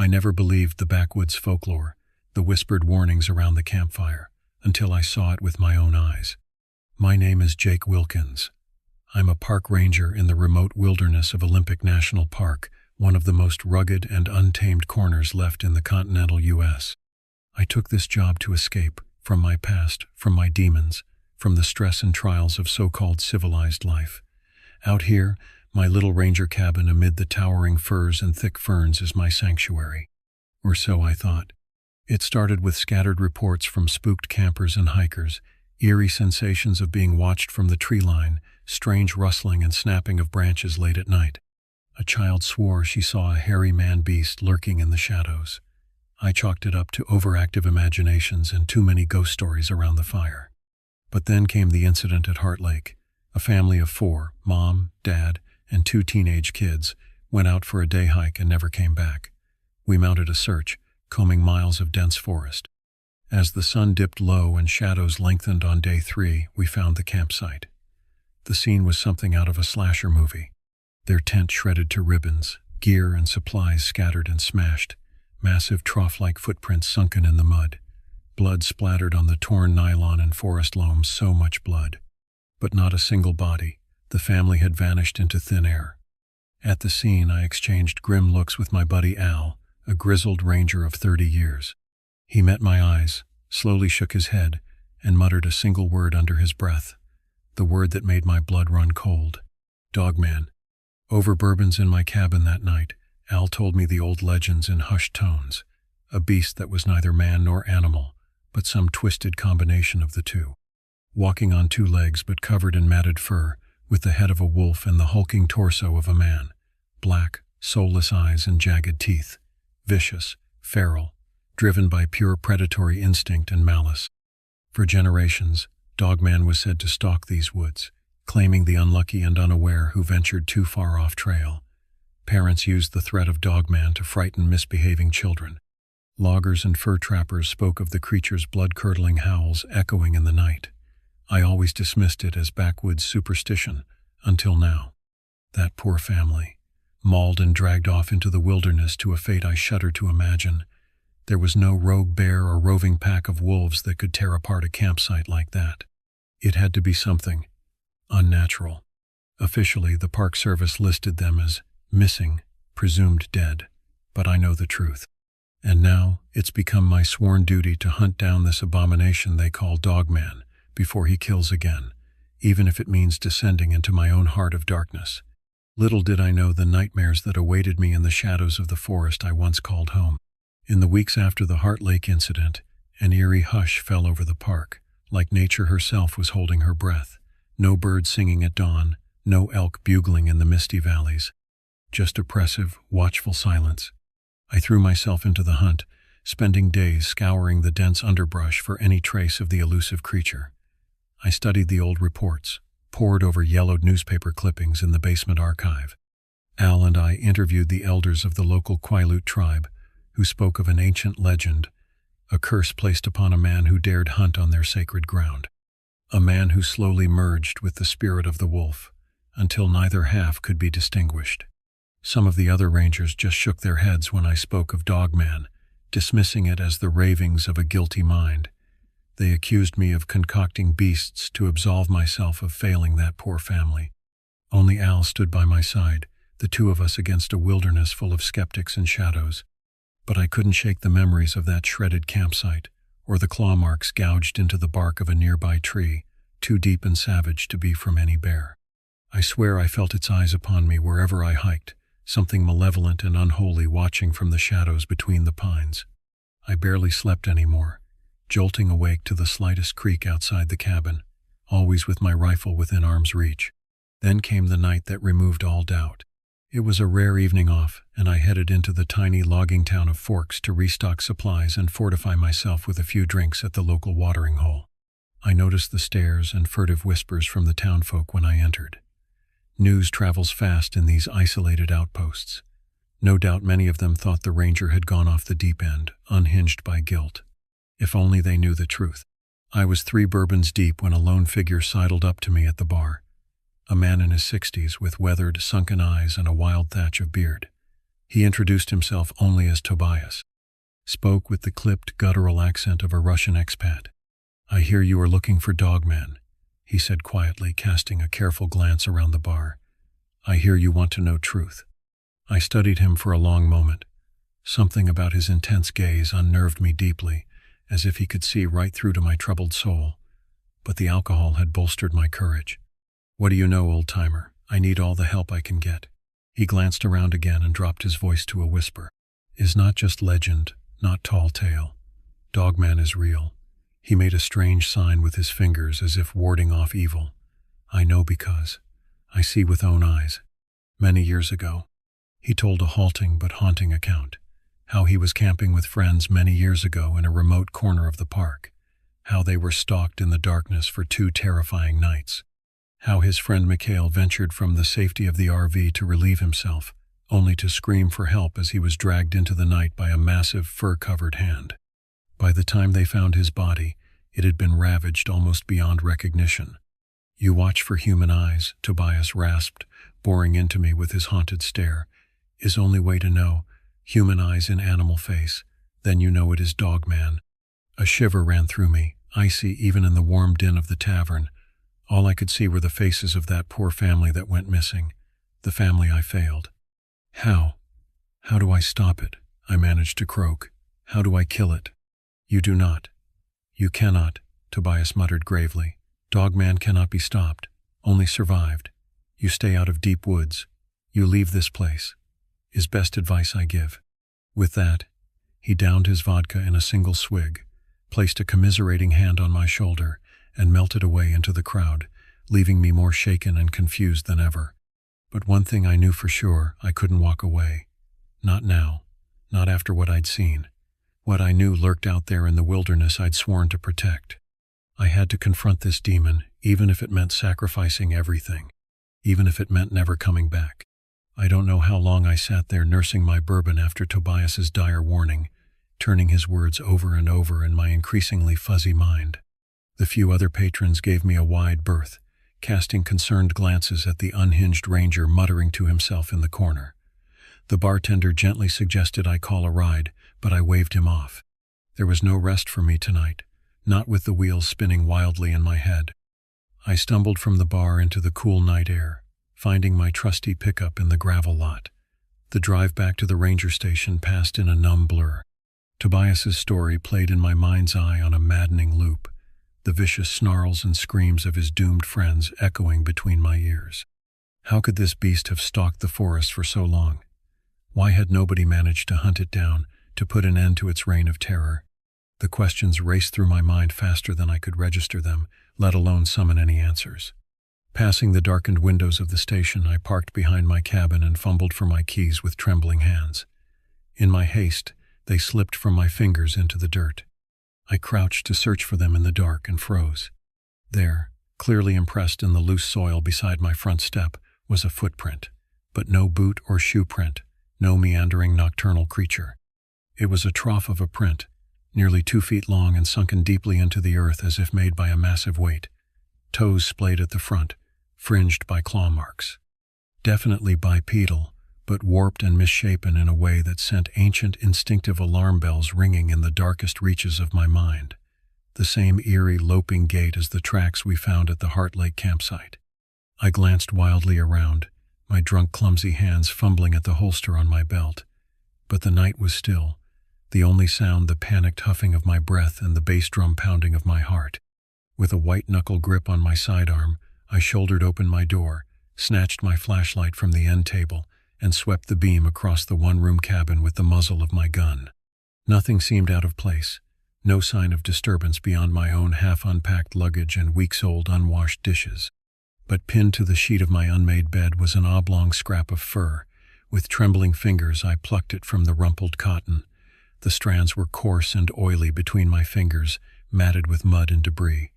I never believed the backwoods folklore, the whispered warnings around the campfire, until I saw it with my own eyes. My name is Jake Wilkins. I'm a park ranger in the remote wilderness of Olympic National Park, one of the most rugged and untamed corners left in the continental U.S. I took this job to escape from my past, from my demons, from the stress and trials of so-called civilized life. Out here, my little ranger cabin amid the towering firs and thick ferns is my sanctuary. Or so I thought. It started with scattered reports from spooked campers and hikers, eerie sensations of being watched from the tree line, strange rustling and snapping of branches late at night. A child swore she saw a hairy man-beast lurking in the shadows. I chalked it up to overactive imaginations and too many ghost stories around the fire. But then came the incident at Heart Lake. A family of 4, mom, dad, and 2 teenage kids, went out for a day hike and never came back. We mounted a search, combing miles of dense forest. As the sun dipped low and shadows lengthened on day 3, we found the campsite. The scene was something out of a slasher movie. Their tent shredded to ribbons, gear and supplies scattered and smashed, massive trough-like footprints sunken in the mud. Blood splattered on the torn nylon and forest loam, so much blood. But not a single body. The family had vanished into thin air. At the scene, I exchanged grim looks with my buddy Al, a grizzled ranger of 30 years. He met my eyes, slowly shook his head, and muttered a single word under his breath, the word that made my blood run cold. Dogman. Over bourbons in my cabin that night, Al told me the old legends in hushed tones, a beast that was neither man nor animal, but some twisted combination of the two. Walking on 2 legs but covered in matted fur, with the head of a wolf and the hulking torso of a man, black, soulless eyes and jagged teeth, vicious, feral, driven by pure predatory instinct and malice. For generations, Dogman was said to stalk these woods, claiming the unlucky and unaware who ventured too far off trail. Parents used the threat of Dogman to frighten misbehaving children. Loggers and fur trappers spoke of the creature's blood-curdling howls echoing in the night. I always dismissed it as backwoods superstition, until now. That poor family, mauled and dragged off into the wilderness to a fate I shudder to imagine. There was no rogue bear or roving pack of wolves that could tear apart a campsite like that. It had to be something unnatural. Officially, the Park Service listed them as missing, presumed dead, but I know the truth. And now, it's become my sworn duty to hunt down this abomination they call Dogman before he kills again, even if it means descending into my own heart of darkness. Little did I know the nightmares that awaited me in the shadows of the forest I once called home. In the weeks after the Heart Lake incident, an eerie hush fell over the park, like nature herself was holding her breath. No birds singing at dawn, no elk bugling in the misty valleys. Just oppressive, watchful silence. I threw myself into the hunt, spending days scouring the dense underbrush for any trace of the elusive creature. I studied the old reports, pored over yellowed newspaper clippings in the basement archive. Al and I interviewed the elders of the local Quileute tribe, who spoke of an ancient legend, a curse placed upon a man who dared hunt on their sacred ground. A man who slowly merged with the spirit of the wolf, until neither half could be distinguished. Some of the other rangers just shook their heads when I spoke of Dogman, dismissing it as the ravings of a guilty mind. They accused me of concocting beasts to absolve myself of failing that poor family. Only Al stood by my side, the two of us against a wilderness full of skeptics and shadows. But I couldn't shake the memories of that shredded campsite, or the claw marks gouged into the bark of a nearby tree, too deep and savage to be from any bear. I swear I felt its eyes upon me wherever I hiked, something malevolent and unholy watching from the shadows between the pines. I barely slept anymore, jolting awake to the slightest creak outside the cabin, always with my rifle within arm's reach. Then came the night that removed all doubt. It was a rare evening off, and I headed into the tiny logging town of Forks to restock supplies and fortify myself with a few drinks at the local watering hole. I noticed the stares and furtive whispers from the townfolk when I entered. News travels fast in these isolated outposts. No doubt many of them thought the ranger had gone off the deep end, unhinged by guilt. If only they knew the truth. I was 3 bourbons deep when a lone figure sidled up to me at the bar. A man in his 60s with weathered, sunken eyes and a wild thatch of beard. He introduced himself only as Tobias, spoke with the clipped, guttural accent of a Russian expat. "I hear you are looking for Dogman," he said quietly, casting a careful glance around the bar. "I hear you want to know truth." I studied him for a long moment. Something about his intense gaze unnerved me deeply, as if he could see right through to my troubled soul. But the alcohol had bolstered my courage. "What do you know, old-timer? I need all the help I can get." He glanced around again and dropped his voice to a whisper. "Is not just legend, not tall tale. Dogman is real." He made a strange sign with his fingers as if warding off evil. "I know because I see with own eyes." Many years ago, he told a halting but haunting account. How he was camping with friends many years ago in a remote corner of the park. How they were stalked in the darkness for 2 terrifying nights. How his friend Mikhail ventured from the safety of the RV to relieve himself, only to scream for help as he was dragged into the night by a massive fur-covered hand. By the time they found his body, it had been ravaged almost beyond recognition. "You watch for human eyes," Tobias rasped, boring into me with his haunted stare. "Is only way to know. Human eyes in animal face. Then you know it is Dogman." A shiver ran through me, icy even in the warm din of the tavern. All I could see were the faces of that poor family that went missing. The family I failed. How? How do I stop it? I managed to croak. How do I kill it? "You do not. You cannot," Tobias muttered gravely. "Dogman cannot be stopped, only survived. You stay out of deep woods. You leave this place. Is best advice I give." With that, he downed his vodka in a single swig, placed a commiserating hand on my shoulder, and melted away into the crowd, leaving me more shaken and confused than ever. But one thing I knew for sure, I couldn't walk away. Not now. Not after what I'd seen. What I knew lurked out there in the wilderness I'd sworn to protect. I had to confront this demon, even if it meant sacrificing everything. Even if it meant never coming back. I don't know how long I sat there nursing my bourbon after Tobias's dire warning, turning his words over and over in my increasingly fuzzy mind. The few other patrons gave me a wide berth, casting concerned glances at the unhinged ranger muttering to himself in the corner. The bartender gently suggested I call a ride, but I waved him off. There was no rest for me tonight, not with the wheels spinning wildly in my head. I stumbled from the bar into the cool night air, finding my trusty pickup in the gravel lot. The drive back to the ranger station passed in a numb blur. Tobias's story played in my mind's eye on a maddening loop, the vicious snarls and screams of his doomed friends echoing between my ears. How could this beast have stalked the forest for so long? Why had nobody managed to hunt it down, to put an end to its reign of terror? The questions raced through my mind faster than I could register them, let alone summon any answers. Passing the darkened windows of the station, I parked behind my cabin and fumbled for my keys with trembling hands. In my haste, they slipped from my fingers into the dirt. I crouched to search for them in the dark and froze. There, clearly impressed in the loose soil beside my front step, was a footprint, but no boot or shoe print, no meandering nocturnal creature. It was a trough of a print, nearly 2 feet long and sunken deeply into the earth as if made by a massive weight. Toes splayed at the front, fringed by claw marks. Definitely bipedal, but warped and misshapen in a way that sent ancient instinctive alarm bells ringing in the darkest reaches of my mind. The same eerie loping gait as the tracks we found at the Heart Lake campsite. I glanced wildly around, my drunk clumsy hands fumbling at the holster on my belt. But the night was still, the only sound the panicked huffing of my breath and the bass drum pounding of my heart. With a white-knuckle grip on my sidearm, I shouldered open my door, snatched my flashlight from the end table, and swept the beam across the one-room cabin with the muzzle of my gun. Nothing seemed out of place, no sign of disturbance beyond my own half-unpacked luggage and weeks-old unwashed dishes. But pinned to the sheet of my unmade bed was an oblong scrap of fur. With trembling fingers I plucked it from the rumpled cotton. The strands were coarse and oily between my fingers, matted with mud and debris.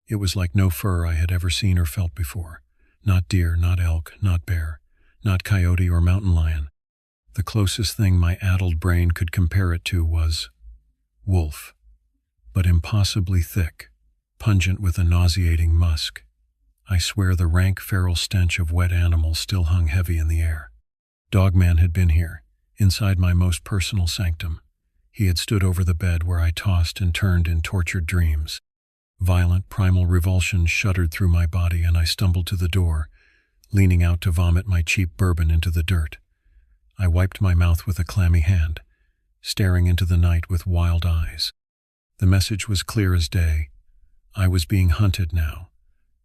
It was like no fur I had ever seen or felt before. Not deer, not elk, not bear, not coyote or mountain lion. The closest thing my addled brain could compare it to was wolf, but impossibly thick, pungent with a nauseating musk. I swear the rank feral stench of wet animals still hung heavy in the air. Dogman had been here. inside my most personal sanctum. He had stood over the bed where I tossed and turned in tortured dreams. Violent, primal revulsion shuddered through my body, and I stumbled to the door, leaning out to vomit my cheap bourbon into the dirt. I wiped my mouth with a clammy hand, staring into the night with wild eyes. The message was clear as day. I was being hunted now.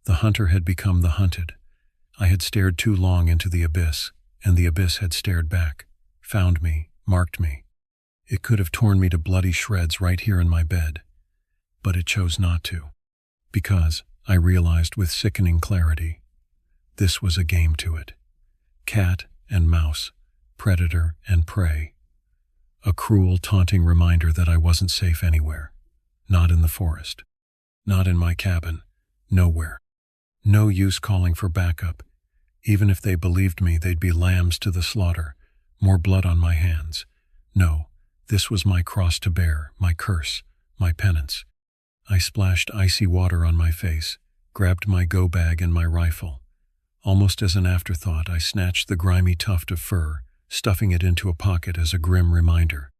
The hunter had become the hunted. I had stared too long into the abyss, and the abyss had stared back, found me, marked me. It could have torn me to bloody shreds right here in my bed, but it chose not to, because, I realized with sickening clarity, this was a game to it. Cat and mouse, predator and prey. A cruel, taunting reminder that I wasn't safe anywhere. Not in the forest. Not in my cabin. Nowhere. No use calling for backup. Even if they believed me, they'd be lambs to the slaughter. More blood on my hands. No, this was my cross to bear, my curse, my penance. I splashed icy water on my face, grabbed my go bag and my rifle. Almost as an afterthought, I snatched the grimy tuft of fur, stuffing it into a pocket as a grim reminder.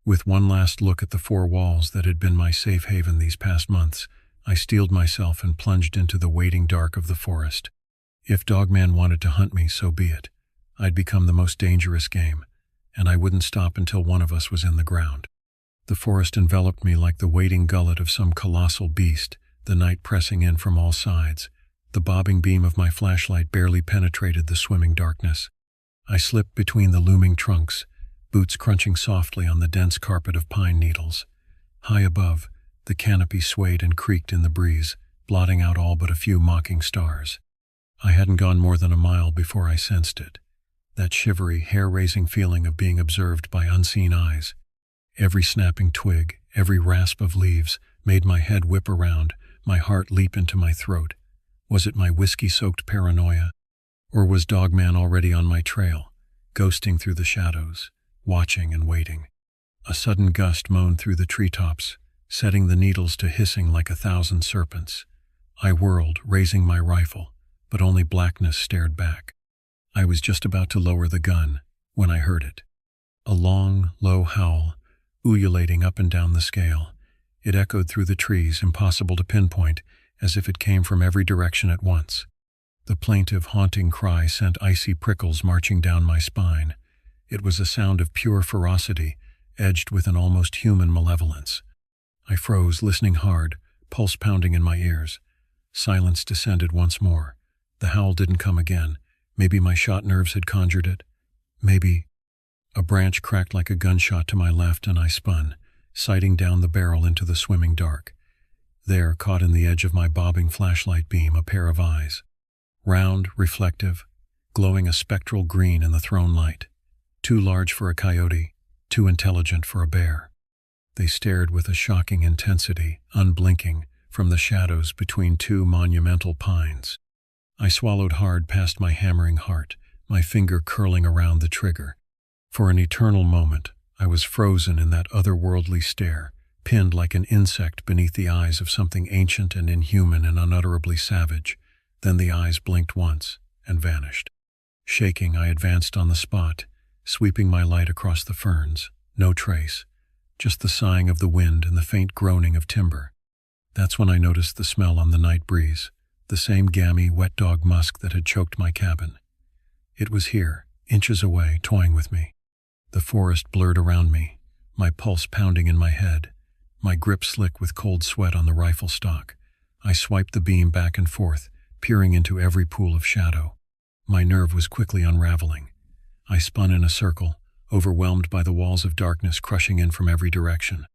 With one last look at the four walls that had been my safe haven these past months, I steeled myself and plunged into the waiting dark of the forest. If Dogman wanted to hunt me, so be it. I'd become the most dangerous game, and I wouldn't stop until one of us was in the ground. The forest enveloped me like the waiting gullet of some colossal beast, the night pressing in from all sides. The bobbing beam of my flashlight barely penetrated the swimming darkness. I slipped between the looming trunks, boots crunching softly on the dense carpet of pine needles. High above, the canopy swayed and creaked in the breeze, blotting out all but a few mocking stars. I hadn't gone more than a mile before I sensed it. That shivery, hair-raising feeling of being observed by unseen eyes. Every snapping twig, every rasp of leaves, made my head whip around, my heart leap into my throat. Was it my whiskey-soaked paranoia? Or was Dogman already on my trail, ghosting through the shadows, watching and waiting? A sudden gust moaned through the treetops, setting the needles to hissing like 1,000 serpents. I whirled, raising my rifle, but only blackness stared back. I was just about to lower the gun when I heard it. A long, low howl, ululating up and down the scale. It echoed through the trees, impossible to pinpoint, as if it came from every direction at once. The plaintive, haunting cry sent icy prickles marching down my spine. It was a sound of pure ferocity, edged with an almost human malevolence. I froze, listening hard, pulse pounding in my ears. Silence descended once more. The howl didn't come again. Maybe my shot nerves had conjured it. Maybe... A branch cracked like a gunshot to my left, and I spun, sighting down the barrel into the swimming dark. There, caught in the edge of my bobbing flashlight beam, a pair of eyes. Round, reflective, glowing a spectral green in the thrown light. Too large for a coyote, too intelligent for a bear. They stared with a shocking intensity, unblinking, from the shadows between two monumental pines. I swallowed hard past my hammering heart, my finger curling around the trigger. For an eternal moment, I was frozen in that otherworldly stare, pinned like an insect beneath the eyes of something ancient and inhuman and unutterably savage. Then the eyes blinked once and vanished. Shaking, I advanced on the spot, sweeping my light across the ferns. No trace, just the sighing of the wind and the faint groaning of timber. That's when I noticed the smell on the night breeze, the same gammy, wet dog musk that had choked my cabin. It was here, inches away, toying with me. The forest blurred around me, my pulse pounding in my head, my grip slick with cold sweat on the rifle stock. I swiped the beam back and forth, peering into every pool of shadow. My nerve was quickly unraveling. I spun in a circle, overwhelmed by the walls of darkness crushing in from every direction.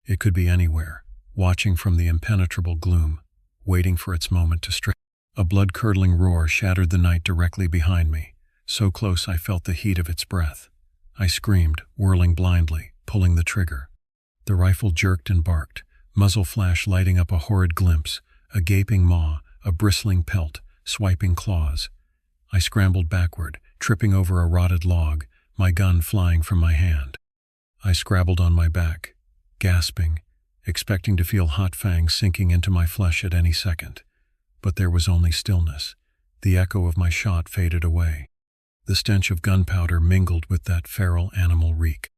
It could be anywhere, watching from the impenetrable gloom, waiting for its moment to strike. A blood-curdling roar shattered the night directly behind me, so close I felt the heat of its breath. I screamed, whirling blindly, pulling the trigger. The rifle jerked and barked, muzzle flash lighting up a horrid glimpse, a gaping maw, a bristling pelt, swiping claws. I scrambled backward, tripping over a rotted log, my gun flying from my hand. I scrabbled on my back, gasping, expecting to feel hot fangs sinking into my flesh at any second. But there was only stillness. The echo of my shot faded away. The stench of gunpowder mingled with that feral animal reek.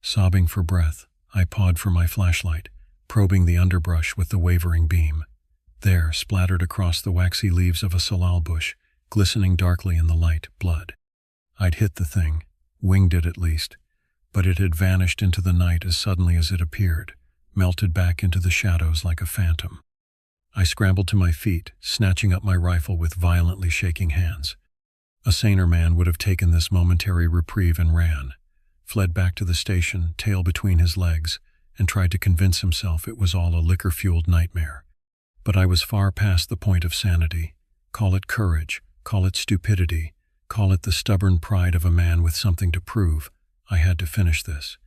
Sobbing for breath, I pawed for my flashlight, probing the underbrush with the wavering beam. There, splattered across the waxy leaves of a salal bush, glistening darkly in the light, blood. I'd hit the thing, winged it at least, but it had vanished into the night as suddenly as it appeared, melted back into the shadows like a phantom. I scrambled to my feet, snatching up my rifle with violently shaking hands. A saner man would have taken this momentary reprieve and ran, fled back to the station, tail between his legs, and tried to convince himself it was all a liquor-fueled nightmare. But I was far past the point of sanity. Call it courage, call it stupidity, call it the stubborn pride of a man with something to prove. I had to finish this.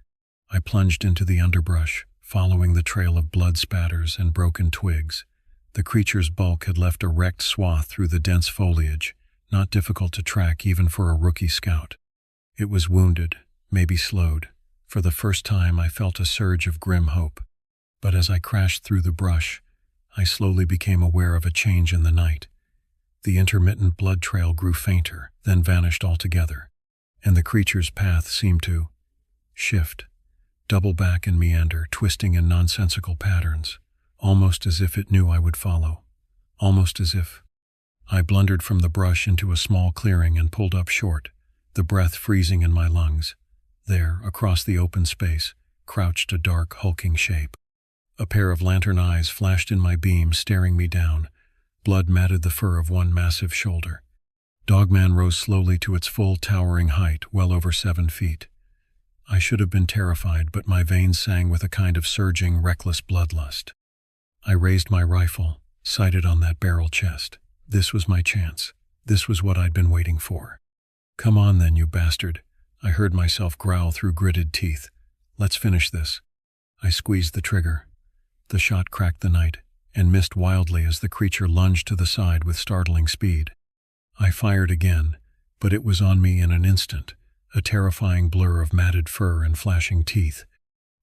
I plunged into the underbrush, following the trail of blood spatters and broken twigs. The creature's bulk had left a wrecked swath through the dense foliage, not difficult to track even for a rookie scout. It was wounded, maybe slowed. For the first time I felt a surge of grim hope. But as I crashed through the brush, I slowly became aware of a change in the night. The intermittent blood trail grew fainter, then vanished altogether, and the creature's path seemed to shift, double back and meander, twisting in nonsensical patterns, almost as if it knew I would follow, almost as if. I blundered from the brush into a small clearing and pulled up short, the breath freezing in my lungs. There, across the open space, crouched a dark, hulking shape. A pair of lantern eyes flashed in my beam, staring me down. Blood matted the fur of one massive shoulder. Dogman rose slowly to its full towering height, well over 7 feet. I should have been terrified, but my veins sang with a kind of surging, reckless bloodlust. I raised my rifle, sighted on that barrel chest. This was my chance. This was what I'd been waiting for. "Come on then, you bastard," I heard myself growl through gritted teeth. "Let's finish this." I squeezed the trigger. The shot cracked the night, and missed wildly as the creature lunged to the side with startling speed. I fired again, but it was on me in an instant, a terrifying blur of matted fur and flashing teeth.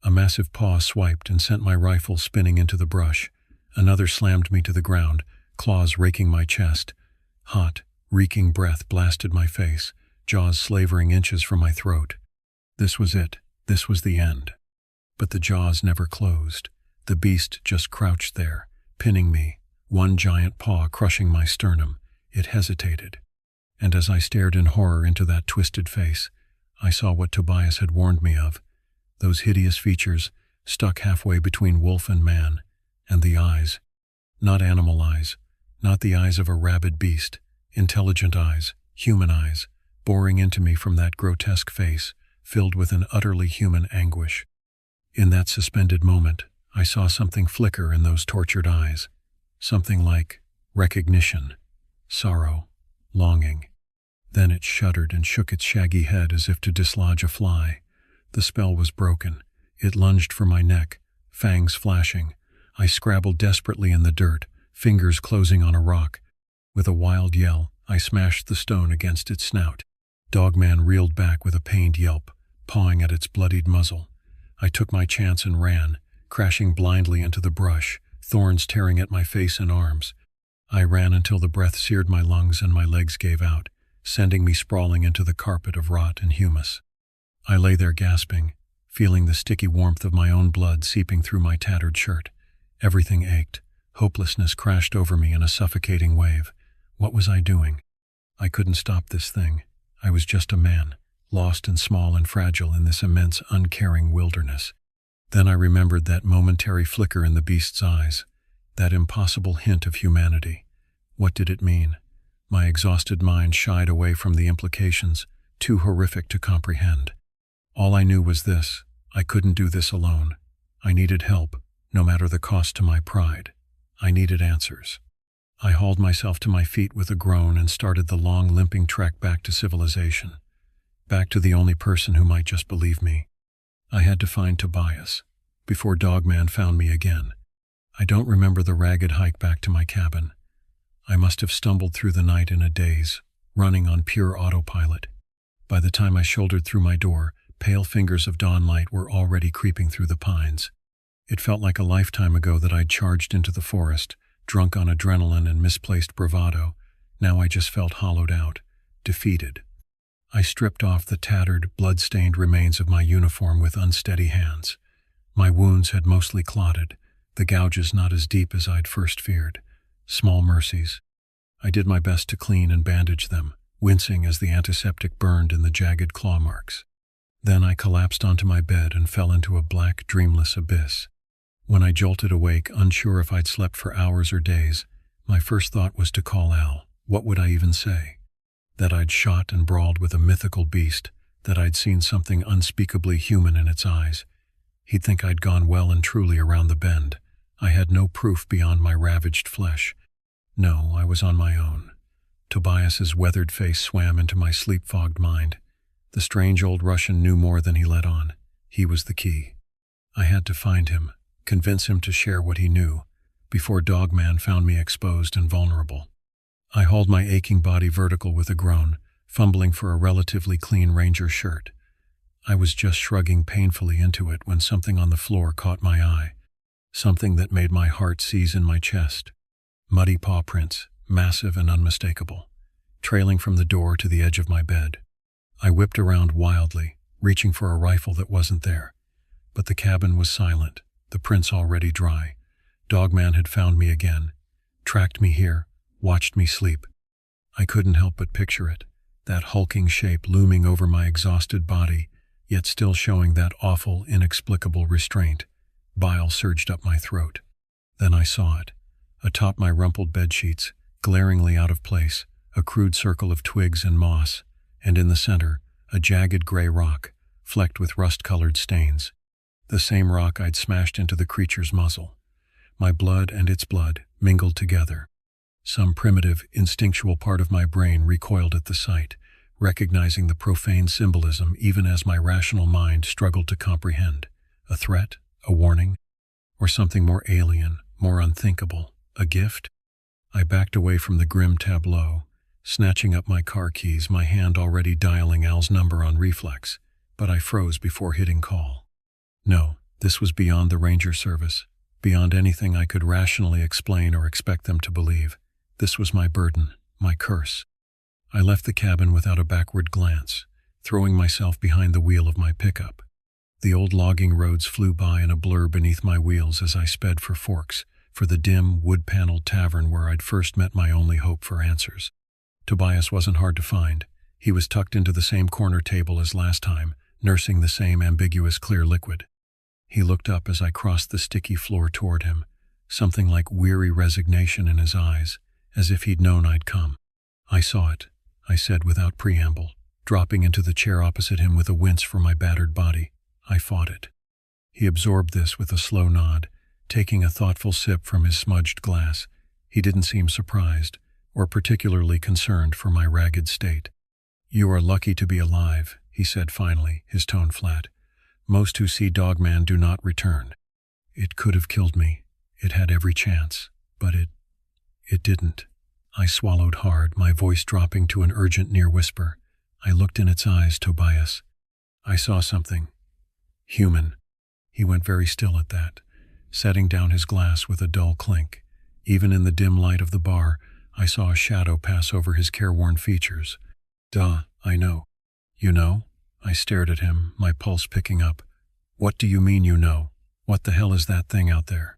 A massive paw swiped and sent my rifle spinning into the brush. Another slammed me to the ground, claws raking my chest. Hot, reeking breath blasted my face, jaws slavering inches from my throat. This was it. This was the end. But the jaws never closed. The beast just crouched there, pinning me, one giant paw crushing my sternum. It hesitated. And as I stared in horror into that twisted face, I saw what Tobias had warned me of. Those hideous features, stuck halfway between wolf and man, and the eyes. Not animal eyes, not the eyes of a rabid beast, intelligent eyes, human eyes, boring into me from that grotesque face, filled with an utterly human anguish. In that suspended moment, I saw something flicker in those tortured eyes. Something like recognition, sorrow, longing. Then it shuddered and shook its shaggy head as if to dislodge a fly. The spell was broken. It lunged for my neck, fangs flashing. I scrabbled desperately in the dirt, fingers closing on a rock. With a wild yell, I smashed the stone against its snout. Dogman reeled back with a pained yelp, pawing at its bloodied muzzle. I took my chance and ran, crashing blindly into the brush, thorns tearing at my face and arms. I ran until the breath seared my lungs and my legs gave out, sending me sprawling into the carpet of rot and humus. I lay there gasping, feeling the sticky warmth of my own blood seeping through my tattered shirt. Everything ached. Hopelessness crashed over me in a suffocating wave. What was I doing? I couldn't stop this thing. I was just a man, lost and small and fragile in this immense, uncaring wilderness. Then I remembered that momentary flicker in the beast's eyes, that impossible hint of humanity. What did it mean? My exhausted mind shied away from the implications, too horrific to comprehend. All I knew was this: I couldn't do this alone. I needed help, no matter the cost to my pride. I needed answers. I hauled myself to my feet with a groan and started the long, limping trek back to civilization, back to the only person who might just believe me. I had to find Tobias, before Dogman found me again. I don't remember the ragged hike back to my cabin. I must have stumbled through the night in a daze, running on pure autopilot. By the time I shouldered through my door, pale fingers of dawnlight were already creeping through the pines. It felt like a lifetime ago that I'd charged into the forest, drunk on adrenaline and misplaced bravado. Now I just felt hollowed out, defeated. I stripped off the tattered, blood-stained remains of my uniform with unsteady hands. My wounds had mostly clotted, the gouges not as deep as I'd first feared. Small mercies. I did my best to clean and bandage them, wincing as the antiseptic burned in the jagged claw marks. Then I collapsed onto my bed and fell into a black, dreamless abyss. When I jolted awake, unsure if I'd slept for hours or days, my first thought was to call Al. What would I even say? That I'd shot and brawled with a mythical beast, that I'd seen something unspeakably human in its eyes. He'd think I'd gone well and truly around the bend. I had no proof beyond my ravaged flesh. No, I was on my own. Tobias's weathered face swam into my sleep-fogged mind. The strange old Russian knew more than he let on. He was the key. I had to find him, convince him to share what he knew, before Dogman found me exposed and vulnerable. I hauled my aching body vertical with a groan, fumbling for a relatively clean Ranger shirt. I was just shrugging painfully into it when something on the floor caught my eye, something that made my heart seize in my chest. Muddy paw prints, massive and unmistakable, trailing from the door to the edge of my bed. I whipped around wildly, reaching for a rifle that wasn't there. But the cabin was silent, the prints already dry. Dogman had found me again, tracked me here, watched me sleep. I couldn't help but picture it, that hulking shape looming over my exhausted body, yet still showing that awful, inexplicable restraint. Bile surged up my throat. Then I saw it, atop my rumpled bedsheets, glaringly out of place, a crude circle of twigs and moss, and in the center, a jagged gray rock, flecked with rust-colored stains. The same rock I'd smashed into the creature's muzzle. My blood and its blood mingled together. Some primitive, instinctual part of my brain recoiled at the sight, recognizing the profane symbolism even as my rational mind struggled to comprehend. A threat? A warning? Or something more alien, more unthinkable? A gift? I backed away from the grim tableau, snatching up my car keys, my hand already dialing Al's number on reflex, but I froze before hitting call. No, this was beyond the Ranger service, beyond anything I could rationally explain or expect them to believe. This was my burden, my curse. I left the cabin without a backward glance, throwing myself behind the wheel of my pickup. The old logging roads flew by in a blur beneath my wheels as I sped for Forks, for the dim, wood-paneled tavern where I'd first met my only hope for answers. Tobias wasn't hard to find. He was tucked into the same corner table as last time, nursing the same ambiguous clear liquid. He looked up as I crossed the sticky floor toward him, something like weary resignation in his eyes, as if he'd known I'd come. I saw it, I said without preamble, dropping into the chair opposite him with a wince for my battered body. I fought it. He absorbed this with a slow nod, taking a thoughtful sip from his smudged glass. He didn't seem surprised, or particularly concerned for my ragged state. "You are lucky to be alive," he said finally, his tone flat. "Most who see Dogman do not return. It could have killed me. It had every chance, but it didn't." I swallowed hard, my voice dropping to an urgent near whisper. I looked in its eyes, Tobias. I saw something. Human. He went very still at that, setting down his glass with a dull clink. Even in the dim light of the bar, I saw a shadow pass over his careworn features. "Duh, I know." "You know?" I stared at him, my pulse picking up. "What do you mean you know? What the hell is that thing out there?"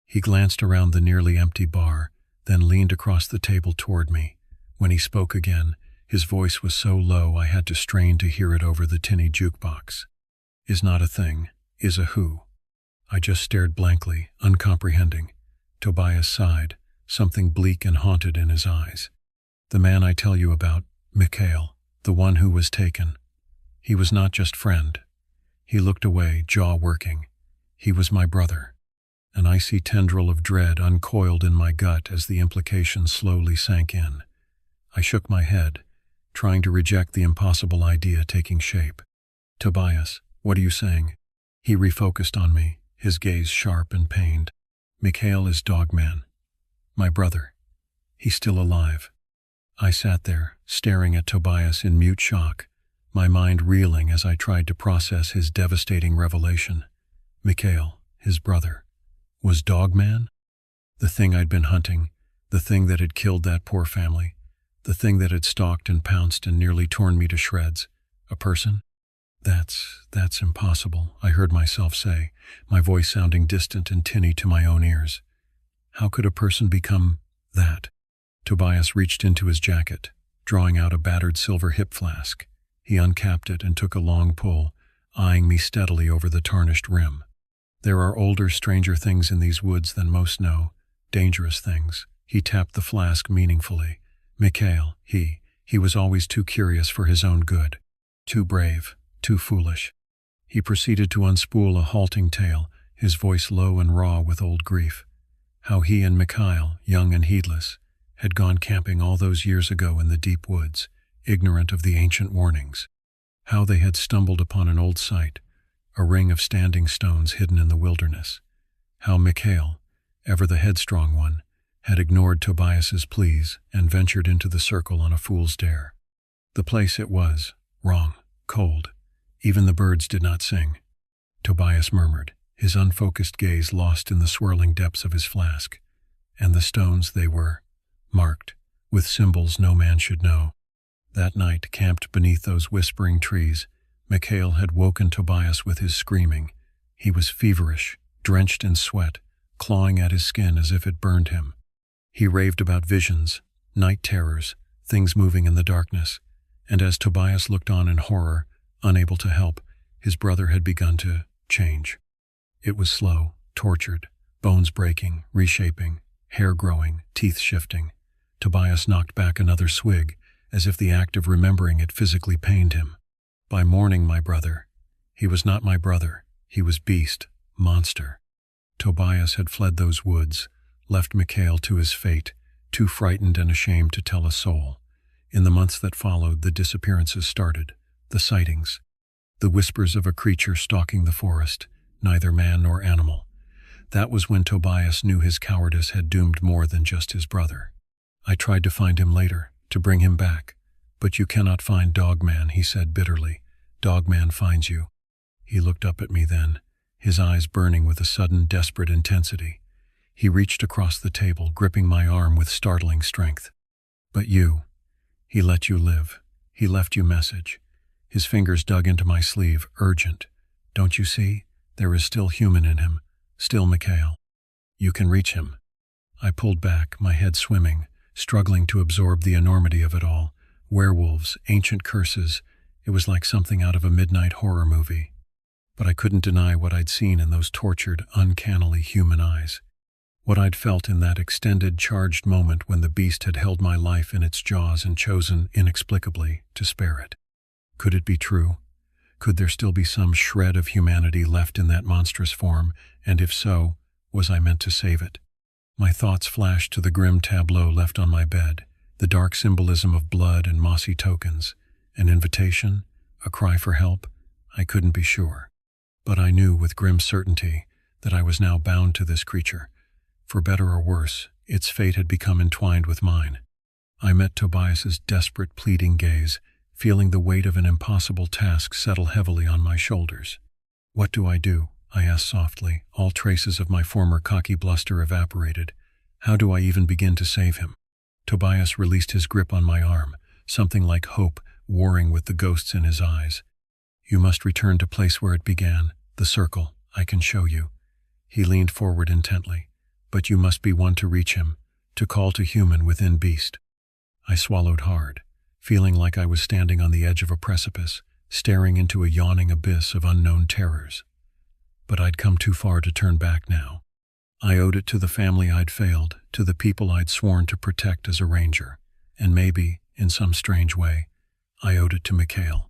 He glanced around the nearly empty bar, then leaned across the table toward me. When he spoke again, his voice was so low I had to strain to hear it over the tinny jukebox. "Is not a thing, is a who." I just stared blankly, uncomprehending. Tobias sighed, something bleak and haunted in his eyes. "The man I tell you about, Mikhail, the one who was taken. He was not just friend." He looked away, jaw working. "He was my brother." An icy tendril of dread uncoiled in my gut as the implication slowly sank in. I shook my head, trying to reject the impossible idea taking shape. "Tobias, what are you saying?" He refocused on me, his gaze sharp and pained. "Mikhail is Dogman. My brother. He's still alive." I sat there, staring at Tobias in mute shock, my mind reeling as I tried to process his devastating revelation. Mikhail, his brother, was Dogman? The thing I'd been hunting, the thing that had killed that poor family, The thing that had stalked and pounced and nearly torn me to shreds. A person? That's impossible, I heard myself say, my voice sounding distant and tinny to my own ears. How could a person become that? Tobias reached into his jacket, drawing out a battered silver hip flask. He uncapped it and took a long pull, eyeing me steadily over the tarnished rim. There are older, stranger things in these woods than most know, dangerous things. He tapped the flask meaningfully. Mikhail, he was always too curious for his own good. Too brave, too foolish. He proceeded to unspool a halting tale, his voice low and raw with old grief. How he and Mikhail, young and heedless, had gone camping all those years ago in the deep woods, ignorant of the ancient warnings. How they had stumbled upon an old site, a ring of standing stones hidden in the wilderness. How Mikhail, ever the headstrong one, had ignored Tobias's pleas and ventured into the circle on a fool's dare. The place it was, wrong, cold. Even the birds did not sing. Tobias murmured, his unfocused gaze lost in the swirling depths of his flask. And the stones, they were marked, with symbols no man should know. That night, camped beneath those whispering trees, Mikhail had woken Tobias with his screaming. He was feverish, drenched in sweat, clawing at his skin as if it burned him. He raved about visions, night terrors, things moving in the darkness, and as Tobias looked on in horror, unable to help, his brother had begun to change. It was slow, tortured, bones breaking, reshaping, hair growing, teeth shifting. Tobias knocked back another swig, as if the act of remembering it physically pained him. By morning, my brother. He was not my brother. He was beast, monster. Tobias had fled those woods, left Mikhail to his fate, too frightened and ashamed to tell a soul. In the months that followed, the disappearances started, the sightings, the whispers of a creature stalking the forest, neither man nor animal. That was when Tobias knew his cowardice had doomed more than just his brother. I tried to find him later, to bring him back. But you cannot find Dogman, he said bitterly. Dogman finds you. He looked up at me then, his eyes burning with a sudden, desperate intensity. He reached across the table, gripping my arm with startling strength. But you, he let you live. He left you message. His fingers dug into my sleeve, urgent. Don't you see? There is still human in him, still Mikhail. You can reach him. I pulled back, my head swimming, struggling to absorb the enormity of it all. Werewolves, ancient curses. It was like something out of a midnight horror movie. But I couldn't deny what I'd seen in those tortured, uncannily human eyes. What I'd felt in that extended, charged moment when the beast had held my life in its jaws and chosen, inexplicably, to spare it. Could it be true? Could there still be some shred of humanity left in that monstrous form, and if so, was I meant to save it? My thoughts flashed to the grim tableau left on my bed, the dark symbolism of blood and mossy tokens. An invitation? A cry for help? I couldn't be sure. But I knew with grim certainty that I was now bound to this creature. For better or worse, its fate had become entwined with mine. I met Tobias's desperate, pleading gaze, feeling the weight of an impossible task settle heavily on my shoulders. What do? I asked softly, all traces of my former cocky bluster evaporated. How do I even begin to save him? Tobias released his grip on my arm, something like hope warring with the ghosts in his eyes. You must return to place where it began, the circle. I can show you. He leaned forward intently. But you must be one to reach him, to call to human within beast. I swallowed hard, feeling like I was standing on the edge of a precipice, staring into a yawning abyss of unknown terrors. But I'd come too far to turn back now. I owed it to the family I'd failed, to the people I'd sworn to protect as a ranger, and maybe, in some strange way, I owed it to Mikhail.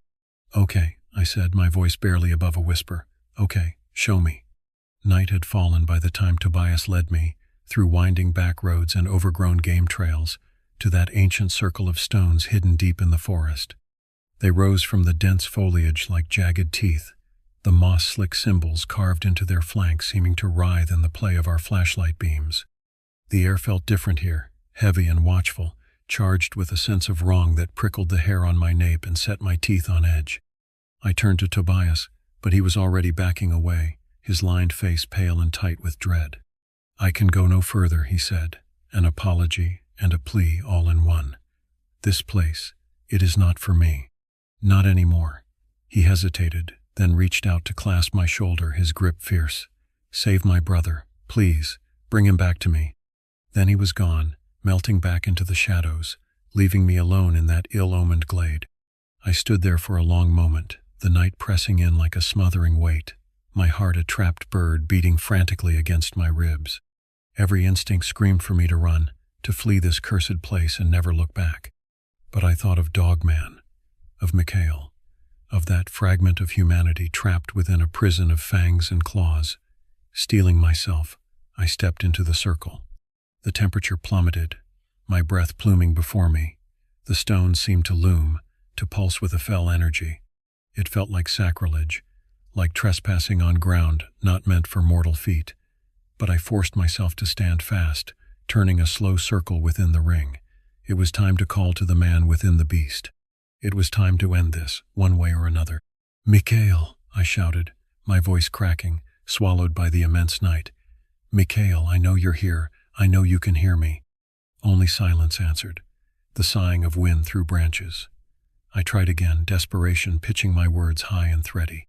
Okay, I said, my voice barely above a whisper. Okay, show me. Night had fallen by the time Tobias led me, through winding back roads and overgrown game trails, to that ancient circle of stones hidden deep in the forest. They rose from the dense foliage like jagged teeth, the moss-slick symbols carved into their flanks seeming to writhe in the play of our flashlight beams. The air felt different here, heavy and watchful, charged with a sense of wrong that prickled the hair on my nape and set my teeth on edge. I turned to Tobias, but he was already backing away, his lined face pale and tight with dread. I can go no further, he said, an apology and a plea all in one. This place, it is not for me. Not anymore. He hesitated, then reached out to clasp my shoulder, his grip fierce. Save my brother, please. Bring him back to me. Then he was gone, melting back into the shadows, leaving me alone in that ill-omened glade. I stood there for a long moment, the night pressing in like a smothering weight, my heart a trapped bird beating frantically against my ribs. Every instinct screamed for me to run, to flee this cursed place and never look back. But I thought of Dogman, of Mikhail, of that fragment of humanity trapped within a prison of fangs and claws. Steeling myself, I stepped into the circle. The temperature plummeted, my breath pluming before me. The stones seemed to loom, to pulse with a fell energy. It felt like sacrilege, like trespassing on ground not meant for mortal feet. But I forced myself to stand fast, turning a slow circle within the ring. It was time to call to the man within the beast. It was time to end this, one way or another. "Mikhail," I shouted, my voice cracking, swallowed by the immense night. "Mikhail, I know you're here. I know you can hear me." Only silence answered, the sighing of wind through branches. I tried again, desperation pitching my words high and thready.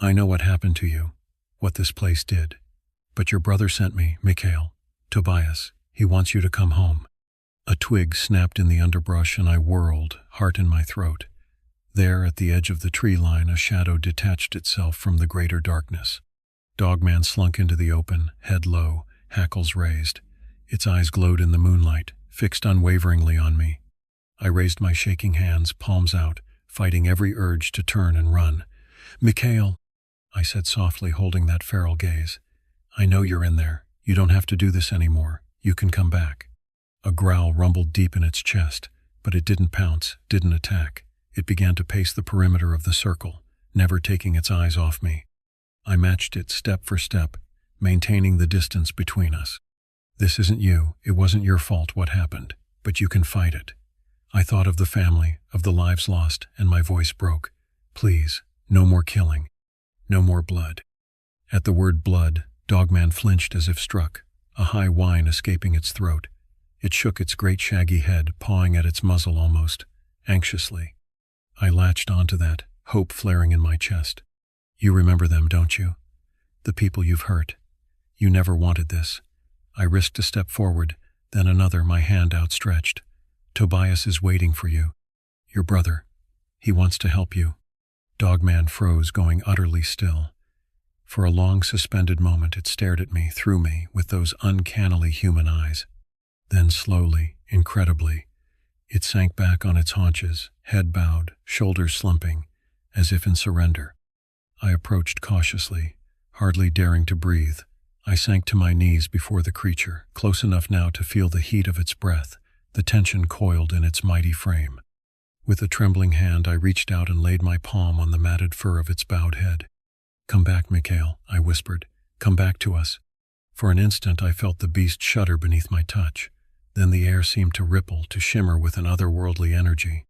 "I know what happened to you, what this place did. But your brother sent me, Mikhail. Tobias, he wants you to come home." A twig snapped in the underbrush and I whirled, heart in my throat. There, at the edge of the tree line, a shadow detached itself from the greater darkness. Dogman slunk into the open, head low, hackles raised. Its eyes glowed in the moonlight, fixed unwaveringly on me. I raised my shaking hands, palms out, fighting every urge to turn and run. "Mikhail," I said softly, holding that feral gaze. "I know you're in there. You don't have to do this anymore. You can come back." A growl rumbled deep in its chest, but it didn't pounce, didn't attack. It began to pace the perimeter of the circle, never taking its eyes off me. I matched it step for step, maintaining the distance between us. "This isn't you. It wasn't your fault what happened, but you can fight it." I thought of the family, of the lives lost, and my voice broke. "Please, no more killing. No more blood." At the word blood, Dogman flinched as if struck, a high whine escaping its throat. It shook its great shaggy head, pawing at its muzzle almost, anxiously. I latched onto that, hope flaring in my chest. "You remember them, don't you? The people you've hurt. You never wanted this." I risked a step forward, then another, my hand outstretched. "Tobias is waiting for you. Your brother. He wants to help you." Dogman froze, going utterly still. For a long suspended moment it stared at me, through me, with those uncannily human eyes. Then slowly, incredibly, it sank back on its haunches, head bowed, shoulders slumping, as if in surrender. I approached cautiously, hardly daring to breathe. I sank to my knees before the creature, close enough now to feel the heat of its breath, the tension coiled in its mighty frame. With a trembling hand I reached out and laid my palm on the matted fur of its bowed head. "Come back, Mikhail," I whispered. "Come back to us." For an instant I felt the beast shudder beneath my touch. Then the air seemed to ripple, to shimmer with an otherworldly energy.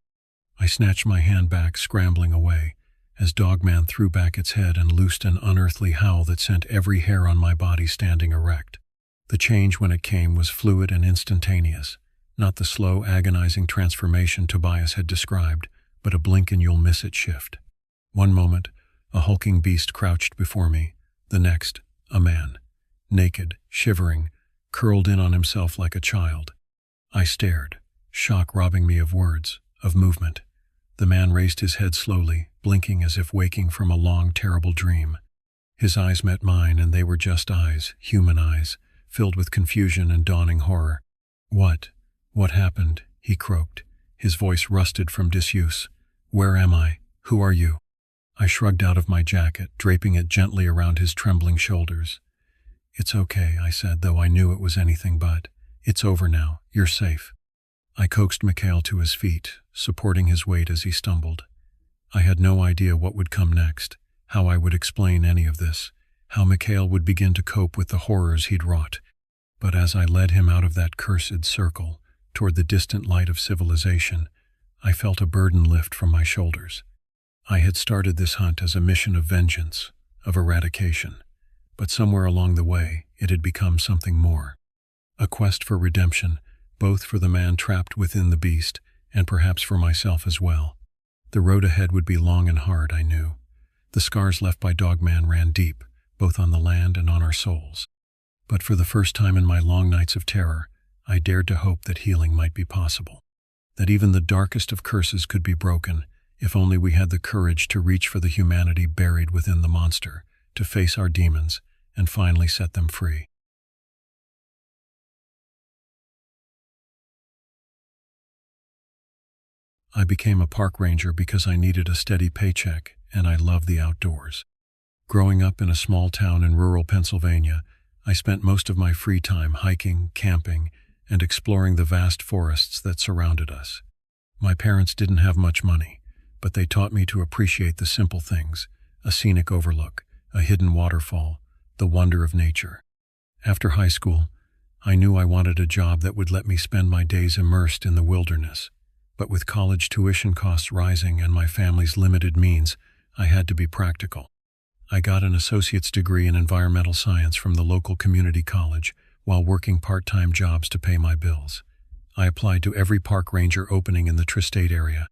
I snatched my hand back, scrambling away, as Dogman threw back its head and loosed an unearthly howl that sent every hair on my body standing erect. The change when it came was fluid and instantaneous, not the slow, agonizing transformation Tobias had described, but a blink and you'll miss it shift. One moment, a hulking beast crouched before me. The next, a man, naked, shivering, curled in on himself like a child. I stared, shock robbing me of words, of movement. The man raised his head slowly, blinking as if waking from a long, terrible dream. His eyes met mine, and they were just eyes, human eyes, filled with confusion and dawning horror. What happened?" he croaked, his voice rusted from disuse. "Where am I? Who are you?" I shrugged out of my jacket, draping it gently around his trembling shoulders. "It's okay," I said, though I knew it was anything but. "It's over now. You're safe." I coaxed Mikhail to his feet, supporting his weight as he stumbled. I had no idea what would come next, how I would explain any of this, how Mikhail would begin to cope with the horrors he'd wrought. But as I led him out of that cursed circle, toward the distant light of civilization, I felt a burden lift from my shoulders. I had started this hunt as a mission of vengeance, of eradication, but somewhere along the way it had become something more. A quest for redemption, both for the man trapped within the beast and perhaps for myself as well. The road ahead would be long and hard, I knew. The scars left by Dogman ran deep, both on the land and on our souls. But for the first time in my long nights of terror, I dared to hope that healing might be possible. That even the darkest of curses could be broken, if only we had the courage to reach for the humanity buried within the monster, to face our demons, and finally set them free. I became a park ranger because I needed a steady paycheck, and I loved the outdoors. Growing up in a small town in rural Pennsylvania, I spent most of my free time hiking, camping, and exploring the vast forests that surrounded us. My parents didn't have much money, but they taught me to appreciate the simple things: a scenic overlook, a hidden waterfall, the wonder of nature. After high school, I knew I wanted a job that would let me spend my days immersed in the wilderness. But with college tuition costs rising and my family's limited means, I had to be practical. I got an associate's degree in environmental science from the local community college while working part-time jobs to pay my bills. I applied to every park ranger opening in the tri-state area.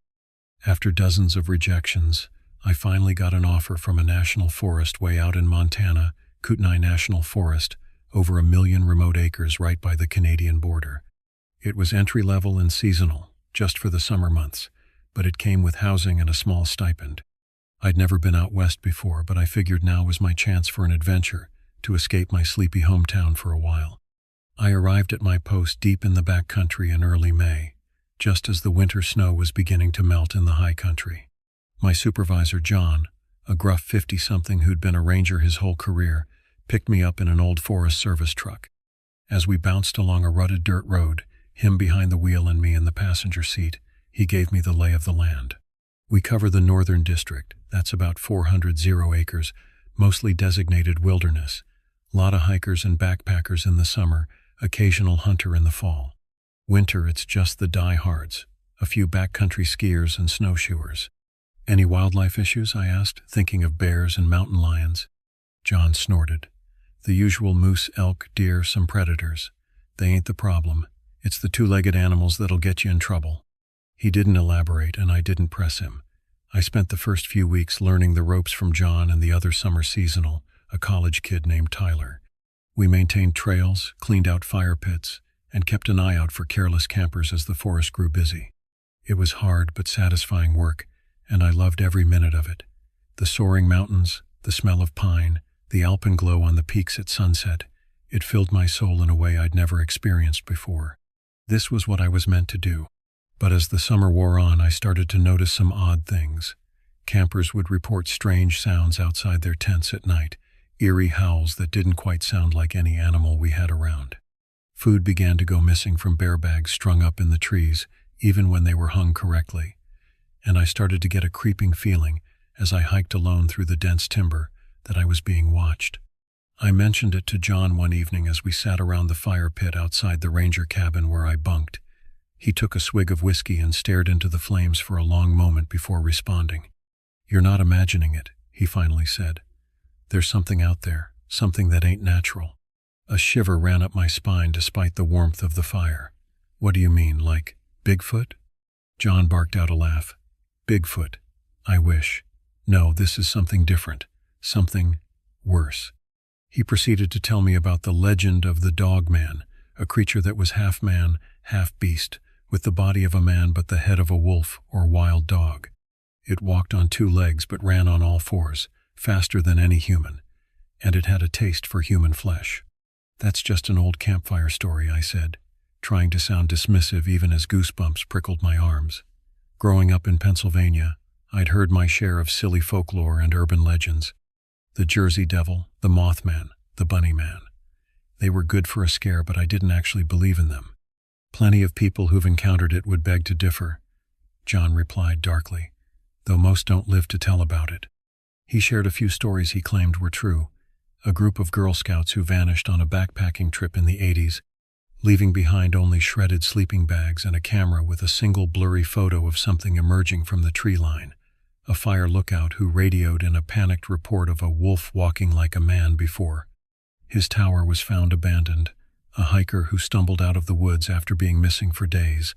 After dozens of rejections, I finally got an offer from a national forest way out in Montana, Kootenai National Forest, over 1 million remote acres right by the Canadian border. It was entry-level and seasonal, just for the summer months, but it came with housing and a small stipend. I'd never been out west before, but I figured now was my chance for an adventure, to escape my sleepy hometown for a while. I arrived at my post deep in the back country in early May, just as the winter snow was beginning to melt in the high country. My supervisor, John, a gruff 50-something who'd been a ranger his whole career, picked me up in an old Forest Service truck. As we bounced along a rutted dirt road, him behind the wheel and me in the passenger seat, he gave me the lay of the land. We cover the northern district, that's about 400 acres, mostly designated wilderness. Lot of hikers and backpackers in the summer, occasional hunter in the fall. Winter, it's just the diehards, a few backcountry skiers and snowshoers. Any wildlife issues, I asked, thinking of bears and mountain lions. John snorted. The usual moose, elk, deer, some predators. They ain't the problem. It's the two-legged animals that'll get you in trouble. He didn't elaborate, and I didn't press him. I spent the first few weeks learning the ropes from John and the other summer seasonal, a college kid named Tyler. We maintained trails, cleaned out fire pits, and kept an eye out for careless campers as the forest grew busy. It was hard but satisfying work, and I loved every minute of it. The soaring mountains, the smell of pine, the alpenglow on the peaks at sunset, it filled my soul in a way I'd never experienced before. This was what I was meant to do. But as the summer wore on, I started to notice some odd things. Campers would report strange sounds outside their tents at night, eerie howls that didn't quite sound like any animal we had around. Food began to go missing from bear bags strung up in the trees, even when they were hung correctly. And I started to get a creeping feeling, as I hiked alone through the dense timber, that I was being watched. I mentioned it to John one evening as we sat around the fire pit outside the ranger cabin where I bunked. He took a swig of whiskey and stared into the flames for a long moment before responding. "You're not imagining it," he finally said. "There's something out there, something that ain't natural." A shiver ran up my spine despite the warmth of the fire. "What do you mean, like Bigfoot?" John barked out a laugh. "Bigfoot. I wish. No, this is something different. Something worse." He proceeded to tell me about the legend of the Dogman, a creature that was half man, half beast, with the body of a man but the head of a wolf or wild dog. It walked on 2 legs but ran on all 4s, faster than any human, and it had a taste for human flesh. "That's just an old campfire story," I said, trying to sound dismissive even as goosebumps prickled my arms. Growing up in Pennsylvania, I'd heard my share of silly folklore and urban legends. The Jersey Devil, the Mothman, the Bunny Man. They were good for a scare, but I didn't actually believe in them. "Plenty of people who've encountered it would beg to differ," John replied darkly, "though most don't live to tell about it." He shared a few stories he claimed were true. A group of Girl Scouts who vanished on a backpacking trip in the 80s, leaving behind only shredded sleeping bags and a camera with a single blurry photo of something emerging from the tree line. A fire lookout who radioed in a panicked report of a wolf walking like a man before. His tower was found abandoned. A hiker who stumbled out of the woods after being missing for days.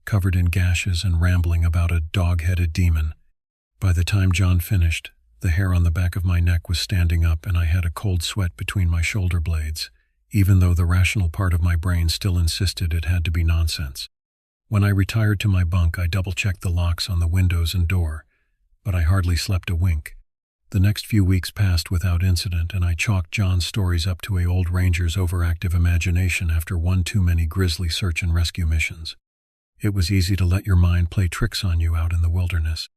covered in gashes and rambling about a dog-headed demon. By the time John finished, the hair on the back of my neck was standing up and I had a cold sweat between my shoulder blades, even though the rational part of my brain still insisted it had to be nonsense. When I retired to my bunk, I double-checked the locks on the windows and door, but I hardly slept a wink. The next few weeks passed without incident, and I chalked John's stories up to a old ranger's overactive imagination after one too many grisly search and rescue missions. It was easy to let your mind play tricks on you out in the wilderness.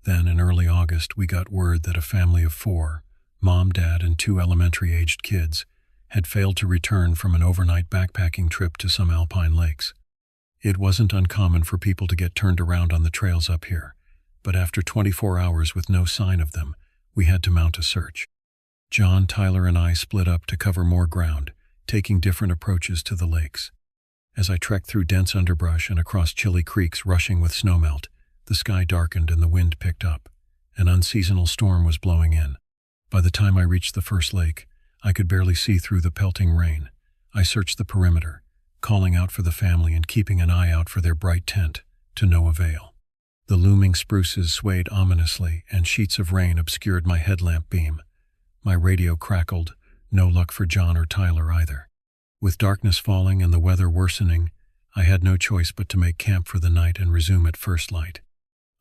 Then, in early August, we got word that a family of 4, mom, dad, and 2 elementary-aged kids, had failed to return from an overnight backpacking trip to some alpine lakes. It wasn't uncommon for people to get turned around on the trails up here, but after 24 hours with no sign of them, we had to mount a search. John, Tyler, and I split up to cover more ground, taking different approaches to the lakes. As I trekked through dense underbrush and across chilly creeks rushing with snowmelt, the sky darkened and the wind picked up. An unseasonal storm was blowing in. By the time I reached the first lake, I could barely see through the pelting rain. I searched the perimeter, calling out for the family and keeping an eye out for their bright tent, to no avail. The looming spruces swayed ominously, and sheets of rain obscured my headlamp beam. My radio crackled, no luck for John or Tyler either. With darkness falling and the weather worsening, I had no choice but to make camp for the night and resume at first light.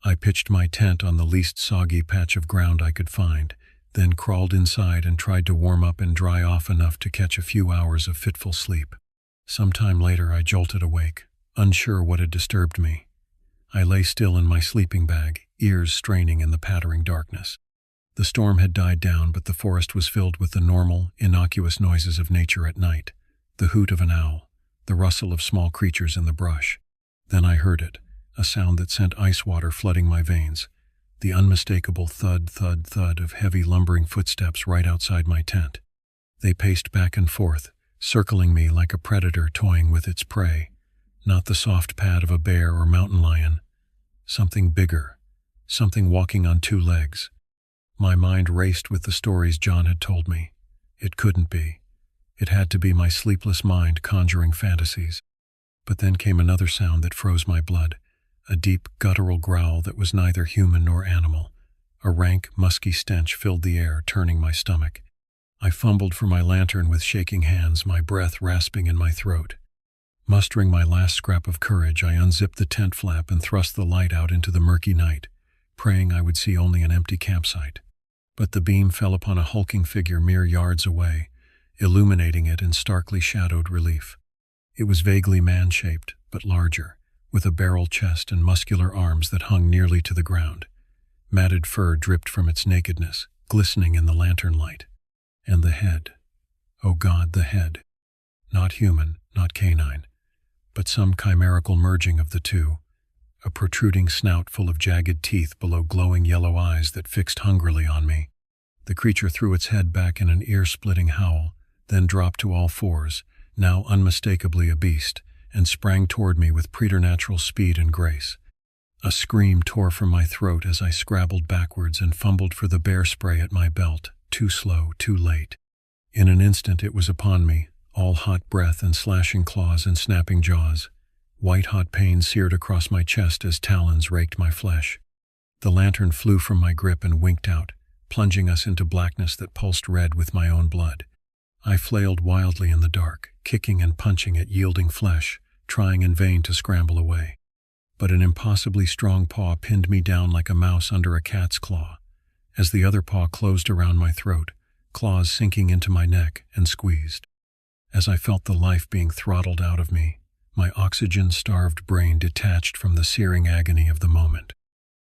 I pitched my tent on the least soggy patch of ground I could find, then crawled inside and tried to warm up and dry off enough to catch a few hours of fitful sleep. Sometime later I jolted awake, unsure what had disturbed me. I lay still in my sleeping bag, ears straining in the pattering darkness. The storm had died down, but the forest was filled with the normal, innocuous noises of nature at night. The hoot of an owl, the rustle of small creatures in the brush. Then I heard it, a sound that sent ice water flooding my veins. The unmistakable thud, thud, thud of heavy lumbering footsteps right outside my tent. They paced back and forth, circling me like a predator toying with its prey. Not the soft pad of a bear or mountain lion. Something bigger, something walking on 2 legs. My mind raced with the stories John had told me. It couldn't be. It had to be my sleepless mind conjuring fantasies. But then came another sound that froze my blood, a deep, guttural growl that was neither human nor animal. A rank, musky stench filled the air, turning my stomach. I fumbled for my lantern with shaking hands, my breath rasping in my throat. Mustering my last scrap of courage, I unzipped the tent flap and thrust the light out into the murky night, praying I would see only an empty campsite. But the beam fell upon a hulking figure mere yards away, illuminating it in starkly shadowed relief. It was vaguely man-shaped, but larger, with a barrel chest and muscular arms that hung nearly to the ground. Matted fur dripped from its nakedness, glistening in the lantern light. And the head. Oh God, the head. Not human, not canine, but some chimerical merging of the two, a protruding snout full of jagged teeth below glowing yellow eyes that fixed hungrily on me. The creature threw its head back in an ear-splitting howl, then dropped to all fours, now unmistakably a beast, and sprang toward me with preternatural speed and grace. A scream tore from my throat as I scrabbled backwards and fumbled for the bear spray at my belt, too slow, too late. In an instant it was upon me, all hot breath and slashing claws and snapping jaws. White-hot pain seared across my chest as talons raked my flesh. The lantern flew from my grip and winked out, plunging us into blackness that pulsed red with my own blood. I flailed wildly in the dark, kicking and punching at yielding flesh, trying in vain to scramble away. But an impossibly strong paw pinned me down like a mouse under a cat's claw. As the other paw closed around my throat, claws sinking into my neck, and squeezed. As I felt the life being throttled out of me, my oxygen-starved brain detached from the searing agony of the moment.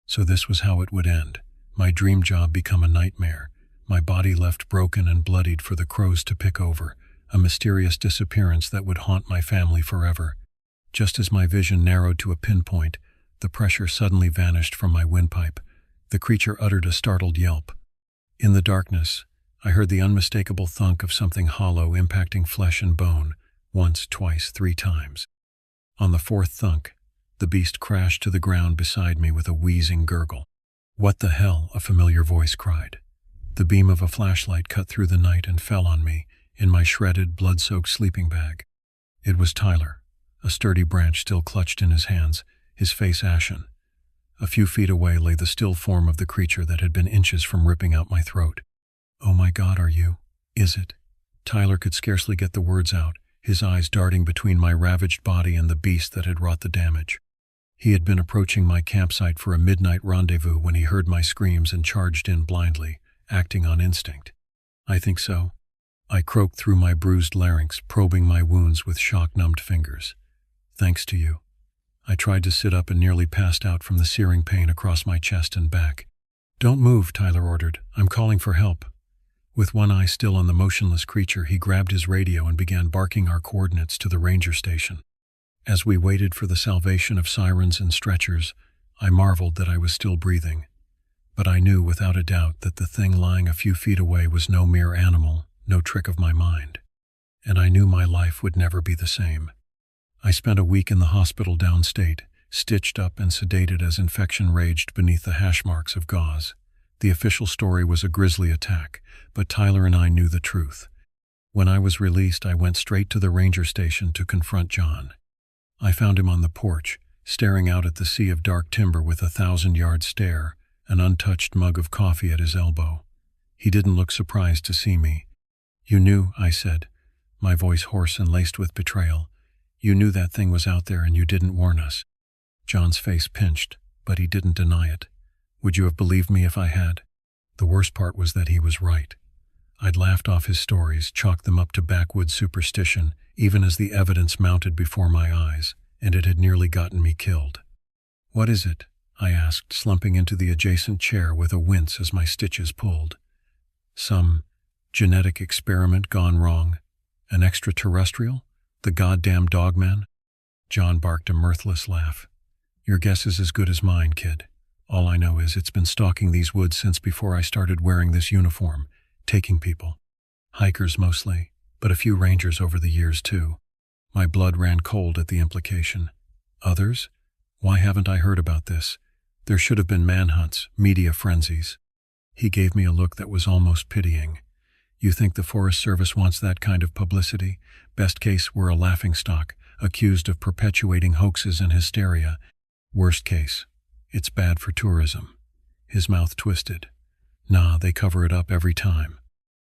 So this was how it would end. My dream job become a nightmare, my body left broken and bloodied for the crows to pick over, a mysterious disappearance that would haunt my family forever. Just as my vision narrowed to a pinpoint, the pressure suddenly vanished from my windpipe. The creature uttered a startled yelp. In the darkness, I heard the unmistakable thunk of something hollow impacting flesh and bone, once, twice, 3 times. On the 4th thunk, the beast crashed to the ground beside me with a wheezing gurgle. "What the hell?" a familiar voice cried. The beam of a flashlight cut through the night and fell on me, in my shredded, blood-soaked sleeping bag. It was Tyler, a sturdy branch still clutched in his hands, his face ashen. A few feet away lay the still form of the creature that had been inches from ripping out my throat. "Oh my God, are you? Is it?" Tyler could scarcely get the words out, his eyes darting between my ravaged body and the beast that had wrought the damage. He had been approaching my campsite for a midnight rendezvous when he heard my screams and charged in blindly, acting on instinct. "I think so." I croaked through my bruised larynx, probing my wounds with shock-numbed fingers. "Thanks to you." I tried to sit up and nearly passed out from the searing pain across my chest and back. "Don't move," Tyler ordered. "I'm calling for help." With one eye still on the motionless creature, he grabbed his radio and began barking our coordinates to the ranger station. As we waited for the salvation of sirens and stretchers, I marveled that I was still breathing. But I knew without a doubt that the thing lying a few feet away was no mere animal, no trick of my mind. And I knew my life would never be the same. I spent a week in the hospital downstate, stitched up and sedated as infection raged beneath the hash marks of gauze. The official story was a grisly attack, but Tyler and I knew the truth. When I was released, I went straight to the ranger station to confront John. I found him on the porch, staring out at the sea of dark timber with a 1,000-yard stare, an untouched mug of coffee at his elbow. He didn't look surprised to see me. "You knew," I said, my voice hoarse and laced with betrayal. "You knew that thing was out there and you didn't warn us." John's face pinched, but he didn't deny it. "Would you have believed me if I had?" The worst part was that he was right. I'd laughed off his stories, chalked them up to backwoods superstition, even as the evidence mounted before my eyes, and it had nearly gotten me killed. "What is it?" I asked, slumping into the adjacent chair with a wince as my stitches pulled. "Some genetic experiment gone wrong? An extraterrestrial? The goddamn dogman?" John barked a mirthless laugh. "Your guess is as good as mine, kid. All I know is it's been stalking these woods since before I started wearing this uniform, taking people. Hikers mostly, but a few rangers over the years too." My blood ran cold at the implication. "Others? Why haven't I heard about this? There should have been manhunts, media frenzies." He gave me a look that was almost pitying. "You think the Forest Service wants that kind of publicity? Best case, we're a laughingstock, accused of perpetuating hoaxes and hysteria. Worst case, it's bad for tourism." His mouth twisted. "Nah, they cover it up every time.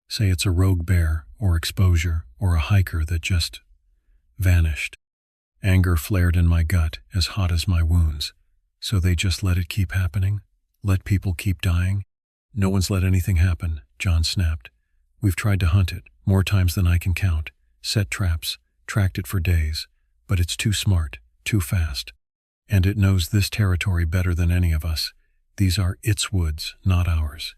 Say it's a rogue bear, or exposure, or a hiker that just vanished." Anger flared in my gut, as hot as my wounds. "So they just let it keep happening? Let people keep dying?" "No one's let anything happen," John snapped. "We've tried to hunt it, more times than I can count. Set traps, tracked it for days. But it's too smart, too fast. And it knows this territory better than any of us. These are its woods, not ours."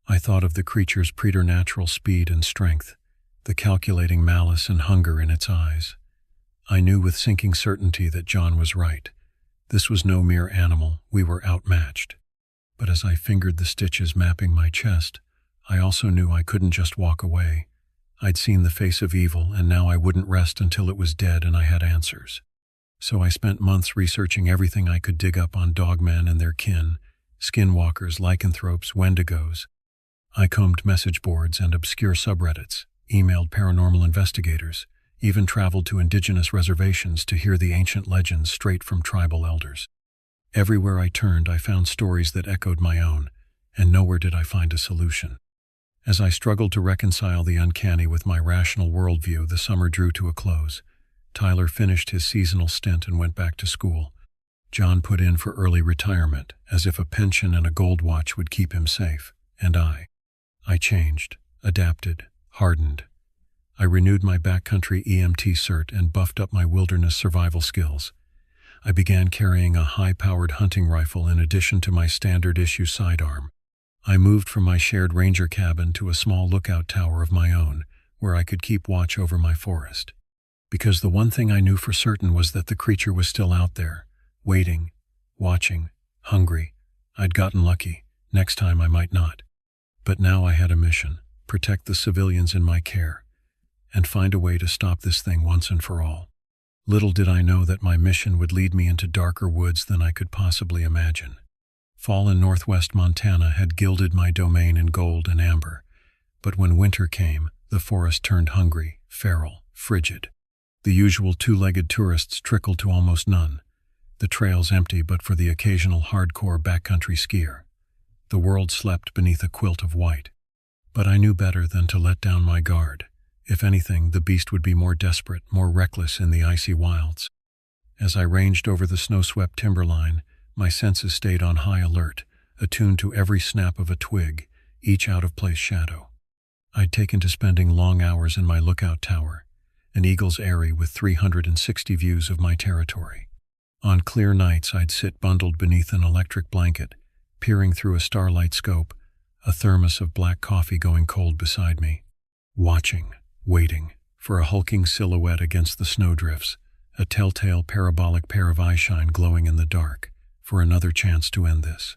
I thought of the creature's preternatural speed and strength, the calculating malice and hunger in its eyes. I knew with sinking certainty that John was right. This was no mere animal, we were outmatched. But as I fingered the stitches mapping my chest, I also knew I couldn't just walk away. I'd seen the face of evil, and now I wouldn't rest until it was dead and I had answers. So I spent months researching everything I could dig up on dogmen and their kin, skinwalkers, lycanthropes, wendigos. I combed message boards and obscure subreddits, emailed paranormal investigators, even traveled to indigenous reservations to hear the ancient legends straight from tribal elders. Everywhere I turned, I found stories that echoed my own, and nowhere did I find a solution. As I struggled to reconcile the uncanny with my rational worldview, the summer drew to a close. Tyler finished his seasonal stint and went back to school. John put in for early retirement, as if a pension and a gold watch would keep him safe, and I changed, adapted, hardened. I renewed my backcountry EMT cert and buffed up my wilderness survival skills. I began carrying a high-powered hunting rifle in addition to my standard-issue sidearm. I moved from my shared ranger cabin to a small lookout tower of my own, where I could keep watch over my forest. Because the one thing I knew for certain was that the creature was still out there, waiting, watching, hungry. I'd gotten lucky. Next time I might not. But now I had a mission: protect the civilians in my care, and find a way to stop this thing once and for all. Little did I know that my mission would lead me into darker woods than I could possibly imagine. Fall in northwest Montana had gilded my domain in gold and amber, but when winter came, the forest turned hungry, feral, frigid. The usual two-legged tourists trickled to almost none. the trails empty but for the occasional hardcore backcountry skier. The world slept beneath a quilt of white. But I knew better than to let down my guard. If anything, the beast would be more desperate, more reckless in the icy wilds. As I ranged over the snow-swept timberline, my senses stayed on high alert, attuned to every snap of a twig, each out-of-place shadow. I'd taken to spending long hours in my lookout tower, an eagle's eyrie with 360 views of my territory. On clear nights, I'd sit bundled beneath an electric blanket, peering through a starlight scope, a thermos of black coffee going cold beside me, watching, waiting, for a hulking silhouette against the snowdrifts, a telltale parabolic pair of eyeshine glowing in the dark, for another chance to end this.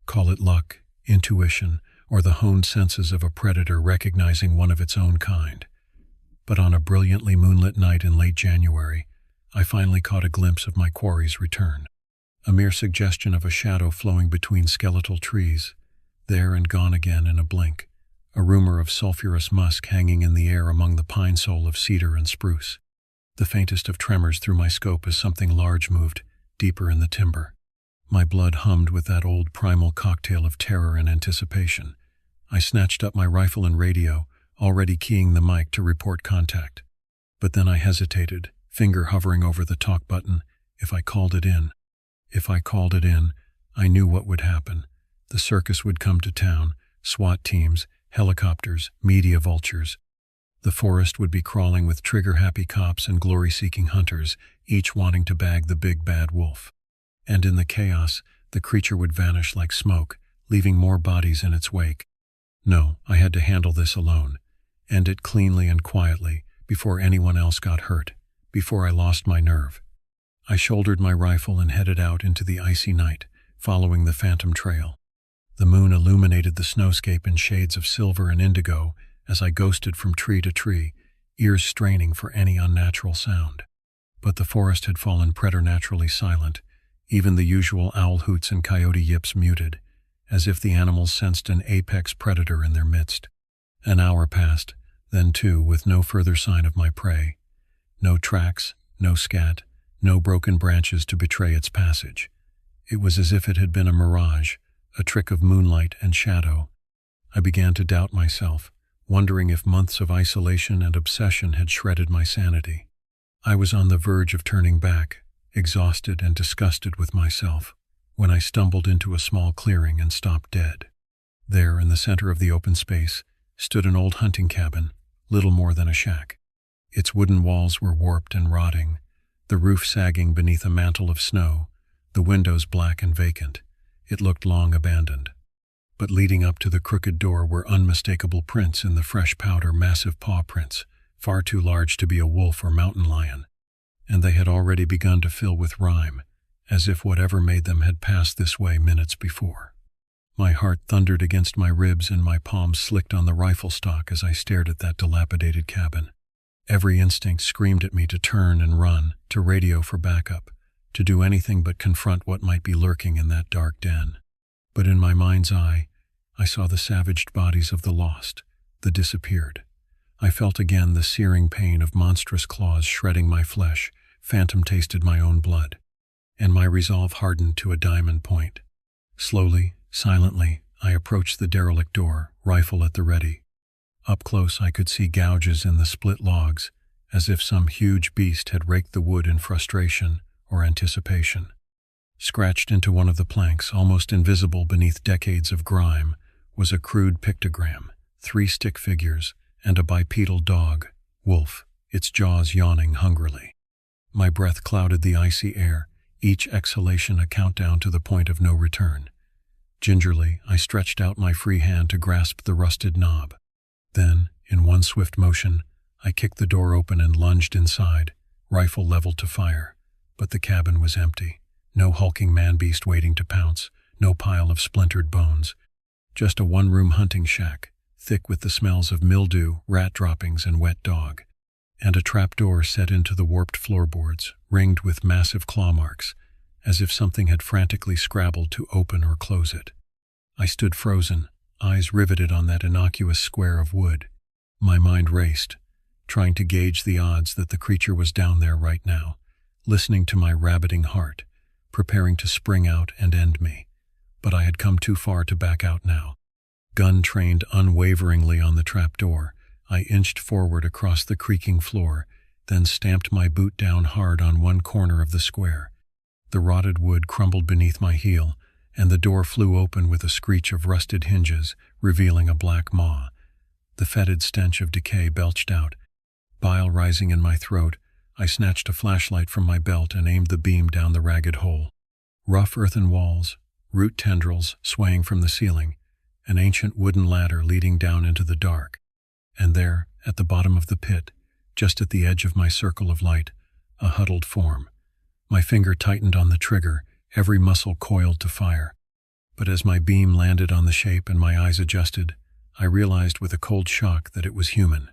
Call it luck, intuition, or the honed senses of a predator recognizing one of its own kind. But on a brilliantly moonlit night in late January, I finally caught a glimpse of my quarry's return. A mere suggestion of a shadow flowing between skeletal trees, there and gone again in a blink, a rumor of sulphurous musk hanging in the air among the pine sol of cedar and spruce. The faintest of tremors through my scope as something large moved, deeper in the timber. My blood hummed with that old primal cocktail of terror and anticipation. I snatched up my rifle and radio, already keying the mic to report contact. But then I hesitated, finger hovering over the talk button. If I called it in, I knew what would happen. The circus would come to town, SWAT teams, helicopters, media vultures. The forest would be crawling with trigger-happy cops and glory-seeking hunters, each wanting to bag the big bad wolf. And in the chaos, the creature would vanish like smoke, leaving more bodies in its wake. No, I had to handle this alone. End it cleanly and quietly, before anyone else got hurt, before I lost my nerve. I shouldered my rifle and headed out into the icy night, following the phantom trail. The moon illuminated the snowscape in shades of silver and indigo as I ghosted from tree to tree, ears straining for any unnatural sound. But the forest had fallen preternaturally silent, even the usual owl hoots and coyote yips muted, as if the animals sensed an apex predator in their midst. An hour passed, then two, with no further sign of my prey. No tracks, no scat, no broken branches to betray its passage. It was as if it had been a mirage, a trick of moonlight and shadow. I began to doubt myself, wondering if months of isolation and obsession had shredded my sanity. I was on the verge of turning back, exhausted and disgusted with myself, when I stumbled into a small clearing and stopped dead. There, in the center of the open space, stood an old hunting cabin, little more than a shack. Its wooden walls were warped and rotting, the roof sagging beneath a mantle of snow, the windows black and vacant. It looked long abandoned. But leading up to the crooked door were unmistakable prints in the fresh powder, massive paw prints, far too large to be a wolf or mountain lion. And they had already begun to fill with rime, as if whatever made them had passed this way minutes before. My heart thundered against my ribs and my palms slicked on the rifle stock as I stared at that dilapidated cabin. Every instinct screamed at me to turn and run, to radio for backup, to do anything but confront what might be lurking in that dark den. But in my mind's eye, I saw the savaged bodies of the lost, the disappeared. I felt again the searing pain of monstrous claws shredding my flesh, phantom-tasted my own blood, and my resolve hardened to a diamond point. Slowly, silently, I approached the derelict door, rifle at the ready. Up close I could see gouges in the split logs, as if some huge beast had raked the wood in frustration or anticipation. Scratched into one of the planks, almost invisible beneath decades of grime, was a crude pictogram, 3 stick figures, and a bipedal dog, wolf, its jaws yawning hungrily. My breath clouded the icy air, each exhalation a countdown to the point of no return. Gingerly, I stretched out my free hand to grasp the rusted knob. Then, in one swift motion, I kicked the door open and lunged inside, rifle leveled to fire. But the cabin was empty. No hulking man-beast waiting to pounce, no pile of splintered bones. Just a one-room hunting shack, thick with the smells of mildew, rat droppings, and wet dog. And a trapdoor set into the warped floorboards, ringed with massive claw marks, as if something had frantically scrabbled to open or close it. I stood frozen, eyes riveted on that innocuous square of wood. My mind raced, trying to gauge the odds that the creature was down there right now, listening to my rabbiting heart, preparing to spring out and end me. But I had come too far to back out now. Gun trained unwaveringly on the trapdoor, I inched forward across the creaking floor, then stamped my boot down hard on one corner of the square. The rotted wood crumbled beneath my heel, and the door flew open with a screech of rusted hinges, revealing a black maw. The fetid stench of decay belched out. Bile rising in my throat, I snatched a flashlight from my belt and aimed the beam down the ragged hole. Rough earthen walls, root tendrils swaying from the ceiling, an ancient wooden ladder leading down into the dark. And there, at the bottom of the pit, just at the edge of my circle of light, a huddled form. My finger tightened on the trigger, every muscle coiled to fire. But as my beam landed on the shape and my eyes adjusted, I realized with a cold shock that it was human,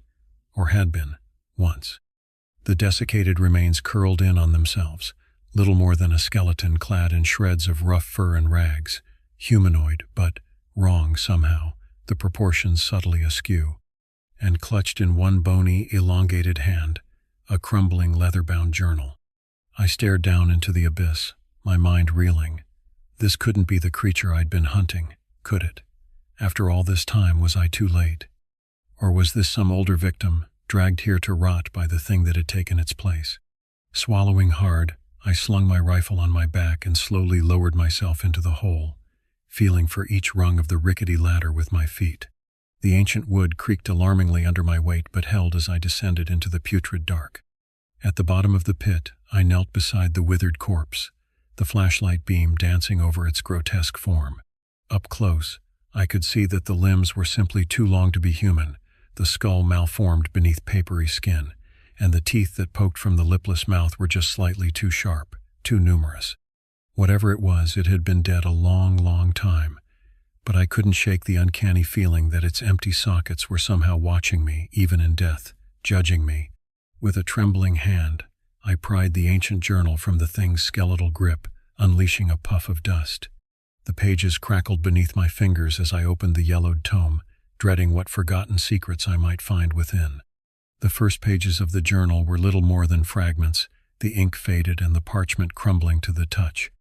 or had been, once. The desiccated remains curled in on themselves, little more than a skeleton clad in shreds of rough fur and rags, humanoid, but wrong somehow, the proportions subtly askew. And clutched in one bony, elongated hand, a crumbling leather-bound journal. I stared down into the abyss, my mind reeling. This couldn't be the creature I'd been hunting, could it? After all this time, was I too late? Or was this some older victim, dragged here to rot by the thing that had taken its place? Swallowing hard, I slung my rifle on my back and slowly lowered myself into the hole, feeling for each rung of the rickety ladder with my feet. The ancient wood creaked alarmingly under my weight but held as I descended into the putrid dark. At the bottom of the pit, I knelt beside the withered corpse, the flashlight beam dancing over its grotesque form. Up close, I could see that the limbs were simply too long to be human, the skull malformed beneath papery skin, and the teeth that poked from the lipless mouth were just slightly too sharp, too numerous. Whatever it was, it had been dead a long, long time. But I couldn't shake the uncanny feeling that its empty sockets were somehow watching me, even in death, judging me. With a trembling hand, I pried the ancient journal from the thing's skeletal grip, unleashing a puff of dust. The pages crackled beneath my fingers as I opened the yellowed tome, dreading what forgotten secrets I might find within. The first pages of the journal were little more than fragments, the ink faded and the parchment crumbling to the touch.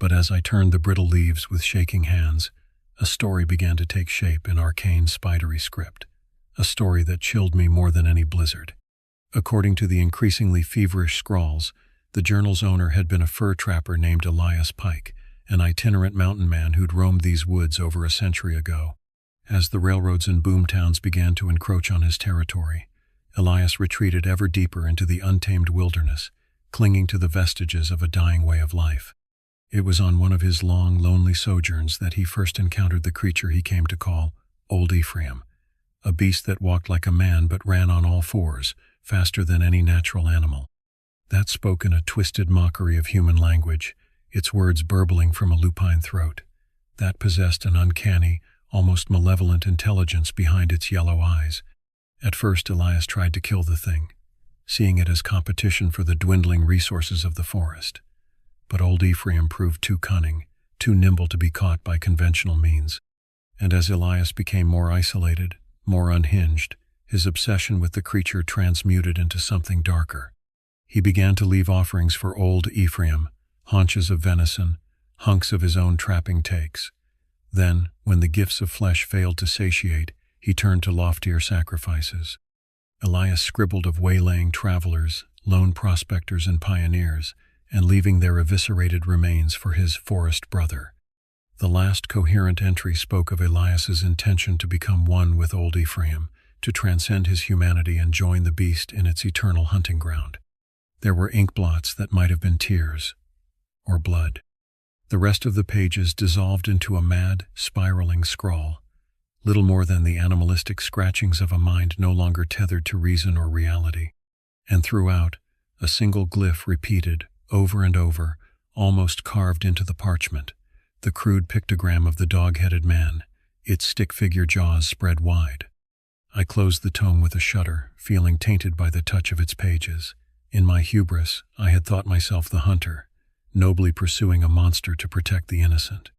But as I turned the brittle leaves with shaking hands, a story began to take shape in arcane, spidery script, a story that chilled me more than any blizzard. According to the increasingly feverish scrawls, the journal's owner had been a fur trapper named Elias Pike, an itinerant mountain man who'd roamed these woods over a century ago. As the railroads and boomtowns began to encroach on his territory, Elias retreated ever deeper into the untamed wilderness, clinging to the vestiges of a dying way of life. It was on one of his long, lonely sojourns that he first encountered the creature he came to call Old Ephraim, a beast that walked like a man but ran on all fours, faster than any natural animal. That spoke in a twisted mockery of human language, its words burbling from a lupine throat. That possessed an uncanny, almost malevolent intelligence behind its yellow eyes. At first, Elias tried to kill the thing, seeing it as competition for the dwindling resources of the forest. But Old Ephraim proved too cunning, too nimble to be caught by conventional means. And as Elias became more isolated, more unhinged, his obsession with the creature transmuted into something darker. He began to leave offerings for Old Ephraim, haunches of venison, hunks of his own trapping takes. Then, when the gifts of flesh failed to satiate, he turned to loftier sacrifices. Elias scribbled of waylaying travelers, lone prospectors and pioneers, and leaving their eviscerated remains for his forest brother. The last coherent entry spoke of Elias's intention to become one with Old Ephraim, to transcend his humanity and join the beast in its eternal hunting ground. There were ink blots that might have been tears, or blood. The rest of the pages dissolved into a mad, spiraling scrawl, little more than the animalistic scratchings of a mind no longer tethered to reason or reality. And throughout, a single glyph repeated, over and over, almost carved into the parchment, the crude pictogram of the dog-headed man, its stick-figure jaws spread wide. I closed the tome with a shudder, feeling tainted by the touch of its pages. In my hubris, I had thought myself the hunter, nobly pursuing a monster to protect the innocent.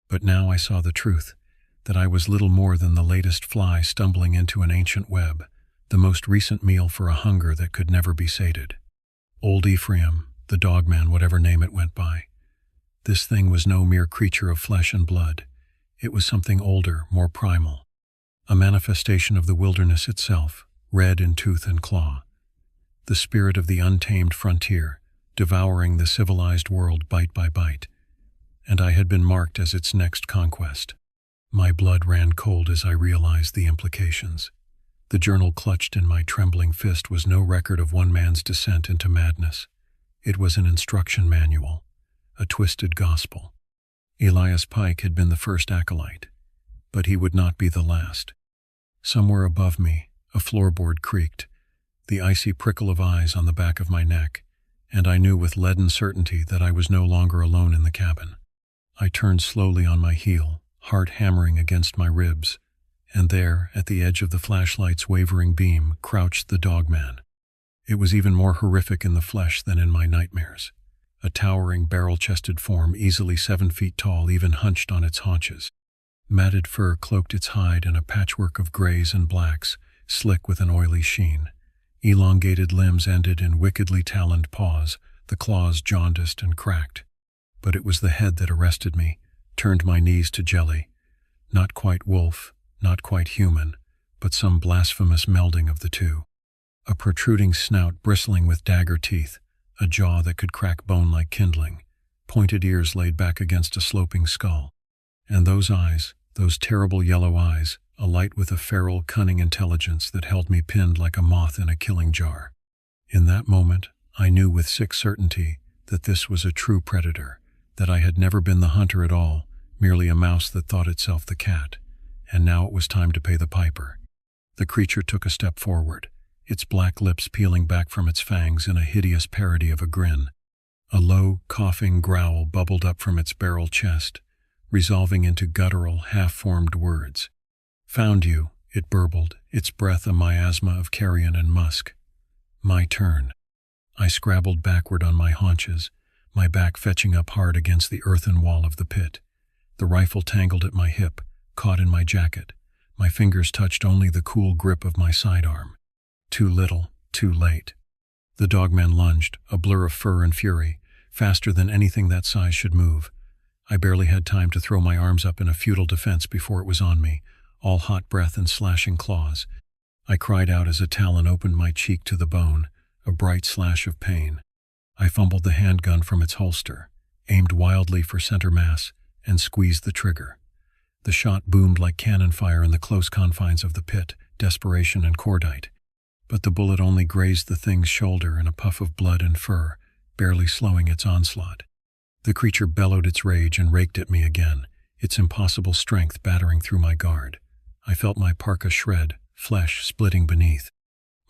But now I saw the truth, that I was little more than the latest fly stumbling into an ancient web, the most recent meal for a hunger that could never be sated. Old Ephraim, the dogman, whatever name it went by, This thing was no mere creature of flesh and blood. It was something older, more primal. A manifestation of the wilderness itself, red in tooth and claw. The spirit of the untamed frontier, devouring the civilized world bite by bite. And I had been marked as its next conquest. My blood ran cold as I realized the implications. The journal clutched in my trembling fist was no record of one man's descent into madness. It was an instruction manual, a twisted gospel. Elias Pike had been the first acolyte, but he would not be the last. Somewhere above me, a floorboard creaked, the icy prickle of eyes on the back of my neck, and I knew with leaden certainty that I was no longer alone in the cabin. I turned slowly on my heel, heart hammering against my ribs, and there, at the edge of the flashlight's wavering beam, crouched the dogman. It was even more horrific in the flesh than in my nightmares. A towering, barrel-chested form, easily 7 feet tall, even hunched on its haunches. Matted fur cloaked its hide in a patchwork of grays and blacks, slick with an oily sheen. Elongated limbs ended in wickedly taloned paws, the claws jaundiced and cracked. But it was the head that arrested me, turned my knees to jelly. Not quite wolf, not quite human, but some blasphemous melding of the two. A protruding snout bristling with dagger teeth, a jaw that could crack bone like kindling, pointed ears laid back against a sloping skull. And those eyes, those terrible yellow eyes, alight with a feral, cunning intelligence that held me pinned like a moth in a killing jar. In that moment, I knew with sick certainty that this was a true predator, that I had never been the hunter at all, merely a mouse that thought itself the cat. And now it was time to pay the piper. The creature took a step forward, its black lips peeling back from its fangs in a hideous parody of a grin. A low, coughing growl bubbled up from its barrel chest, resolving into guttural, half-formed words. "Found you," it burbled, its breath a miasma of carrion and musk. My turn. I scrabbled backward on my haunches, my back fetching up hard against the earthen wall of the pit. The rifle tangled at my hip, caught in my jacket. My fingers touched only the cool grip of my sidearm. Too little, too late. The dogman lunged, a blur of fur and fury, faster than anything that size should move. I barely had time to throw my arms up in a futile defense before it was on me, all hot breath and slashing claws. I cried out as a talon opened my cheek to the bone, a bright slash of pain. I fumbled the handgun from its holster, aimed wildly for center mass, and squeezed the trigger. The shot boomed like cannon fire in the close confines of the pit, desperation and cordite. But the bullet only grazed the thing's shoulder in a puff of blood and fur, barely slowing its onslaught. The creature bellowed its rage and raked at me again, its impossible strength battering through my guard. I felt my parka shred, flesh splitting beneath.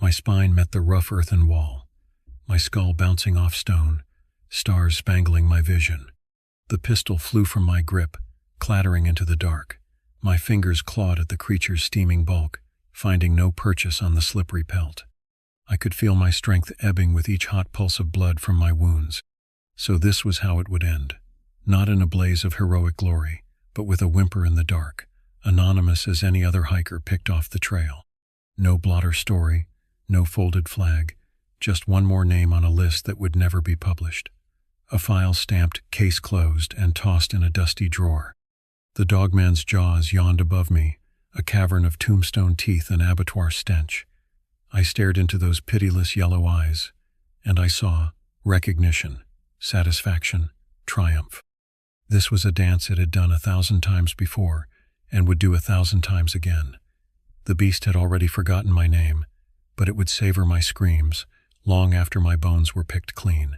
My spine met the rough earthen wall, my skull bouncing off stone, stars spangling my vision. The pistol flew from my grip, clattering into the dark. My fingers clawed at the creature's steaming bulk, finding no purchase on the slippery pelt. I could feel my strength ebbing with each hot pulse of blood from my wounds. So this was how it would end. Not in a blaze of heroic glory, but with a whimper in the dark, anonymous as any other hiker picked off the trail. No blotter story, no folded flag, just one more name on a list that would never be published. A file stamped, case closed, and tossed in a dusty drawer. The dogman's jaws yawned above me, a cavern of tombstone teeth and abattoir stench. I stared into those pitiless yellow eyes, and I saw recognition, satisfaction, triumph. This was a dance it had done 1,000 times before, and would do 1,000 times again. The beast had already forgotten my name, but it would savor my screams, long after my bones were picked clean.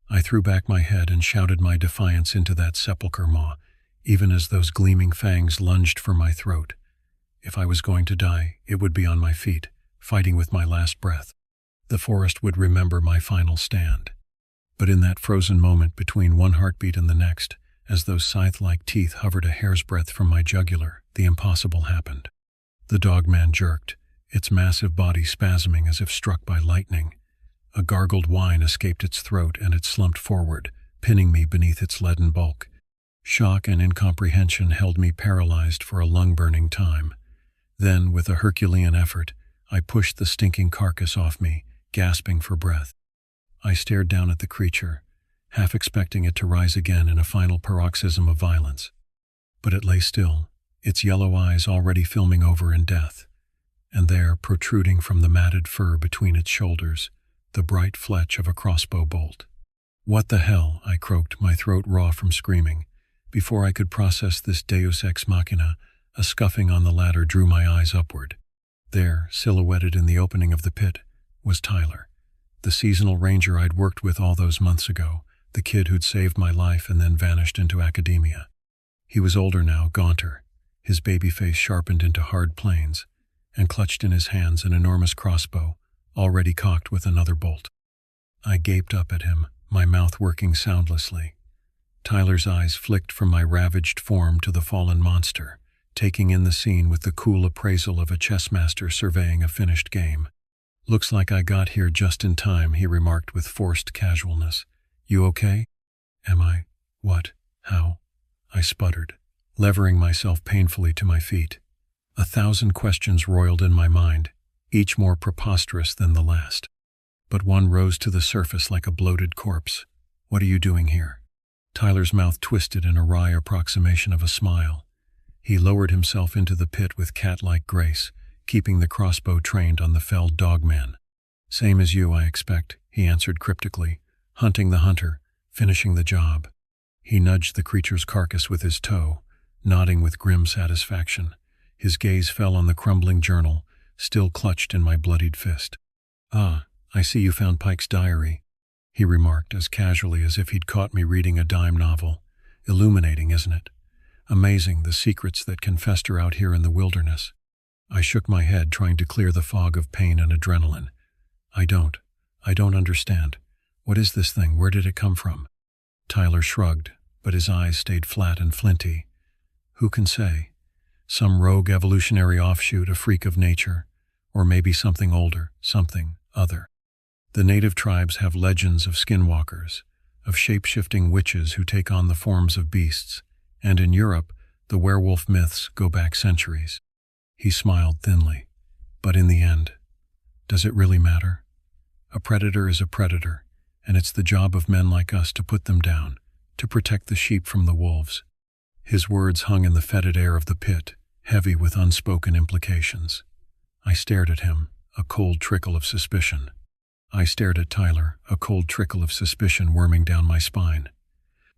I threw back my head and shouted my defiance into that sepulchre maw, even as those gleaming fangs lunged for my throat. If I was going to die, it would be on my feet, fighting with my last breath. The forest would remember my final stand. But in that frozen moment between one heartbeat and the next, as those scythe-like teeth hovered a hair's breadth from my jugular, the impossible happened. The dogman jerked, its massive body spasming as if struck by lightning. A gargled whine escaped its throat and it slumped forward, pinning me beneath its leaden bulk. Shock and incomprehension held me paralyzed for a lung-burning time. Then, with a Herculean effort, I pushed the stinking carcass off me, gasping for breath. I stared down at the creature, half expecting it to rise again in a final paroxysm of violence. But it lay still, its yellow eyes already filming over in death, and there, protruding from the matted fur between its shoulders, the bright fletch of a crossbow bolt. "What the hell?" I croaked, my throat raw from screaming. Before I could process this deus ex machina, a scuffing on the ladder drew my eyes upward. There, silhouetted in the opening of the pit, was Tyler, the seasonal ranger I'd worked with all those months ago, the kid who'd saved my life and then vanished into academia. He was older now, gaunter, his baby face sharpened into hard planes, and clutched in his hands an enormous crossbow, already cocked with another bolt. I gaped up at him, my mouth working soundlessly. Tyler's eyes flicked from my ravaged form to the fallen monster, taking in the scene with the cool appraisal of a chess master surveying a finished game. "Looks like I got here just in time," he remarked with forced casualness. "You okay?" "Am I? What? How?" I sputtered, levering myself painfully to my feet. 1,000 questions roiled in my mind, each more preposterous than the last. But one rose to the surface like a bloated corpse. "What are you doing here?" Tyler's mouth twisted in a wry approximation of a smile. He lowered himself into the pit with cat-like grace, keeping the crossbow trained on the felled dogman. "Same as you, I expect," he answered cryptically, "hunting the hunter, finishing the job." He nudged the creature's carcass with his toe, nodding with grim satisfaction. His gaze fell on the crumbling journal, still clutched in my bloodied fist. "Ah, I see you found Pike's diary," he remarked as casually as if he'd caught me reading a dime novel. "Illuminating, isn't it? Amazing, the secrets that can fester out here in the wilderness." I shook my head, trying to clear the fog of pain and adrenaline. I don't understand. What is this thing? Where did it come from?" Tyler shrugged, but his eyes stayed flat and flinty. "Who can say? Some rogue evolutionary offshoot, a freak of nature, or maybe something older, something other. The native tribes have legends of skinwalkers, of shape-shifting witches who take on the forms of beasts, and in Europe, the werewolf myths go back centuries." He smiled thinly. "But in the end, does it really matter? A predator is a predator, and it's the job of men like us to put them down, to protect the sheep from the wolves." His words hung in the fetid air of the pit, heavy with unspoken implications. I stared at him, a cold trickle of suspicion. I stared at Tyler, a cold trickle of suspicion worming down my spine.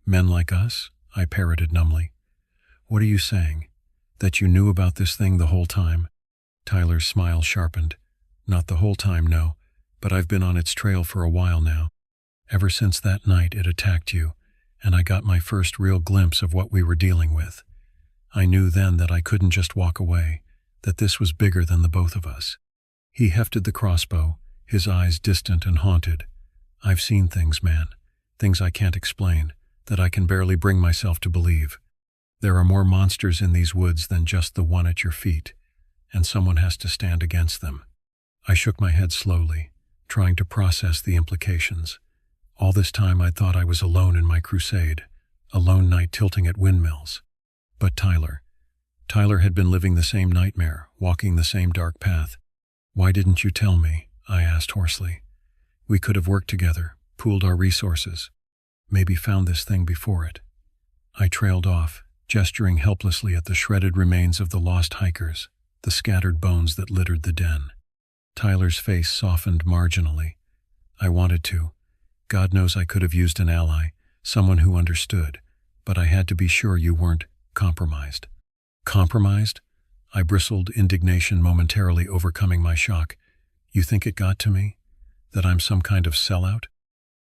"Men like us?" I parroted numbly. "What are you saying? That you knew about this thing the whole time?" Tyler's smile sharpened. "Not the whole time, no, but I've been on its trail for a while now. Ever since that night it attacked you, and I got my first real glimpse of what we were dealing with. I knew then that I couldn't just walk away, that this was bigger than the both of us." He hefted the crossbow, his eyes distant and haunted. "I've seen things, man, things I can't explain, that I can barely bring myself to believe. There are more monsters in these woods than just the one at your feet, and someone has to stand against them." I shook my head slowly, trying to process the implications. All this time I'd thought I was alone in my crusade, a lone knight tilting at windmills. But Tyler had been living the same nightmare, walking the same dark path. "Why didn't you tell me?" I asked hoarsely. "We could have worked together, pooled our resources, maybe found this thing before it." I trailed off, gesturing helplessly at the shredded remains of the lost hikers, the scattered bones that littered the den. Tyler's face softened marginally. "I wanted to. God knows I could have used an ally, someone who understood, but I had to be sure you weren't compromised." "Compromised?" I bristled, indignation momentarily overcoming my shock. "You think it got to me? That I'm some kind of sellout?"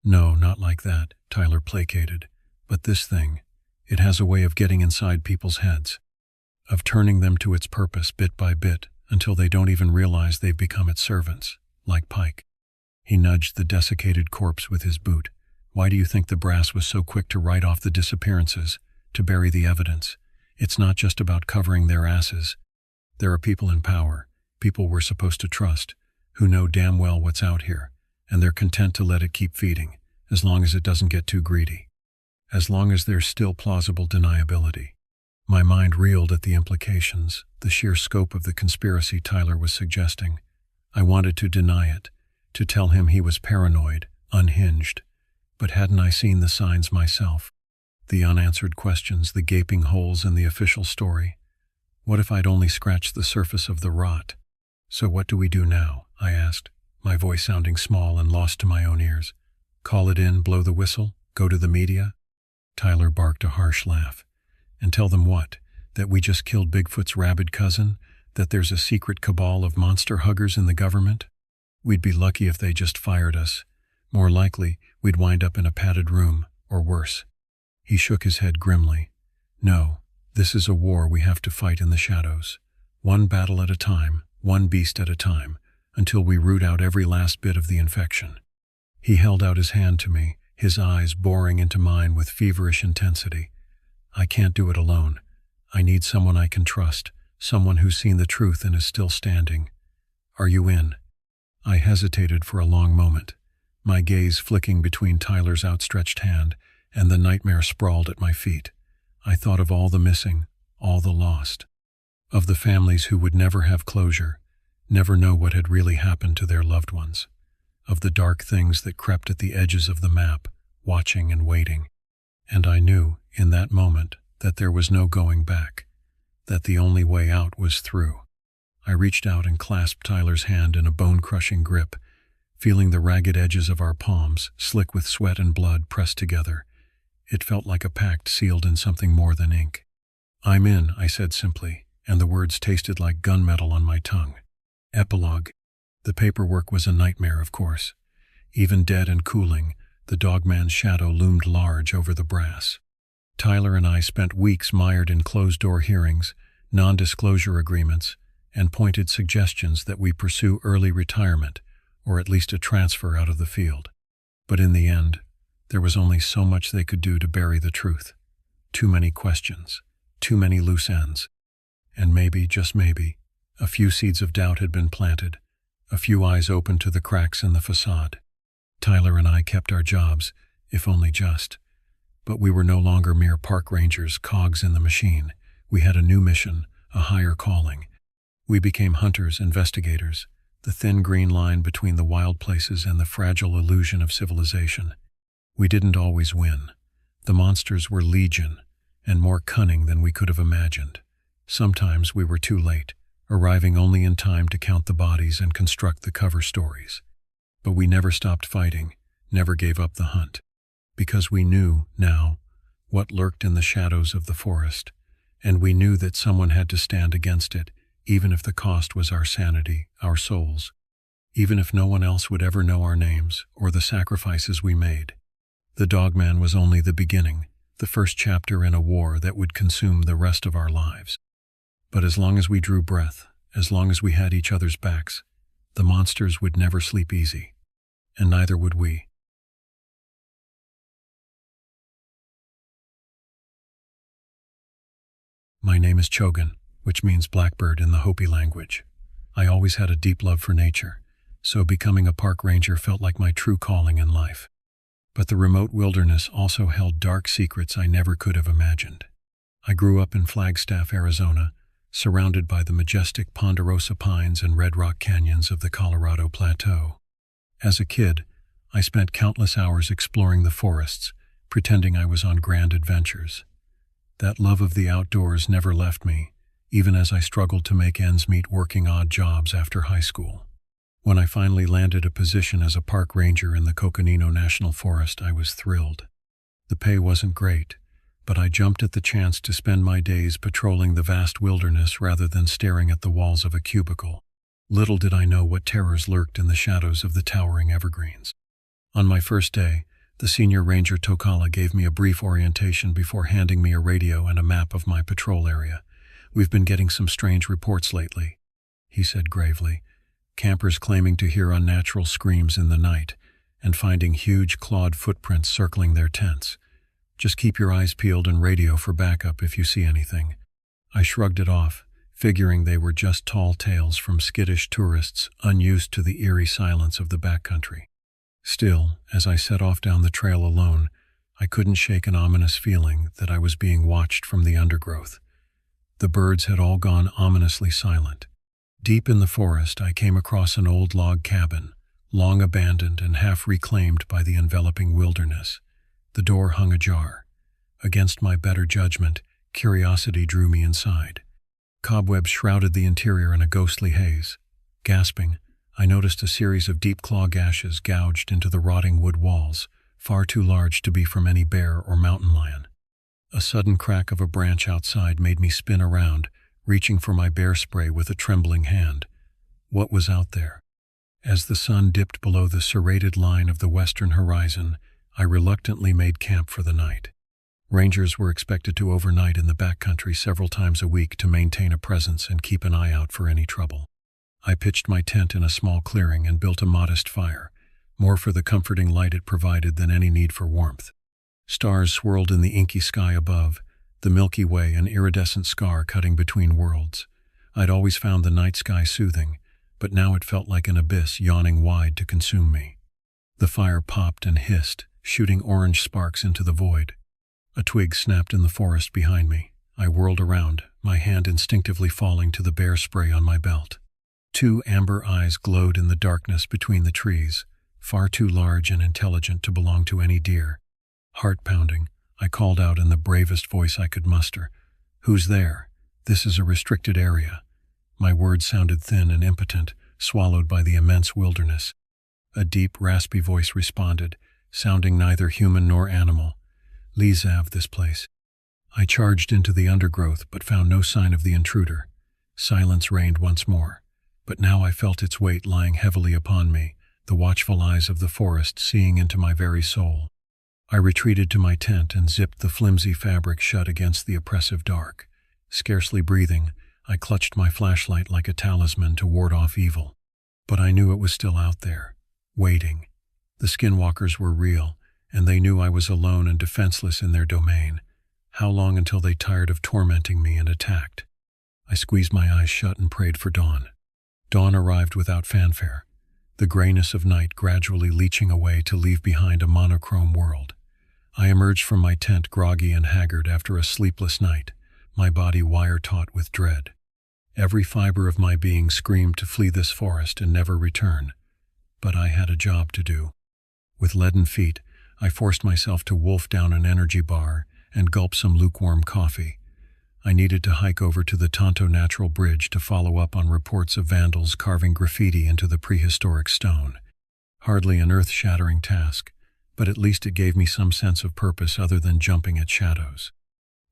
"No, not like that," Tyler placated. "But this thing, it has a way of getting inside people's heads, of turning them to its purpose bit by bit until they don't even realize they've become its servants, like Pike." He nudged the desiccated corpse with his boot. "Why do you think the brass was so quick to write off the disappearances, to bury the evidence? It's not just about covering their asses. There are people in power, people we're supposed to trust, who know damn well what's out here, and they're content to let it keep feeding, as long as it doesn't get too greedy. As long as there's still plausible deniability." My mind reeled at the implications, the sheer scope of the conspiracy Tyler was suggesting. I wanted to deny it, to tell him he was paranoid, unhinged. But hadn't I seen the signs myself? The unanswered questions, the gaping holes in the official story. What if I'd only scratched the surface of the rot? So what do we do now? I asked, my voice sounding small and lost to my own ears. Call it in, blow the whistle, go to the media? Tyler barked a harsh laugh. And tell them what? That we just killed Bigfoot's rabid cousin? That there's a secret cabal of monster huggers in the government? We'd be lucky if they just fired us. More likely, we'd wind up in a padded room, or worse. He shook his head grimly. No, this is a war we have to fight in the shadows. One battle at a time, one beast at a time, until we root out every last bit of the infection. He held out his hand to me, his eyes boring into mine with feverish intensity. I can't do it alone. I need someone I can trust, someone who's seen the truth and is still standing. Are you in? I hesitated for a long moment, my gaze flicking between Tyler's outstretched hand and the nightmare sprawled at my feet. I thought of all the missing, all the lost, of the families who would never have closure, never know what had really happened to their loved ones, of the dark things that crept at the edges of the map, watching and waiting. And I knew, in that moment, that there was no going back, that the only way out was through. I reached out and clasped Tyler's hand in a bone-crushing grip, feeling the ragged edges of our palms, slick with sweat and blood, pressed together. It felt like a pact sealed in something more than ink. I'm in, I said simply, and the words tasted like gunmetal on my tongue. Epilogue. The paperwork was a nightmare, of course. Even dead and cooling, the dogman's shadow loomed large over the brass. Tyler and I spent weeks mired in closed-door hearings, non-disclosure agreements, and pointed suggestions that we pursue early retirement, or at least a transfer out of the field. But in the end, there was only so much they could do to bury the truth. Too many questions, too many loose ends. And maybe, just maybe, a few seeds of doubt had been planted, a few eyes opened to the cracks in the facade. Tyler and I kept our jobs, if only just. But we were no longer mere park rangers, cogs in the machine. We had a new mission, a higher calling. We became hunters, investigators, the thin green line between the wild places and the fragile illusion of civilization. We didn't always win. The monsters were legion, and more cunning than we could have imagined. Sometimes we were too late, arriving only in time to count the bodies and construct the cover stories. But we never stopped fighting, never gave up the hunt. Because we knew, now, what lurked in the shadows of the forest, and we knew that someone had to stand against it, even if the cost was our sanity, our souls, even if no one else would ever know our names or the sacrifices we made. The Dogman was only the beginning, the first chapter in a war that would consume the rest of our lives. But as long as we drew breath, as long as we had each other's backs, the monsters would never sleep easy, and neither would we. My name is Chogan, which means blackbird in the Hopi language. I always had a deep love for nature, so becoming a park ranger felt like my true calling in life. But the remote wilderness also held dark secrets I never could have imagined. I grew up in Flagstaff, Arizona, surrounded by the majestic ponderosa pines and red rock canyons of the Colorado Plateau. As a kid, I spent countless hours exploring the forests, pretending I was on grand adventures. That love of the outdoors never left me, even as I struggled to make ends meet working odd jobs after high school. When I finally landed a position as a park ranger in the Coconino National Forest, I was thrilled. The pay wasn't great, but I jumped at the chance to spend my days patrolling the vast wilderness rather than staring at the walls of a cubicle. Little did I know what terrors lurked in the shadows of the towering evergreens. On my first day, the senior ranger Tokala gave me a brief orientation before handing me a radio and a map of my patrol area. "We've been getting some strange reports lately," he said gravely. "Campers claiming to hear unnatural screams in the night and finding huge clawed footprints circling their tents. Just keep your eyes peeled and radio for backup if you see anything." I shrugged it off, figuring they were just tall tales from skittish tourists unused to the eerie silence of the backcountry. Still, as I set off down the trail alone, I couldn't shake an ominous feeling that I was being watched from the undergrowth. The birds had all gone ominously silent. Deep in the forest, I came across an old log cabin, long abandoned and half reclaimed by the enveloping wilderness. The door hung ajar. Against my better judgment, curiosity drew me inside. Cobwebs shrouded the interior in a ghostly haze. Gasping, I noticed a series of deep claw gashes gouged into the rotting wood walls, far too large to be from any bear or mountain lion. A sudden crack of a branch outside made me spin around, reaching for my bear spray with a trembling hand. What was out there? As the sun dipped below the serrated line of the western horizon, I reluctantly made camp for the night. Rangers were expected to overnight in the backcountry several times a week to maintain a presence and keep an eye out for any trouble. I pitched my tent in a small clearing and built a modest fire, more for the comforting light it provided than any need for warmth. Stars swirled in the inky sky above, the Milky Way an iridescent scar cutting between worlds. I'd always found the night sky soothing, but now it felt like an abyss yawning wide to consume me. The fire popped and hissed, shooting orange sparks into the void. A twig snapped in the forest behind me. I whirled around, my hand instinctively falling to the bear spray on my belt. 2 amber eyes glowed in the darkness between the trees, far too large and intelligent to belong to any deer. Heart pounding, I called out in the bravest voice I could muster, "Who's there? This is a restricted area." My words sounded thin and impotent, swallowed by the immense wilderness. A deep, raspy voice responded, sounding neither human nor animal. "Lizav, this place." I charged into the undergrowth, but found no sign of the intruder. Silence reigned once more, but now I felt its weight lying heavily upon me, the watchful eyes of the forest seeing into my very soul. I retreated to my tent and zipped the flimsy fabric shut against the oppressive dark. Scarcely breathing, I clutched my flashlight like a talisman to ward off evil. But I knew it was still out there, waiting. The Skinwalkers were real, and they knew I was alone and defenseless in their domain. How long until they tired of tormenting me and attacked? I squeezed my eyes shut and prayed for dawn. Dawn arrived without fanfare, the grayness of night gradually leaching away to leave behind a monochrome world. I emerged from my tent groggy and haggard after a sleepless night, my body wire-taut with dread. Every fiber of my being screamed to flee this forest and never return. But I had a job to do. With leaden feet, I forced myself to wolf down an energy bar and gulp some lukewarm coffee. I needed to hike over to the Tonto Natural Bridge to follow up on reports of vandals carving graffiti into the prehistoric stone. Hardly an earth-shattering task, but at least it gave me some sense of purpose other than jumping at shadows.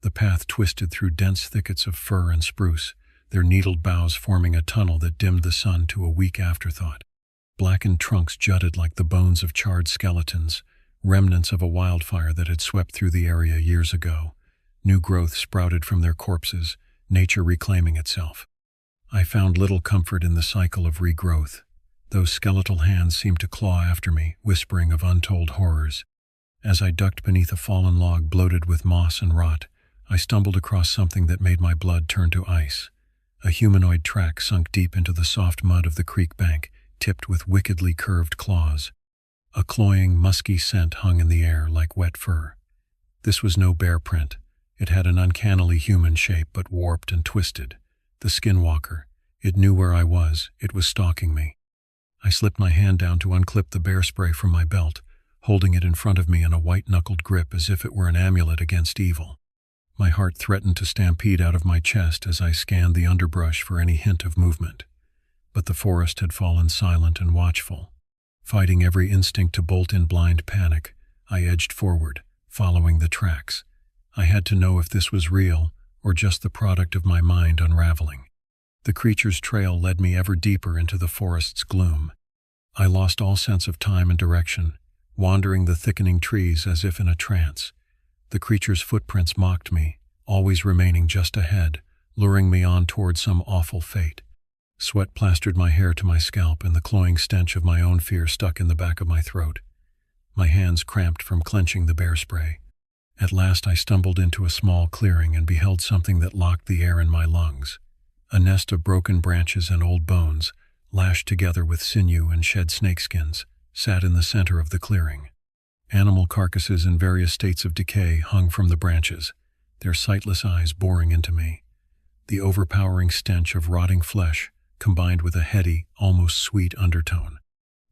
The path twisted through dense thickets of fir and spruce, their needled boughs forming a tunnel that dimmed the sun to a weak afterthought. Blackened trunks jutted like the bones of charred skeletons, remnants of a wildfire that had swept through the area years ago. New growth sprouted from their corpses, nature reclaiming itself. I found little comfort in the cycle of regrowth. Those skeletal hands seemed to claw after me, whispering of untold horrors. As I ducked beneath a fallen log bloated with moss and rot, I stumbled across something that made my blood turn to ice. A humanoid track sunk deep into the soft mud of the creek bank, tipped with wickedly curved claws. A cloying, musky scent hung in the air like wet fur. This was no bear print. It had an uncannily human shape, but warped and twisted. The Skinwalker. It knew where I was. It was stalking me. I slipped my hand down to unclip the bear spray from my belt, holding it in front of me in a white-knuckled grip as if it were an amulet against evil. My heart threatened to stampede out of my chest as I scanned the underbrush for any hint of movement. But the forest had fallen silent and watchful. Fighting every instinct to bolt in blind panic, I edged forward, following the tracks. I had to know if this was real or just the product of my mind unraveling. The creature's trail led me ever deeper into the forest's gloom. I lost all sense of time and direction, wandering the thickening trees as if in a trance. The creature's footprints mocked me, always remaining just ahead, luring me on toward some awful fate. Sweat plastered my hair to my scalp, and the cloying stench of my own fear stuck in the back of my throat. My hands cramped from clenching the bear spray. At last I stumbled into a small clearing and beheld something that locked the air in my lungs. A nest of broken branches and old bones, lashed together with sinew and shed snakeskins, sat in the center of the clearing. Animal carcasses in various states of decay hung from the branches, their sightless eyes boring into me. The overpowering stench of rotting flesh combined with a heady, almost sweet undertone.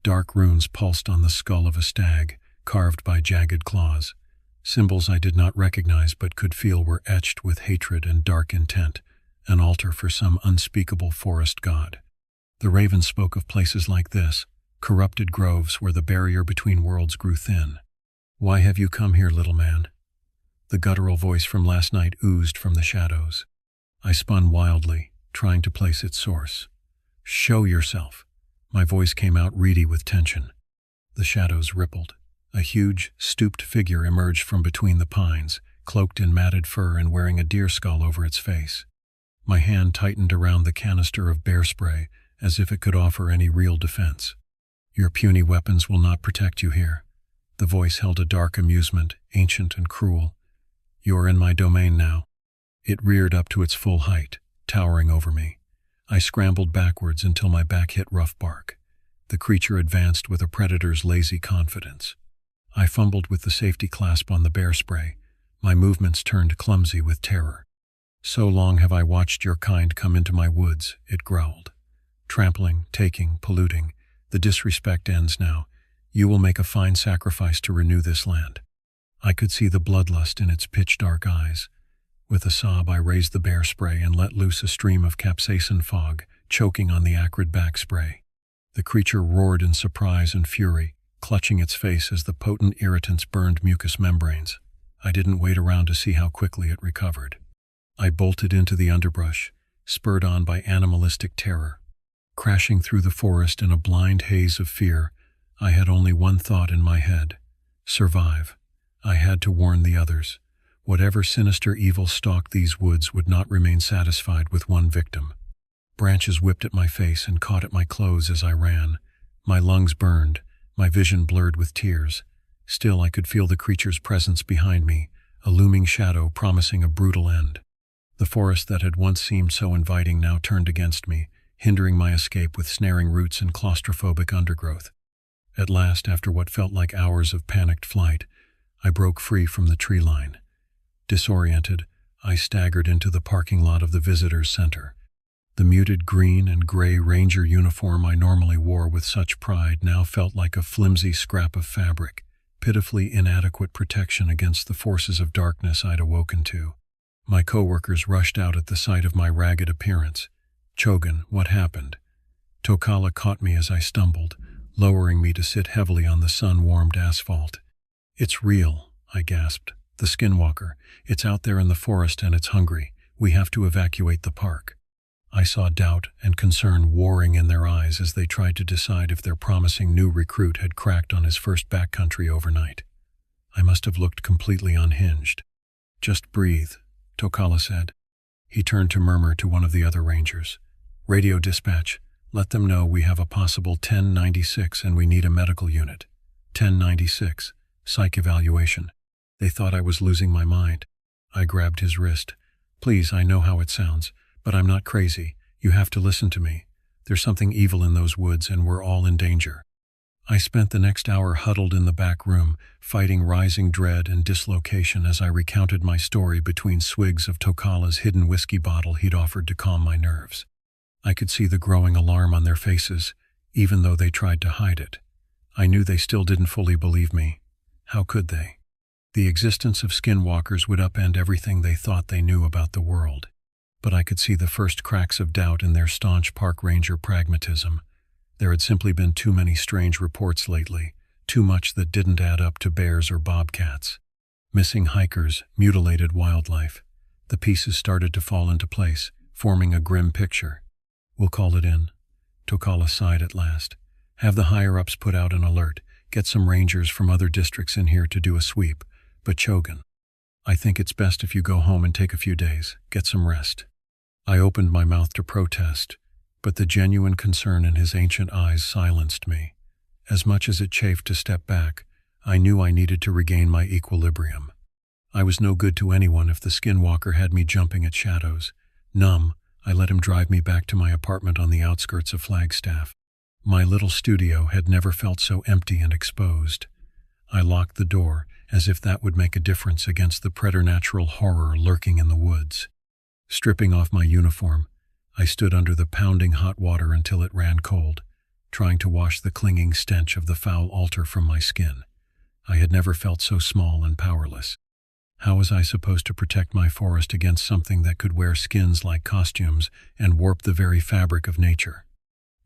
Dark runes pulsed on the skull of a stag, carved by jagged claws. Symbols I did not recognize but could feel were etched with hatred and dark intent, an altar for some unspeakable forest god. The raven spoke of places like this, corrupted groves where the barrier between worlds grew thin. "Why have you come here, little man?" The guttural voice from last night oozed from the shadows. I spun wildly, trying to place its source. "Show yourself." My voice came out reedy with tension. The shadows rippled. A huge, stooped figure emerged from between the pines, cloaked in matted fur and wearing a deer skull over its face. My hand tightened around the canister of bear spray, as if it could offer any real defense. "Your puny weapons will not protect you here." The voice held a dark amusement, ancient and cruel. "You're in my domain now." It reared up to its full height, towering over me. I scrambled backwards until my back hit rough bark. The creature advanced with a predator's lazy confidence. I fumbled with the safety clasp on the bear spray. My movements turned clumsy with terror. "So long have I watched your kind come into my woods," it growled. "Trampling, taking, polluting. The disrespect ends now. You will make a fine sacrifice to renew this land." I could see the bloodlust in its pitch-dark eyes. With a sob, I raised the bear spray and let loose a stream of capsaicin fog, choking on the acrid back spray. The creature roared in surprise and fury, clutching its face as the potent irritants burned mucous membranes. I didn't wait around to see how quickly it recovered. I bolted into the underbrush, spurred on by animalistic terror. Crashing through the forest in a blind haze of fear, I had only one thought in my head: survive. I had to warn the others. Whatever sinister evil stalked these woods would not remain satisfied with one victim. Branches whipped at my face and caught at my clothes as I ran. My lungs burned, my vision blurred with tears. Still, I could feel the creature's presence behind me, a looming shadow promising a brutal end. The forest that had once seemed so inviting now turned against me, hindering my escape with snaring roots and claustrophobic undergrowth. At last, after what felt like hours of panicked flight, I broke free from the tree line. Disoriented, I staggered into the parking lot of the visitor's center. The muted green and gray ranger uniform I normally wore with such pride now felt like a flimsy scrap of fabric, pitifully inadequate protection against the forces of darkness I'd awoken to. My coworkers rushed out at the sight of my ragged appearance. "Chogan, what happened?" Tokala caught me as I stumbled, lowering me to sit heavily on the sun-warmed asphalt. "It's real," I gasped. "The Skinwalker. It's out there in the forest and it's hungry. We have to evacuate the park." I saw doubt and concern warring in their eyes as they tried to decide if their promising new recruit had cracked on his first backcountry overnight. I must have looked completely unhinged. "Just breathe," Tokala said. He turned to murmur to one of the other rangers. "Radio dispatch. Let them know we have a possible 1096 and we need a medical unit. 1096. Psych evaluation." They thought I was losing my mind. I grabbed his wrist. "Please, I know how it sounds, but I'm not crazy. You have to listen to me. There's something evil in those woods and we're all in danger." I spent the next hour huddled in the back room, fighting rising dread and dislocation as I recounted my story between swigs of Tokala's hidden whiskey bottle he'd offered to calm my nerves. I could see the growing alarm on their faces, even though they tried to hide it. I knew they still didn't fully believe me. How could they? The existence of skinwalkers would upend everything they thought they knew about the world. But I could see the first cracks of doubt in their staunch park ranger pragmatism. There had simply been too many strange reports lately, too much that didn't add up to bears or bobcats. Missing hikers, mutilated wildlife. The pieces started to fall into place, forming a grim picture. "We'll call it in." Tokala sighed at last. "Have the higher-ups put out an alert. Get some rangers from other districts in here to do a sweep. But Chogan, I think it's best if you go home and take a few days, get some rest." I opened my mouth to protest, but the genuine concern in his ancient eyes silenced me. As much as it chafed to step back, I knew I needed to regain my equilibrium. I was no good to anyone if the Skinwalker had me jumping at shadows. Numb, I let him drive me back to my apartment on the outskirts of Flagstaff. My little studio had never felt so empty and exposed. I locked the door, as if that would make a difference against the preternatural horror lurking in the woods. Stripping off my uniform, I stood under the pounding hot water until it ran cold. trying to wash the clinging stench of the foul altar from my skin. I had never felt so small and powerless. How was I supposed to protect my forest against something that could wear skins like costumes and warp the very fabric of nature?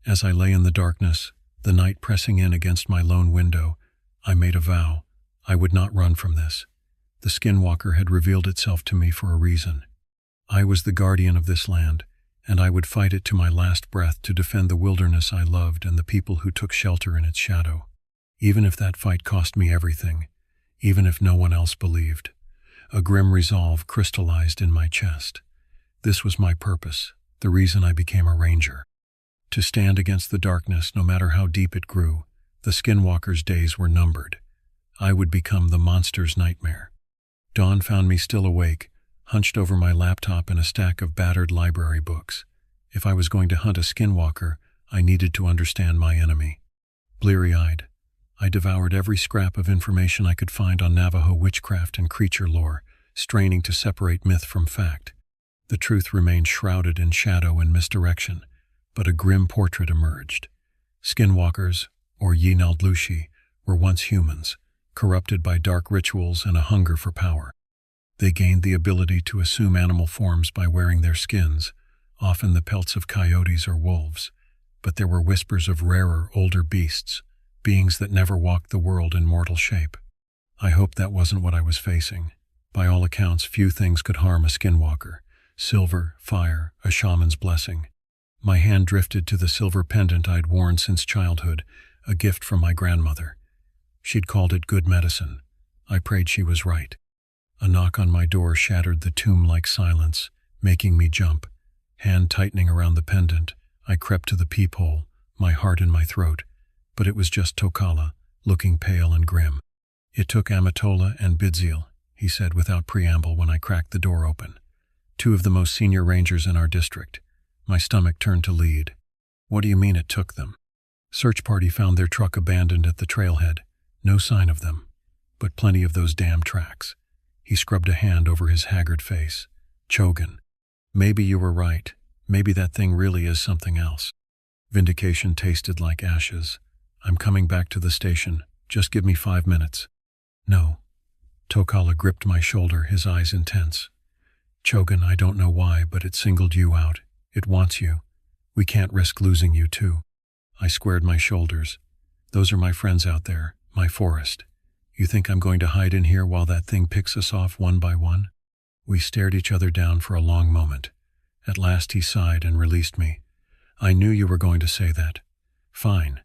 As I lay in the darkness, the night pressing in against my lone window, I made a vow. I would not run from this. The Skinwalker had revealed itself to me for a reason. I was the guardian of this land, and I would fight it to my last breath to defend the wilderness I loved and the people who took shelter in its shadow. Even if that fight cost me everything, even if no one else believed. A grim resolve crystallized in my chest. This was my purpose, the reason I became a ranger. To stand against the darkness, no matter how deep it grew. The Skinwalker's days were numbered. I would become the monster's nightmare. Dawn found me still awake, hunched over my laptop and a stack of battered library books. If I was going to hunt a Skinwalker, I needed to understand my enemy. Bleary-eyed, I devoured every scrap of information I could find on Navajo witchcraft and creature lore, straining to separate myth from fact. The truth remained shrouded in shadow and misdirection, but a grim portrait emerged. Skinwalkers, or Yinaldlushi, were once humans, corrupted by dark rituals and a hunger for power. They gained the ability to assume animal forms by wearing their skins, often the pelts of coyotes or wolves, but there were whispers of rarer, older beasts, beings that never walked the world in mortal shape. I hoped that wasn't what I was facing. By all accounts, few things could harm a Skinwalker. Silver, fire, a shaman's blessing. My hand drifted to the silver pendant I'd worn since childhood, a gift from my grandmother. She'd called it good medicine. I prayed she was right. A knock on my door shattered the tomb-like silence, making me jump. Hand tightening around the pendant, I crept to the peephole, my heart in my throat. But it was just Tokala, looking pale and grim. "It took Amatola and Bidziel," he said without preamble when I cracked the door open. "Two of the most senior rangers in our district." My stomach turned to lead. "What do you mean it took them?" "Search party found their truck abandoned at the trailhead. No sign of them, but plenty of those damn tracks." He scrubbed a hand over his haggard face. "Chogan, maybe you were right. Maybe that thing really is something else." Vindication tasted like ashes. "I'm coming back to the station. Just give me 5 minutes." "No." Tokala gripped my shoulder, his eyes intense. "Chogan, I don't know why, but it singled you out. It wants you. We can't risk losing you too." I squared my shoulders. "Those are my friends out there, my forest. You think I'm going to hide in here while that thing picks us off one by one?" We stared each other down for a long moment. At last he sighed and released me. "I knew you were going to say that. Fine.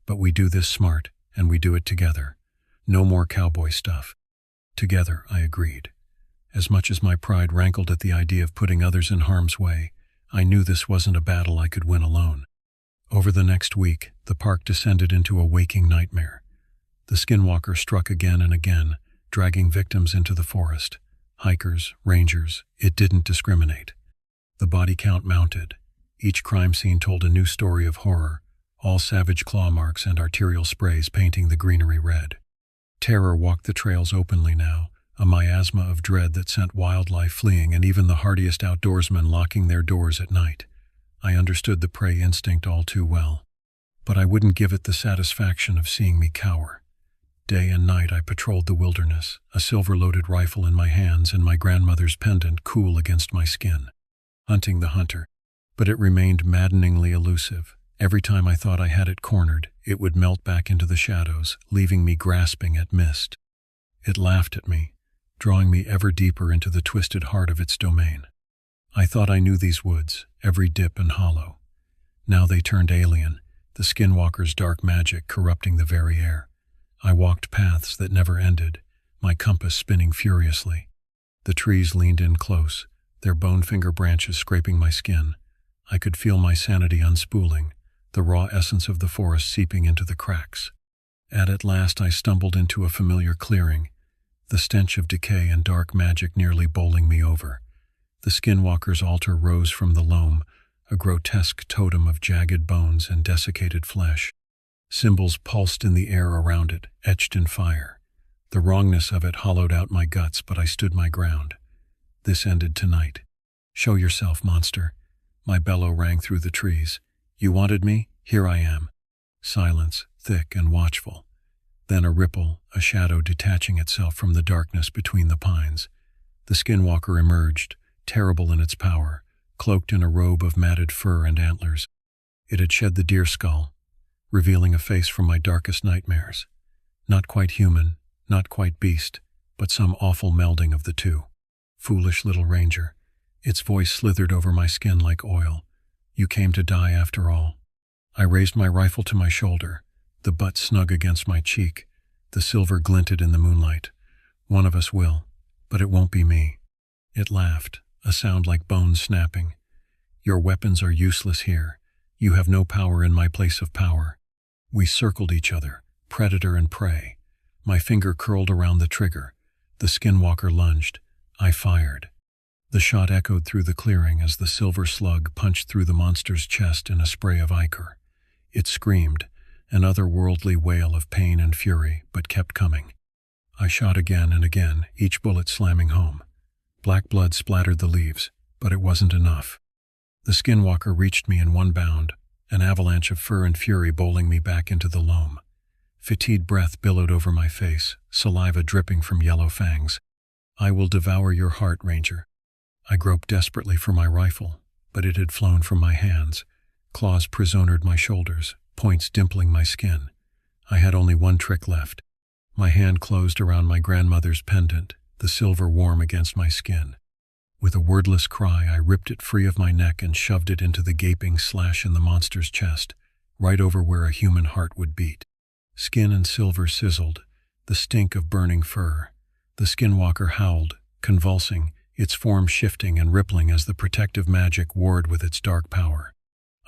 But we do this smart, and we do it together. No more cowboy stuff." "Together," I agreed. As much as my pride rankled at the idea of putting others in harm's way, I knew this wasn't a battle I could win alone. Over the next week, the park descended into a waking nightmare. The Skinwalker struck again and again, dragging victims into the forest. Hikers, rangers, it didn't discriminate. The body count mounted. Each crime scene told a new story of horror, all savage claw marks and arterial sprays painting the greenery red. Terror walked the trails openly now, a miasma of dread that sent wildlife fleeing and even the hardiest outdoorsmen locking their doors at night. I understood the prey instinct all too well, but I wouldn't give it the satisfaction of seeing me cower. Day and night I patrolled the wilderness, a silver-loaded rifle in my hands and my grandmother's pendant cool against my skin. Hunting the hunter, but it remained maddeningly elusive. Every time I thought I had it cornered, it would melt back into the shadows, leaving me grasping at mist. It laughed at me, drawing me ever deeper into the twisted heart of its domain. I thought I knew these woods, every dip and hollow. Now they turned alien, the Skinwalker's dark magic corrupting the very air. I walked paths that never ended, my compass spinning furiously. The trees leaned in close, their bone-finger branches scraping my skin. I could feel my sanity unspooling, the raw essence of the forest seeping into the cracks. At last I stumbled into a familiar clearing, the stench of decay and dark magic nearly bowling me over. The Skinwalker's altar rose from the loam, a grotesque totem of jagged bones and desiccated flesh. Symbols pulsed in the air around it, etched in fire. The wrongness of it hollowed out my guts, but I stood my ground. This ended tonight. "Show yourself, monster." My bellow rang through the trees. "You wanted me? Here I am." Silence, thick and watchful. Then a ripple, a shadow detaching itself from the darkness between the pines. The Skinwalker emerged, terrible in its power, cloaked in a robe of matted fur and antlers. It had shed the deer skull, revealing a face from my darkest nightmares. Not quite human, not quite beast, but some awful melding of the two. Foolish little ranger. Its voice slithered over my skin like oil. You came to die after all. I raised my rifle to my shoulder, the butt snug against my cheek. The silver glinted in the moonlight. One of us will, but it won't be me. It laughed, a sound like bones snapping. Your weapons are useless here. You have no power in my place of power. We circled each other, predator and prey. My finger curled around the trigger. The Skinwalker lunged. I fired. The shot echoed through the clearing as the silver slug punched through the monster's chest in a spray of ichor. It screamed, an otherworldly wail of pain and fury, but kept coming. I shot again and again, each bullet slamming home. Black blood splattered the leaves, but it wasn't enough. The Skinwalker reached me in one bound, an avalanche of fur and fury bowling me back into the loam. Fatigued breath billowed over my face, saliva dripping from yellow fangs. I will devour your heart, Ranger. I groped desperately for my rifle, but it had flown from my hands. Claws prisonered my shoulders, points dimpling my skin. I had only one trick left. My hand closed around my grandmother's pendant, the silver warm against my skin. With a wordless cry, I ripped it free of my neck and shoved it into the gaping slash in the monster's chest, right over where a human heart would beat. Skin and silver sizzled, the stink of burning fur. The Skinwalker howled, convulsing, its form shifting and rippling as the protective magic warred with its dark power.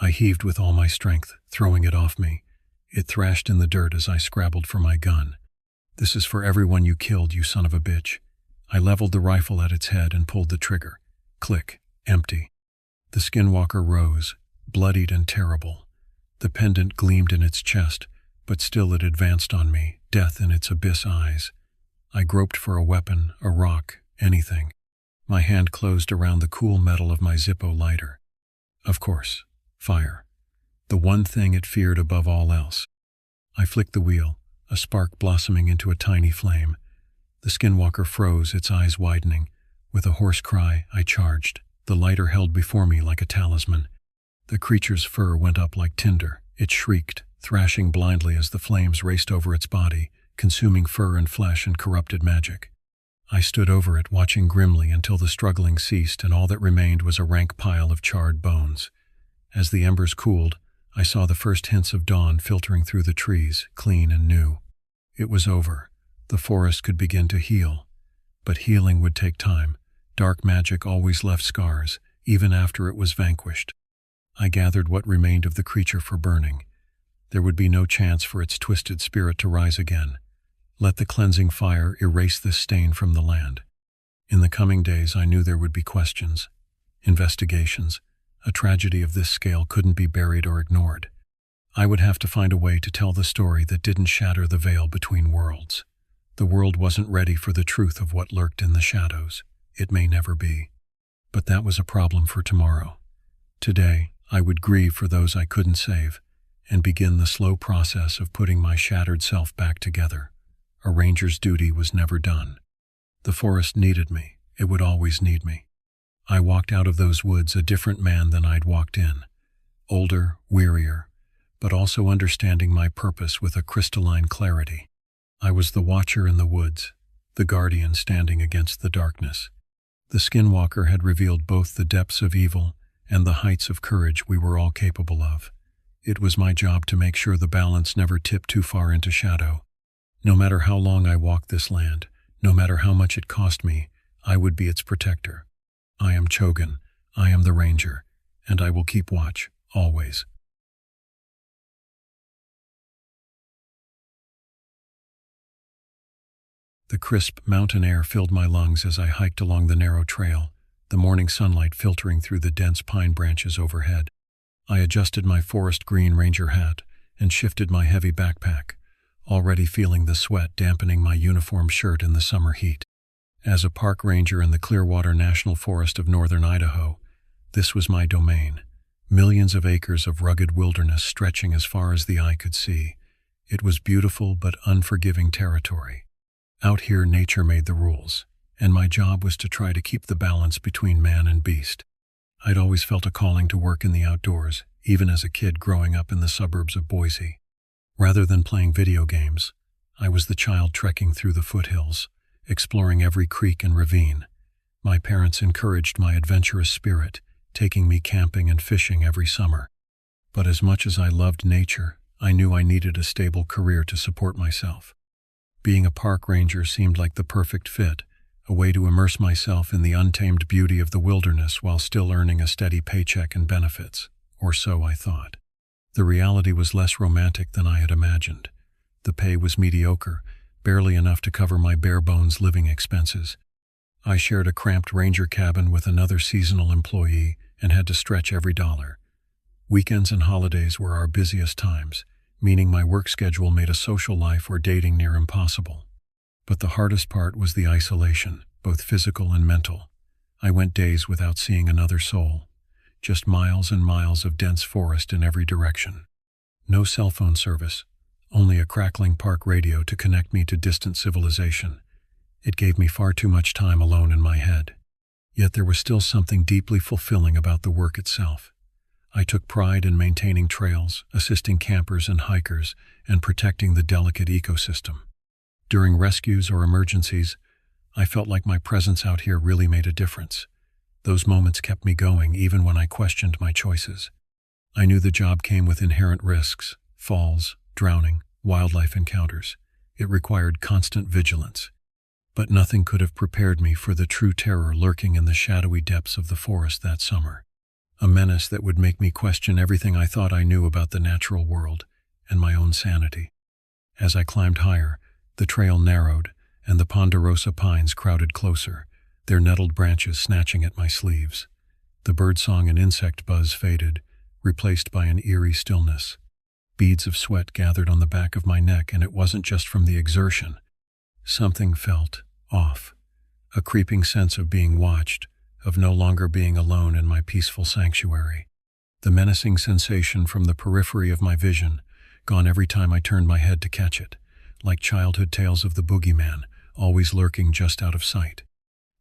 I heaved with all my strength, throwing it off me. It thrashed in the dirt as I scrabbled for my gun. This is for everyone you killed, you son of a bitch. I leveled the rifle at its head and pulled the trigger. Click. Empty. The Skinwalker rose, bloodied and terrible. The pendant gleamed in its chest, but still it advanced on me, death in its abyss eyes. I groped for a weapon, a rock, anything. My hand closed around the cool metal of my Zippo lighter. Of course, fire. The one thing it feared above all else. I flicked the wheel, a spark blossoming into a tiny flame. The Skinwalker froze, its eyes widening. With a hoarse cry, I charged, the lighter held before me like a talisman. The creature's fur went up like tinder. It shrieked, thrashing blindly as the flames raced over its body, consuming fur and flesh and corrupted magic. I stood over it, watching grimly until the struggling ceased and all that remained was a rank pile of charred bones. As the embers cooled, I saw the first hints of dawn filtering through the trees, clean and new. It was over. The forest could begin to heal. But healing would take time. Dark magic always left scars, even after it was vanquished. I gathered what remained of the creature for burning. There would be no chance for its twisted spirit to rise again. Let the cleansing fire erase this stain from the land. In the coming days, I knew there would be questions, investigations. A tragedy of this scale couldn't be buried or ignored. I would have to find a way to tell the story that didn't shatter the veil between worlds. The world wasn't ready for the truth of what lurked in the shadows. It may never be. But that was a problem for tomorrow. Today, I would grieve for those I couldn't save, and begin the slow process of putting my shattered self back together. A ranger's duty was never done. The forest needed me. It would always need me. I walked out of those woods a different man than I'd walked in. Older, wearier, but also understanding my purpose with a crystalline clarity. I was the watcher in the woods, the guardian standing against the darkness. The Skinwalker had revealed both the depths of evil and the heights of courage we were all capable of. It was my job to make sure the balance never tipped too far into shadow. No matter how long I walked this land, no matter how much it cost me, I would be its protector. I am Chogan, I am the Ranger, and I will keep watch, always. The crisp mountain air filled my lungs as I hiked along the narrow trail, the morning sunlight filtering through the dense pine branches overhead. I adjusted my forest green ranger hat and shifted my heavy backpack, already feeling the sweat dampening my uniform shirt in the summer heat. As a park ranger in the Clearwater National Forest of northern Idaho, this was my domain, Millions of acres of rugged wilderness stretching as far as the eye could see. It was beautiful but unforgiving territory. Out here, nature made the rules, and my job was to try to keep the balance between man and beast. I'd always felt a calling to work in the outdoors, even as a kid growing up in the suburbs of Boise. Rather than playing video games, I was the child trekking through the foothills, exploring every creek and ravine. My parents encouraged my adventurous spirit, taking me camping and fishing every summer. But as much as I loved nature, I knew I needed a stable career to support myself. Being a park ranger seemed like the perfect fit, a way to immerse myself in the untamed beauty of the wilderness while still earning a steady paycheck and benefits, or so I thought. The reality was less romantic than I had imagined. The pay was mediocre, barely enough to cover my bare-bones living expenses. I shared a cramped ranger cabin with another seasonal employee and had to stretch every dollar. Weekends and holidays were our busiest times, meaning my work schedule made a social life or dating near impossible. But the hardest part was the isolation, both physical and mental. I went days without seeing another soul, just miles and miles of dense forest in every direction. No cell phone service, only a crackling park radio to connect me to distant civilization. It gave me far too much time alone in my head. Yet there was still something deeply fulfilling about the work itself. I took pride in maintaining trails, assisting campers and hikers, and protecting the delicate ecosystem. During rescues or emergencies, I felt like my presence out here really made a difference. Those moments kept me going even when I questioned my choices. I knew the job came with inherent risks: falls, drowning, wildlife encounters. It required constant vigilance. But nothing could have prepared me for the true terror lurking in the shadowy depths of the forest that summer. A menace that would make me question everything I thought I knew about the natural world and my own sanity. As I climbed higher, the trail narrowed, and the ponderosa pines crowded closer, their nettled branches snatching at my sleeves. The birdsong and insect buzz faded, replaced by an eerie stillness. Beads of sweat gathered on the back of my neck, and it wasn't just from the exertion. Something felt off, a creeping sense of being watched, of no longer being alone in my peaceful sanctuary. The menacing sensation from the periphery of my vision, gone every time I turned my head to catch it, like childhood tales of the boogeyman, always lurking just out of sight.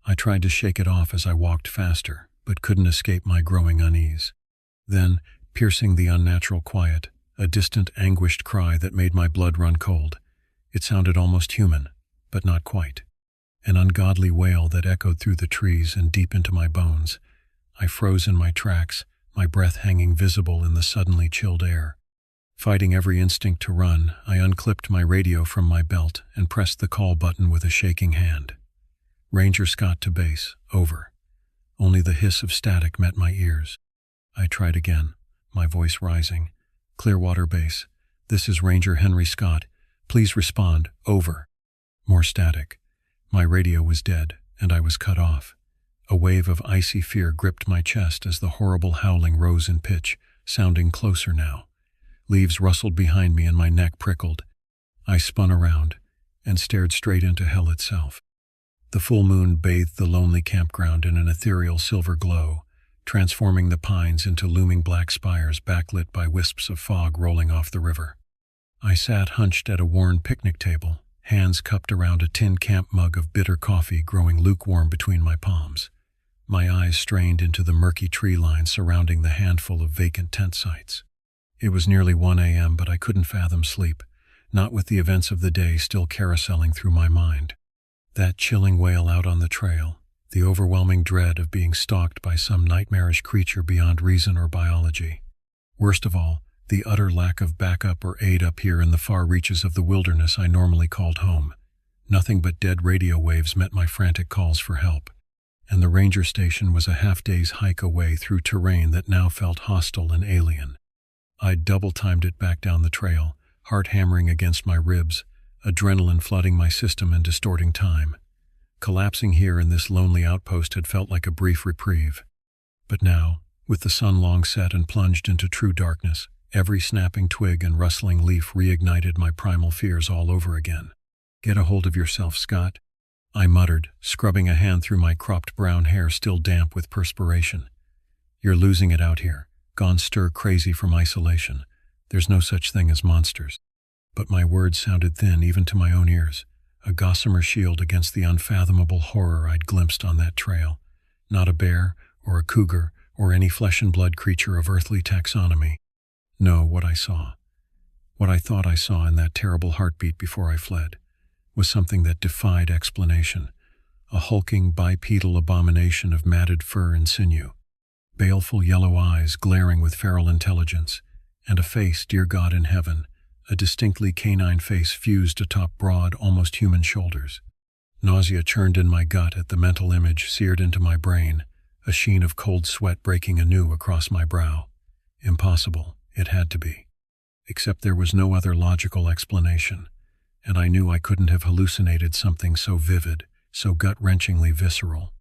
I tried to shake it off as I walked faster, but couldn't escape my growing unease. Then, piercing the unnatural quiet, a distant, anguished cry that made my blood run cold. It sounded almost human, but not quite. An ungodly wail that echoed through the trees and deep into my bones. I froze in my tracks, my breath hanging visible in the suddenly chilled air. Fighting every instinct to run, I unclipped my radio from my belt and pressed the call button with a shaking hand. Ranger Scott to base, over. Only the hiss of static met my ears. I tried again, my voice rising. Clearwater Base, this is Ranger Henry Scott. Please respond, over. More static. My radio was dead, and I was cut off. A wave of icy fear gripped my chest as the horrible howling rose in pitch, sounding closer now. Leaves rustled behind me and my neck prickled. I spun around and stared straight into hell itself. The full moon bathed the lonely campground in an ethereal silver glow, transforming the pines into looming black spires backlit by wisps of fog rolling off the river. I sat hunched at a worn picnic table, hands cupped around a tin camp mug of bitter coffee growing lukewarm between my palms. My eyes strained into the murky tree line surrounding the handful of vacant tent sites. It was nearly 1 a.m., but I couldn't fathom sleep, not with the events of the day still carouseling through my mind. That chilling wail out on the trail, the overwhelming dread of being stalked by some nightmarish creature beyond reason or biology. Worst of all, the utter lack of backup or aid up here in the far reaches of the wilderness I normally called home. Nothing but dead radio waves met my frantic calls for help, and the ranger station was a half-day's hike away through terrain that now felt hostile and alien. I'd double-timed it back down the trail, heart hammering against my ribs, adrenaline flooding my system and distorting time. Collapsing here in this lonely outpost had felt like a brief reprieve. But now, with the sun long set and plunged into true darkness, every snapping twig and rustling leaf reignited my primal fears all over again. "Get a hold of yourself, Scott," I muttered, scrubbing a hand through my cropped brown hair still damp with perspiration. "You're losing it out here. gone stir-crazy from isolation. There's no such thing as monsters. But my words sounded thin even to my own ears, a gossamer shield against the unfathomable horror I'd glimpsed on that trail. Not a bear, or a cougar, or any flesh-and-blood creature of earthly taxonomy. No, what I saw, what I thought I saw in that terrible heartbeat before I fled, was something that defied explanation. A hulking bipedal abomination of matted fur and sinew, baleful yellow eyes glaring with feral intelligence, and a face, dear God in heaven, a distinctly canine face fused atop broad, almost human shoulders. Nausea churned in my gut at the mental image seared into my brain, a sheen of cold sweat breaking anew across my brow. Impossible, it had to be. Except there was no other logical explanation, and I knew I couldn't have hallucinated something so vivid, so gut-wrenchingly visceral.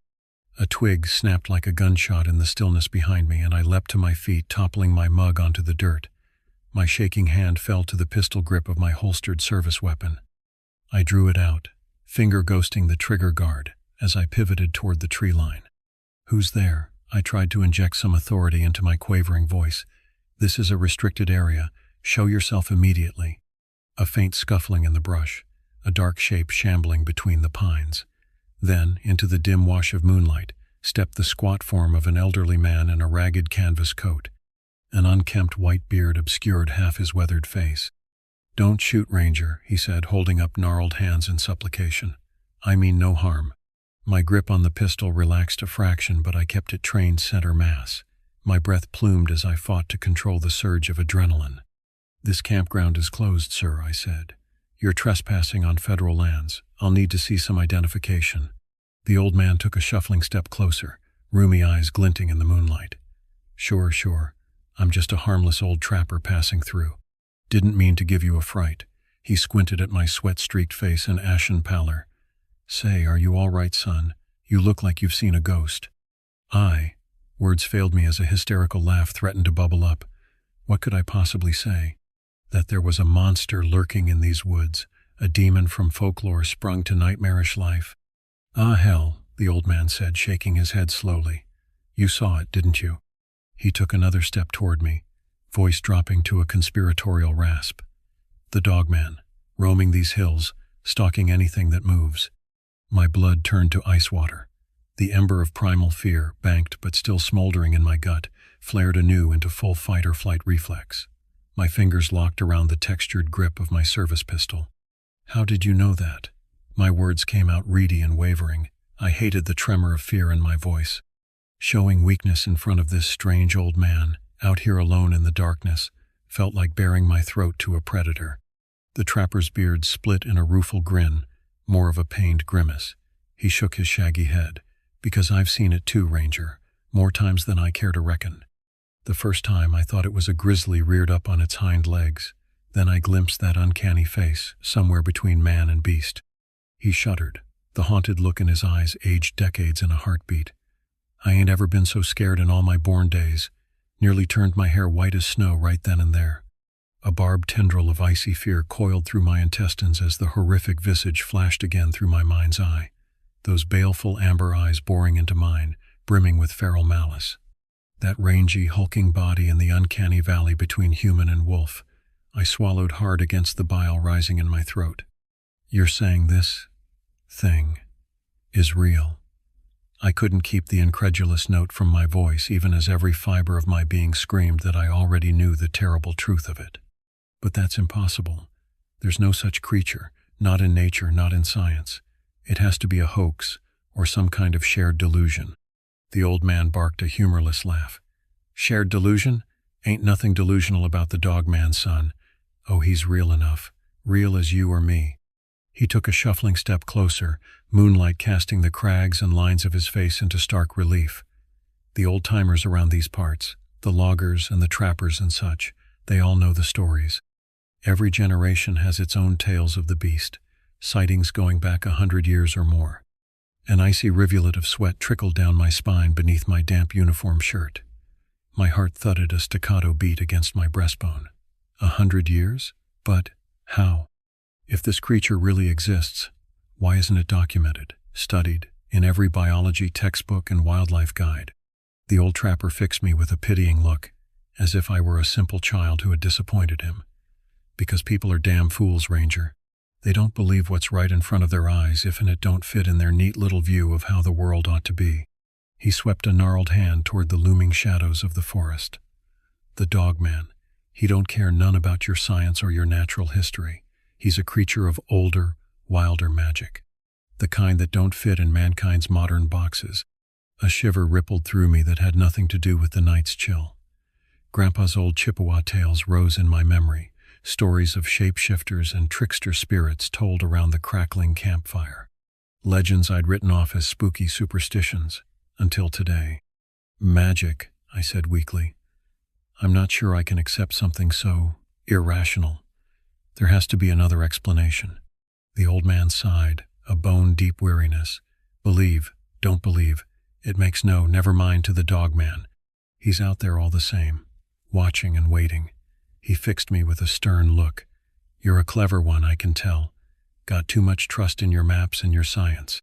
A twig snapped like a gunshot in the stillness behind me, and I leapt to my feet, toppling my mug onto the dirt. My shaking hand fell to the pistol grip of my holstered service weapon. I drew it out, finger ghosting the trigger guard, as I pivoted toward the tree line. "Who's there?" I tried to inject some authority into my quavering voice. "This is a restricted area. Show yourself immediately." A faint scuffling in the brush, a dark shape shambling between the pines. Then, into the dim wash of moonlight, stepped the squat form of an elderly man in a ragged canvas coat. An unkempt white beard obscured half his weathered face. "Don't shoot, Ranger," he said, holding up gnarled hands in supplication. "I mean no harm." My grip on the pistol relaxed a fraction, but I kept it trained center mass. My breath plumed as I fought to control the surge of adrenaline. "This campground is closed, sir," I said. "You're trespassing on federal lands. I'll need to see some identification." The old man took a shuffling step closer, rheumy eyes glinting in the moonlight. Sure. I'm just a harmless old trapper passing through. Didn't mean to give you a fright." He squinted at my sweat-streaked face and ashen pallor. "Say, are you all right, son? You look like you've seen a ghost." Words failed me as a hysterical laugh threatened to bubble up. What could I possibly say? That there was a monster lurking in these woods, a demon from folklore sprung to nightmarish life. "Ah, hell," the old man said, shaking his head slowly. "You saw it, didn't you?" He took another step toward me, voice dropping to a conspiratorial rasp. "The dogman, roaming these hills, stalking anything that moves." My blood turned to ice water. The ember of primal fear, banked but still smoldering in my gut, flared anew into full fight-or-flight reflex. My fingers locked around the textured grip of my service pistol. "How did you know that?" My words came out reedy and wavering. I hated the tremor of fear in my voice. Showing weakness in front of this strange old man, out here alone in the darkness, felt like baring my throat to a predator. The trapper's beard split in a rueful grin, more of a pained grimace. He shook his shaggy head. "Because I've seen it too, Ranger, more times than I care to reckon. The first time I thought it was a grizzly reared up on its hind legs. Then I glimpsed that uncanny face, somewhere between man and beast." He shuddered, the haunted look in his eyes aged decades in a heartbeat. "I ain't ever been so scared in all my born days. Nearly turned my hair white as snow right then and there." A barbed tendril of icy fear coiled through my intestines as the horrific visage flashed again through my mind's eye. Those baleful amber eyes boring into mine, brimming with feral malice. That rangy, hulking body in the uncanny valley between human and wolf. I swallowed hard against the bile rising in my throat. "You're saying this thing is real?" I couldn't keep the incredulous note from my voice, even as every fiber of my being screamed that I already knew the terrible truth of it. "But that's impossible. There's no such creature, not in nature, not in science. It has to be a hoax, or some kind of shared delusion." The old man barked a humorless laugh. "Shared delusion? Ain't nothing delusional about the dogman, son. Oh, he's real enough. Real as you or me." He took a shuffling step closer, moonlight casting the crags and lines of his face into stark relief. The old-timers around these parts, the loggers and the trappers and such, they all know the stories. Every generation has its own tales of the beast, sightings going back 100 years or more. An icy rivulet of sweat trickled down my spine beneath my damp uniform shirt. My heart thudded a staccato beat against my breastbone. 100 years? But how? If this creature really exists, why isn't it documented, studied, in every biology textbook and wildlife guide? The old trapper fixed me with a pitying look. as if I were a simple child who had disappointed him. Because people are damn fools, Ranger. They don't believe what's right in front of their eyes if and it don't fit in their neat little view of how the world ought to be. He swept a gnarled hand toward the looming shadows of the forest. The Dogman. He don't care none about your science or your natural history. He's a creature of older, wilder magic. The kind that don't fit in mankind's modern boxes. A shiver rippled through me that had nothing to do with the night's chill. Grandpa's old Chippewa tales rose in my memory, stories of shapeshifters and trickster spirits told around the crackling campfire. Legends I'd written off as spooky superstitions, until today. Magic, I said weakly. I'm not sure I can accept something so irrational. There has to be another explanation. The old man sighed, a bone-deep weariness. Believe, don't believe. It makes no, never mind to the Dogman. He's out there all the same, watching and waiting. He fixed me with a stern look. You're a clever one, I can tell. Got too much trust in your maps and your science.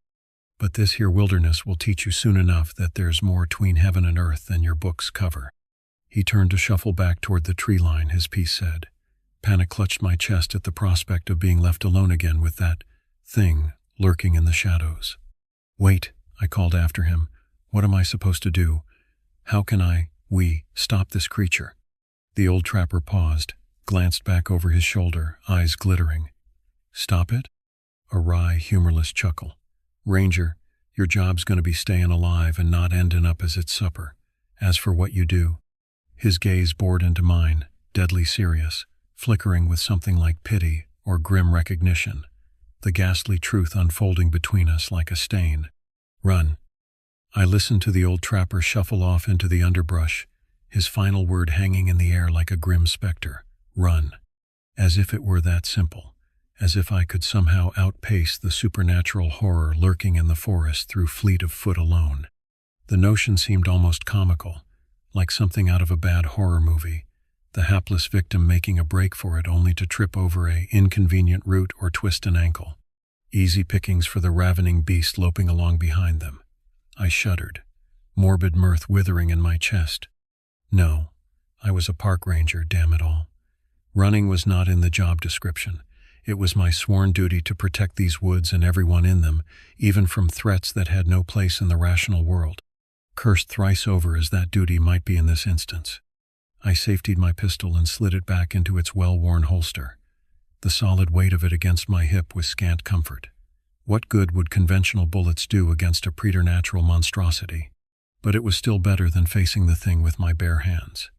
But this here wilderness will teach you soon enough that there's more 'tween heaven and earth than your books cover. He turned to shuffle back toward the tree line, his piece said. Panic clutched my chest at the prospect of being left alone again with that thing lurking in the shadows. Wait, I called after him. What am I supposed to do? How can we stop this creature? The old trapper paused, glanced back over his shoulder, eyes glittering. Stop it? A wry, humorless chuckle. Ranger, your job's going to be staying alive and not ending up as its supper. As for what you do, his gaze bored into mine, deadly serious, flickering with something like pity or grim recognition, the ghastly truth unfolding between us like a stain. Run. I listened to the old trapper shuffle off into the underbrush, his final word hanging in the air like a grim specter. Run. As if it were that simple, as if I could somehow outpace the supernatural horror lurking in the forest through fleet of foot alone. The notion seemed almost comical, like something out of a bad horror movie, the hapless victim making a break for it only to trip over a inconvenient root or twist an ankle. Easy pickings for the ravening beast loping along behind them. I shuddered, morbid mirth withering in my chest. No, I was a park ranger, damn it all. Running was not in the job description. It was my sworn duty to protect these woods and everyone in them, even from threats that had no place in the rational world. Cursed thrice over as that duty might be in this instance. I safetied my pistol and slid it back into its well-worn holster. The solid weight of it against my hip was scant comfort. What good would conventional bullets do against a preternatural monstrosity? But it was still better than facing the thing with my bare hands.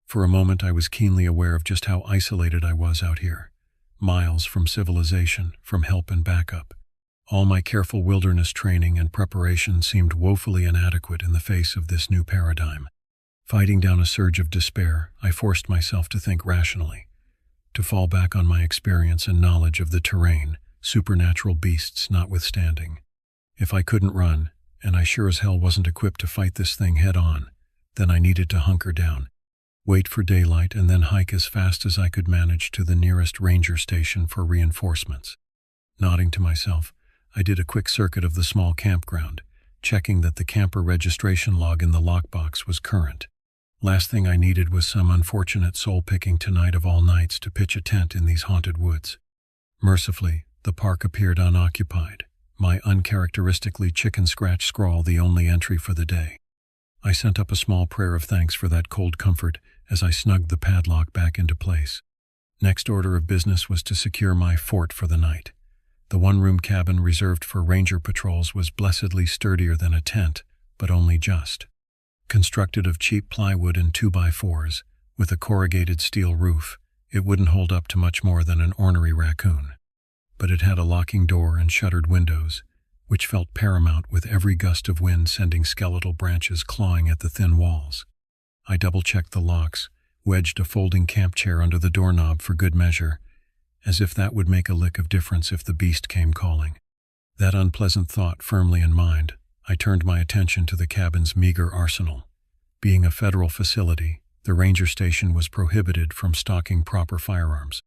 For a moment I was keenly aware of just how isolated I was out here. Miles from civilization, from help and backup. All my careful wilderness training and preparation seemed woefully inadequate in the face of this new paradigm. Fighting down a surge of despair, I forced myself to think rationally, to fall back on my experience and knowledge of the terrain, supernatural beasts notwithstanding. If I couldn't run, and I sure as hell wasn't equipped to fight this thing head-on, then I needed to hunker down, wait for daylight, and then hike as fast as I could manage to the nearest ranger station for reinforcements. Nodding to myself, I did a quick circuit of the small campground, checking that the camper registration log in the lockbox was current. Last thing I needed was some unfortunate soul-picking tonight of all nights to pitch a tent in these haunted woods. Mercifully, the park appeared unoccupied, my uncharacteristically chicken-scratch scrawl the only entry for the day. I sent up a small prayer of thanks for that cold comfort as I snugged the padlock back into place. Next order of business was to secure my fort for the night. The one-room cabin reserved for ranger patrols was blessedly sturdier than a tent, but only just. Constructed of cheap plywood and 2x4s, with a corrugated steel roof, it wouldn't hold up to much more than an ornery raccoon. But it had a locking door and shuttered windows, which felt paramount with every gust of wind sending skeletal branches clawing at the thin walls. I double-checked the locks, wedged a folding camp chair under the doorknob for good measure, as if that would make a lick of difference if the beast came calling. That unpleasant thought firmly in mind, I turned my attention to the cabin's meager arsenal. Being a federal facility, the ranger station was prohibited from stocking proper firearms.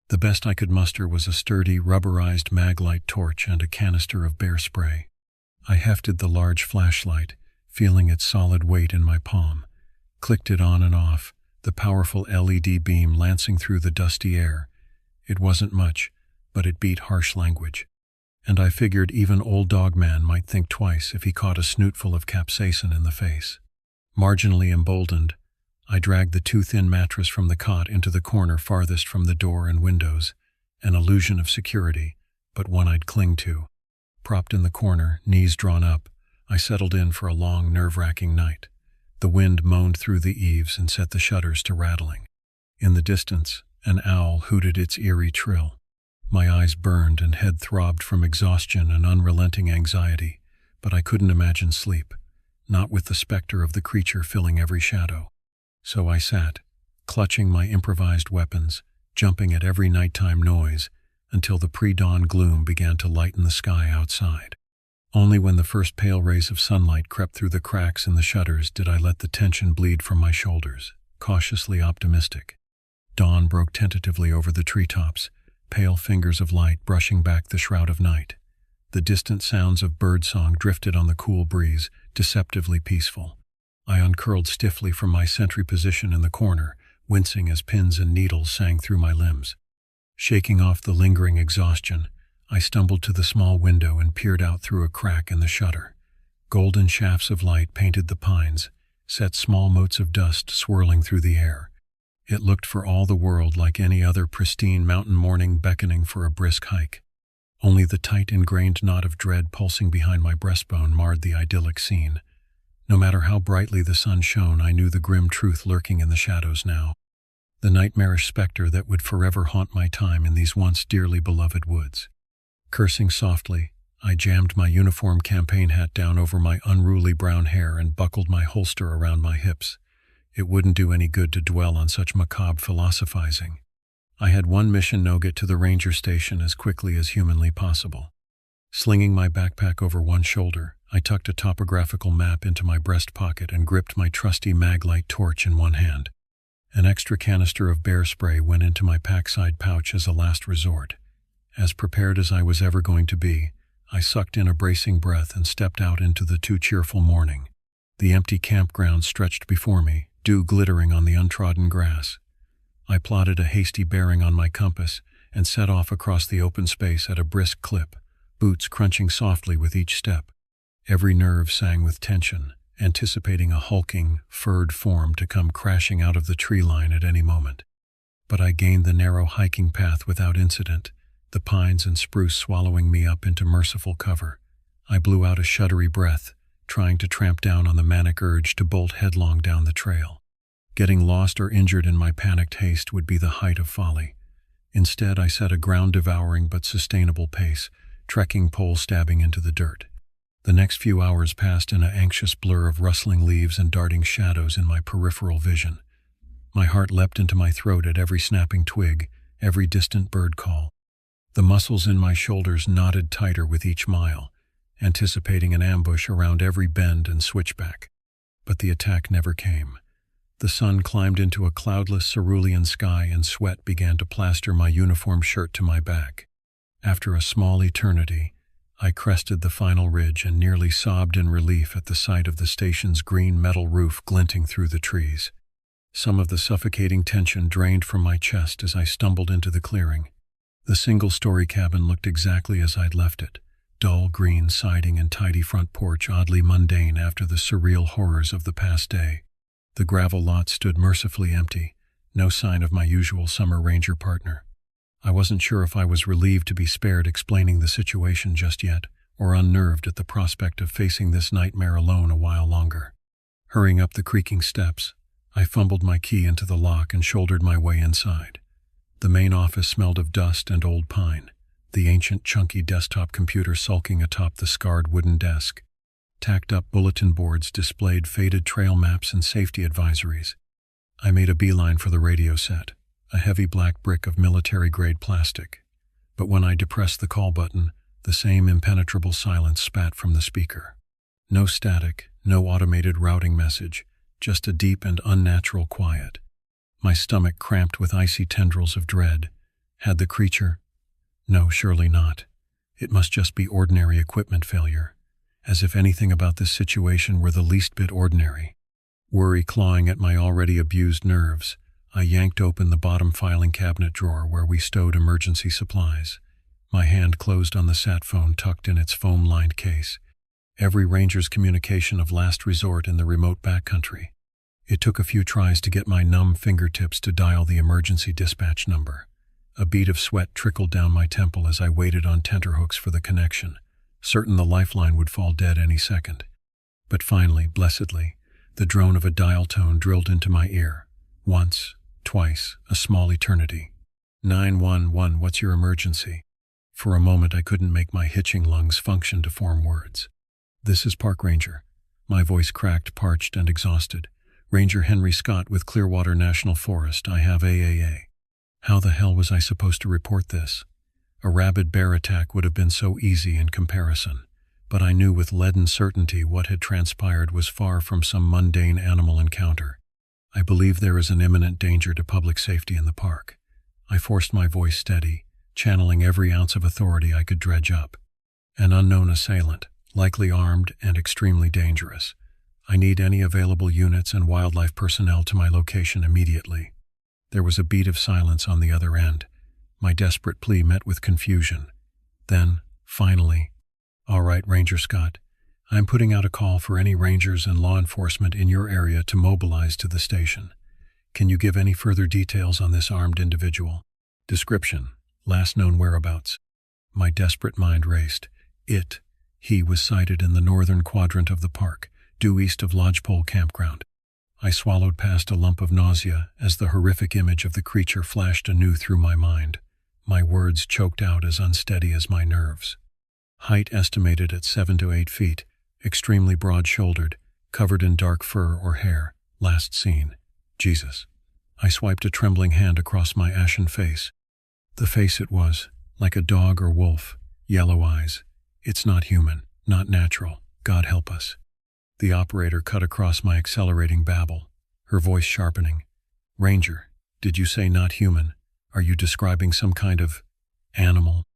The best I could muster was a sturdy, rubberized mag-light torch and a canister of bear spray. I hefted the large flashlight, feeling its solid weight in my palm, clicked it on and off, the powerful LED beam lancing through the dusty air. It wasn't much, but it beat harsh language. And I figured even Old Dog Man might think twice if he caught a snootful of capsaicin in the face. Marginally emboldened, I dragged the too-thin mattress from the cot into the corner farthest from the door and windows, an illusion of security, but one I'd cling to. Propped in the corner, knees drawn up, I settled in for a long, nerve-wracking night. The wind moaned through the eaves and set the shutters to rattling. In the distance, an owl hooted its eerie trill. My eyes burned and head throbbed from exhaustion and unrelenting anxiety, but I couldn't imagine sleep, not with the specter of the creature filling every shadow. So I sat, clutching my improvised weapons, jumping at every nighttime noise, until the pre-dawn gloom began to lighten the sky outside. Only when the first pale rays of sunlight crept through the cracks in the shutters did I let the tension bleed from my shoulders, cautiously optimistic. Dawn broke tentatively over the treetops, pale fingers of light brushing back the shroud of night. The distant sounds of birdsong drifted on the cool breeze, deceptively peaceful. I uncurled stiffly from my sentry position in the corner, wincing as pins and needles sang through my limbs. Shaking off the lingering exhaustion, I stumbled to the small window and peered out through a crack in the shutter. Golden shafts of light painted the pines, set small motes of dust swirling through the air. It looked for all the world like any other pristine mountain morning beckoning for a brisk hike. Only the tight ingrained knot of dread pulsing behind my breastbone marred the idyllic scene. No matter how brightly the sun shone, I knew the grim truth lurking in the shadows now. The nightmarish specter that would forever haunt my time in these once dearly beloved woods. Cursing softly, I jammed my uniform campaign hat down over my unruly brown hair and buckled my holster around my hips. It wouldn't do any good to dwell on such macabre philosophizing. I had one mission: get to the ranger station as quickly as humanly possible. Slinging my backpack over one shoulder, I tucked a topographical map into my breast pocket and gripped my trusty maglite torch in one hand. An extra canister of bear spray went into my packside pouch as a last resort. As prepared as I was ever going to be, I sucked in a bracing breath and stepped out into the too cheerful morning. The empty campground stretched before me, dew glittering on the untrodden grass. I plotted a hasty bearing on my compass and set off across the open space at a brisk clip, boots crunching softly with each step. Every nerve sang with tension, anticipating a hulking, furred form to come crashing out of the tree line at any moment. But I gained the narrow hiking path without incident, the pines and spruce swallowing me up into merciful cover. I blew out a shuddery breath, trying to tramp down on the manic urge to bolt headlong down the trail. Getting lost or injured in my panicked haste would be the height of folly. Instead, I set a ground-devouring but sustainable pace, trekking pole stabbing into the dirt. The next few hours passed in an anxious blur of rustling leaves and darting shadows in my peripheral vision. My heart leapt into my throat at every snapping twig, every distant bird call. The muscles in my shoulders knotted tighter with each mile, anticipating an ambush around every bend and switchback. But the attack never came. The sun climbed into a cloudless cerulean sky and sweat began to plaster my uniform shirt to my back. After a small eternity, I crested the final ridge and nearly sobbed in relief at the sight of the station's green metal roof glinting through the trees. Some of the suffocating tension drained from my chest as I stumbled into the clearing. The single-story cabin looked exactly as I'd left it, dull green siding and tidy front porch oddly mundane after the surreal horrors of the past day. The gravel lot stood mercifully empty, no sign of my usual summer ranger partner. I wasn't sure if I was relieved to be spared explaining the situation just yet, or unnerved at the prospect of facing this nightmare alone a while longer. Hurrying up the creaking steps, I fumbled my key into the lock and shouldered my way inside. The main office smelled of dust and old pine, the ancient chunky desktop computer sulking atop the scarred wooden desk. Tacked-up bulletin boards displayed faded trail maps and safety advisories. I made a beeline for the radio set, a heavy black brick of military-grade plastic. But when I depressed the call button, the same impenetrable silence spat from the speaker. No static, no automated routing message, just a deep and unnatural quiet. My stomach cramped with icy tendrils of dread. Had the creature? No, surely not. It must just be ordinary equipment failure. As if anything about this situation were the least bit ordinary. Worry clawing at my already abused nerves, I yanked open the bottom filing cabinet drawer where we stowed emergency supplies. My hand closed on the sat phone tucked in its foam-lined case. Every ranger's communication of last resort in the remote backcountry. It took a few tries to get my numb fingertips to dial the emergency dispatch number. A bead of sweat trickled down my temple as I waited on tenterhooks for the connection, certain the lifeline would fall dead any second. But finally, blessedly, the drone of a dial tone drilled into my ear. Once, twice, a small eternity. 911, what's your emergency? For a moment I couldn't make my hitching lungs function to form words. This is Park Ranger. My voice cracked, parched, and exhausted. Ranger Henry Scott with Clearwater National Forest. I have AAA. How the hell was I supposed to report this? A rabid bear attack would have been so easy in comparison, but I knew with leaden certainty what had transpired was far from some mundane animal encounter. I believe there is an imminent danger to public safety in the park. I forced my voice steady, channeling every ounce of authority I could dredge up. An unknown assailant, likely armed and extremely dangerous. I need any available units and wildlife personnel to my location immediately. There was a beat of silence on the other end. My desperate plea met with confusion. Then, finally, "All right, Ranger Scott, I'm putting out a call for any rangers and law enforcement in your area to mobilize to the station. Can you give any further details on this armed individual? Description, last known whereabouts." My desperate mind raced. He was sighted in the northern quadrant of the park, due east of Lodgepole Campground. I swallowed past a lump of nausea as the horrific image of the creature flashed anew through my mind. My words choked out as unsteady as my nerves. Height estimated at 7 to 8 feet, extremely broad-shouldered, covered in dark fur or hair, last seen. Jesus. I swiped a trembling hand across my ashen face. The face it was, like a dog or wolf, yellow eyes. It's not human, not natural. God help us. The operator cut across my accelerating babble, her voice sharpening. "Ranger, did you say not human? Are you describing some kind of animal?"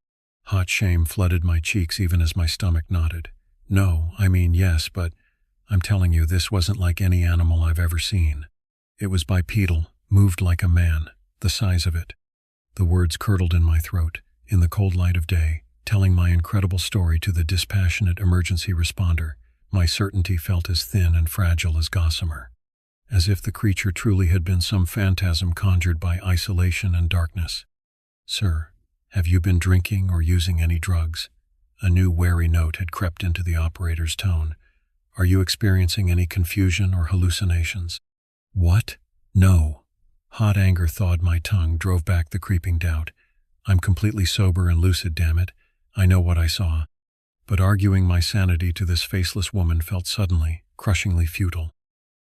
Hot shame flooded my cheeks even as my stomach knotted. "No, I mean yes, but I'm telling you this wasn't like any animal I've ever seen. It was bipedal, moved like a man, the size of it." The words curdled in my throat, in the cold light of day, telling my incredible story to the dispassionate emergency responder. My certainty felt as thin and fragile as gossamer, as if the creature truly had been some phantasm conjured by isolation and darkness. "Sir, have you been drinking or using any drugs?" A new wary note had crept into the operator's tone. "Are you experiencing any confusion or hallucinations?" "What? No." Hot anger thawed my tongue, drove back the creeping doubt. "I'm completely sober and lucid, damn it. I know what I saw." But arguing my sanity to this faceless woman felt suddenly, crushingly futile.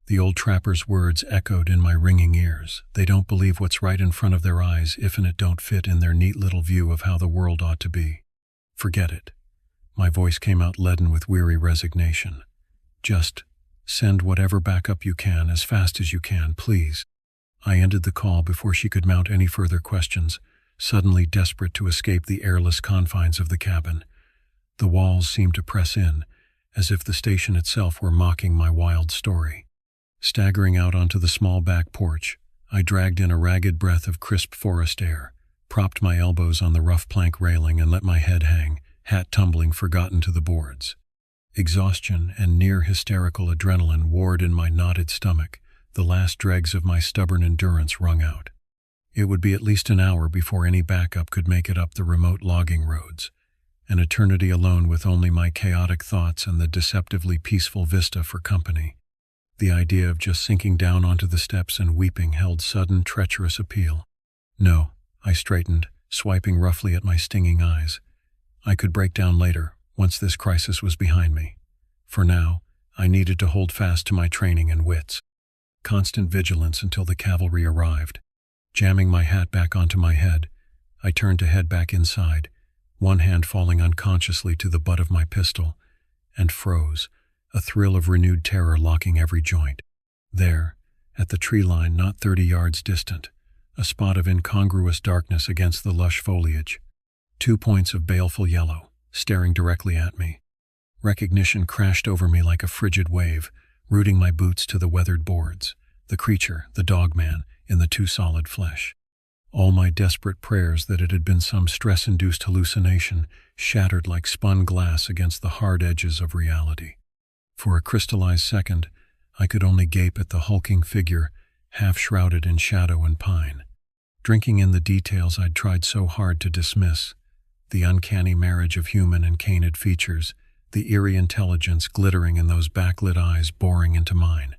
The old trapper's words echoed in my ringing ears. They don't believe what's right in front of their eyes if and it don't fit in their neat little view of how the world ought to be. Forget it. My voice came out leaden with weary resignation. "Just send whatever backup you can as fast as you can, please." I ended the call before she could mount any further questions, suddenly desperate to escape the airless confines of the cabin. The walls seemed to press in, as if the station itself were mocking my wild story. Staggering out onto the small back porch, I dragged in a ragged breath of crisp forest air, propped my elbows on the rough plank railing and let my head hang, hat tumbling forgotten to the boards. Exhaustion and near-hysterical adrenaline warred in my knotted stomach, the last dregs of my stubborn endurance wrung out. It would be at least an hour before any backup could make it up the remote logging roads. An eternity alone with only my chaotic thoughts and the deceptively peaceful vista for company. The idea of just sinking down onto the steps and weeping held sudden, treacherous appeal. No, I straightened, swiping roughly at my stinging eyes. I could break down later, once this crisis was behind me. For now, I needed to hold fast to my training and wits. Constant vigilance until the cavalry arrived. Jamming my hat back onto my head, I turned to head back inside, one hand falling unconsciously to the butt of my pistol, and froze, a thrill of renewed terror locking every joint. There, at the tree line not 30 yards distant, a spot of incongruous darkness against the lush foliage. 2 points of baleful yellow, staring directly at me. Recognition crashed over me like a frigid wave, rooting my boots to the weathered boards, the creature, the dogman, in the too solid flesh. All my desperate prayers that it had been some stress-induced hallucination shattered like spun glass against the hard edges of reality. For a crystallized second, I could only gape at the hulking figure, half-shrouded in shadow and pine. Drinking in the details I'd tried so hard to dismiss, the uncanny marriage of human and canid features, the eerie intelligence glittering in those backlit eyes boring into mine.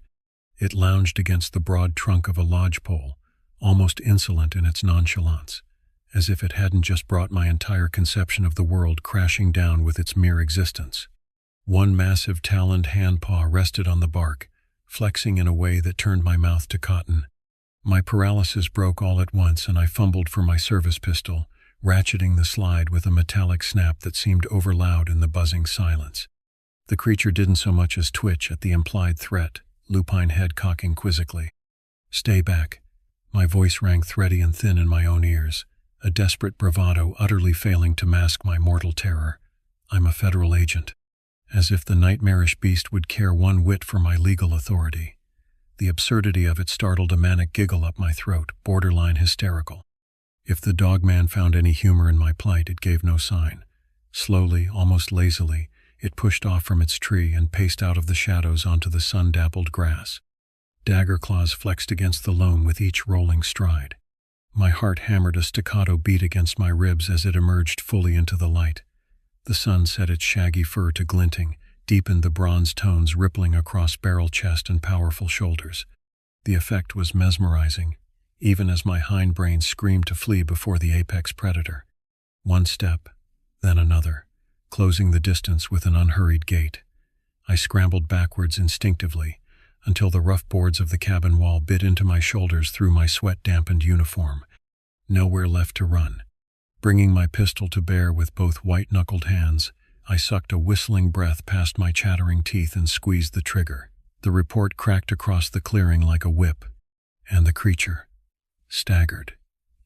It lounged against the broad trunk of a lodgepole, almost insolent in its nonchalance, as if it hadn't just brought my entire conception of the world crashing down with its mere existence. One massive taloned handpaw rested on the bark, flexing in a way that turned my mouth to cotton. My paralysis broke all at once, and I fumbled for my service pistol, ratcheting the slide with a metallic snap that seemed overloud in the buzzing silence. The creature didn't so much as twitch at the implied threat, lupine head cocking quizzically. "Stay back." My voice rang thready and thin in my own ears, a desperate bravado utterly failing to mask my mortal terror. "I'm a federal agent." As if the nightmarish beast would care one whit for my legal authority. The absurdity of it startled a manic giggle up my throat, borderline hysterical. If the dogman found any humor in my plight, it gave no sign. Slowly, almost lazily, it pushed off from its tree and paced out of the shadows onto the sun-dappled grass. Dagger claws flexed against the loam with each rolling stride. My heart hammered a staccato beat against my ribs as it emerged fully into the light. The sun set its shaggy fur to glinting, deepened the bronze tones rippling across barrel chest and powerful shoulders. The effect was mesmerizing, even as my hindbrain screamed to flee before the apex predator. One step, then another, closing the distance with an unhurried gait. I scrambled backwards instinctively, until the rough boards of the cabin wall bit into my shoulders through my sweat-dampened uniform. Nowhere left to run. Bringing my pistol to bear with both white-knuckled hands, I sucked a whistling breath past my chattering teeth and squeezed the trigger. The report cracked across the clearing like a whip, and the creature staggered,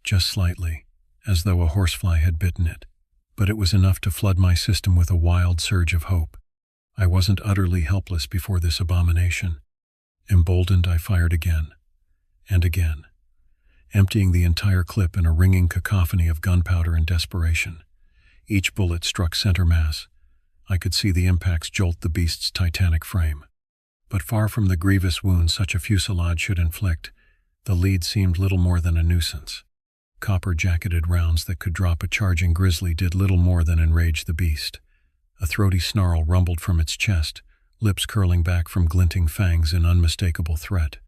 just slightly, as though a horsefly had bitten it. But it was enough to flood my system with a wild surge of hope. I wasn't utterly helpless before this abomination. Emboldened, I fired again, and again, emptying the entire clip in a ringing cacophony of gunpowder and desperation. Each bullet struck center mass. I could see the impacts jolt the beast's titanic frame. But far from the grievous wound such a fusillade should inflict, the lead seemed little more than a nuisance. Copper-jacketed rounds that could drop a charging grizzly did little more than enrage the beast. A throaty snarl rumbled from its chest, lips curling back from glinting fangs in unmistakable threat.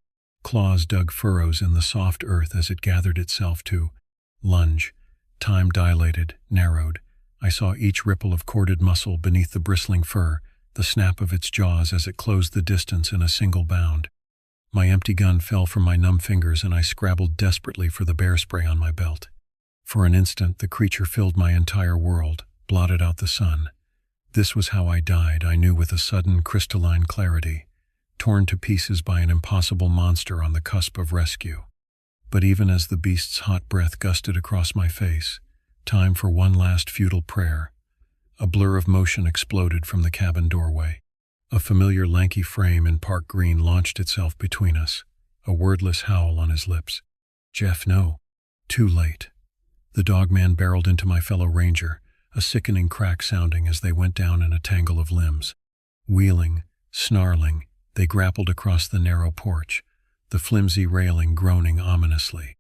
Claws dug furrows in the soft earth as it gathered itself to lunge. Time dilated, narrowed. I saw each ripple of corded muscle beneath the bristling fur, the snap of its jaws as it closed the distance in a single bound. My empty gun fell from my numb fingers and I scrabbled desperately for the bear spray on my belt. For an instant, the creature filled my entire world, blotted out the sun. This was how I died, I knew with a sudden crystalline clarity, torn to pieces by an impossible monster on the cusp of rescue. But even as the beast's hot breath gusted across my face, time for one last futile prayer. A blur of motion exploded from the cabin doorway. A familiar lanky frame in park green launched itself between us, a wordless howl on his lips. "Jeff, no." Too late. The dogman barreled into my fellow ranger, a sickening crack sounding as they went down in a tangle of limbs. Wheeling, snarling, they grappled across the narrow porch, the flimsy railing groaning ominously.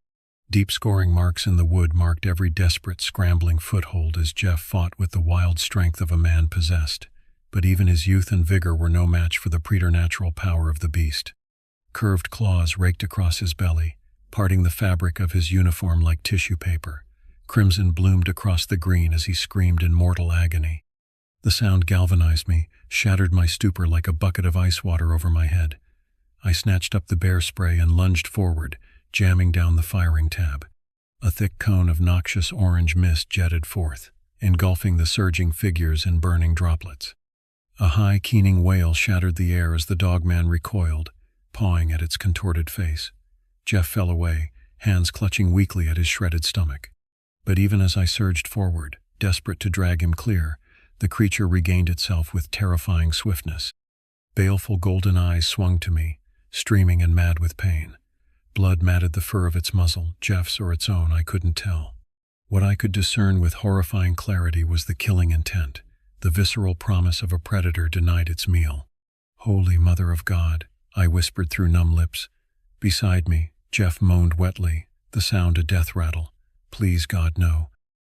Deep scoring marks in the wood marked every desperate, scrambling foothold as Jeff fought with the wild strength of a man possessed. But even his youth and vigor were no match for the preternatural power of the beast. Curved claws raked across his belly, parting the fabric of his uniform like tissue paper. Crimson bloomed across the green as he screamed in mortal agony. The sound galvanized me, shattered my stupor like a bucket of ice water over my head. I snatched up the bear spray and lunged forward, jamming down the firing tab. A thick cone of noxious orange mist jetted forth, engulfing the surging figures in burning droplets. A high, keening wail shattered the air as the dogman recoiled, pawing at its contorted face. Jeff fell away, hands clutching weakly at his shredded stomach. But even as I surged forward, desperate to drag him clear, the creature regained itself with terrifying swiftness. Baleful golden eyes swung to me, streaming and mad with pain. Blood matted the fur of its muzzle, Jeff's or its own, I couldn't tell. What I could discern with horrifying clarity was the killing intent, the visceral promise of a predator denied its meal. "Holy Mother of God," I whispered through numb lips. Beside me, Jeff moaned wetly, the sound a death rattle. "Please, God, no."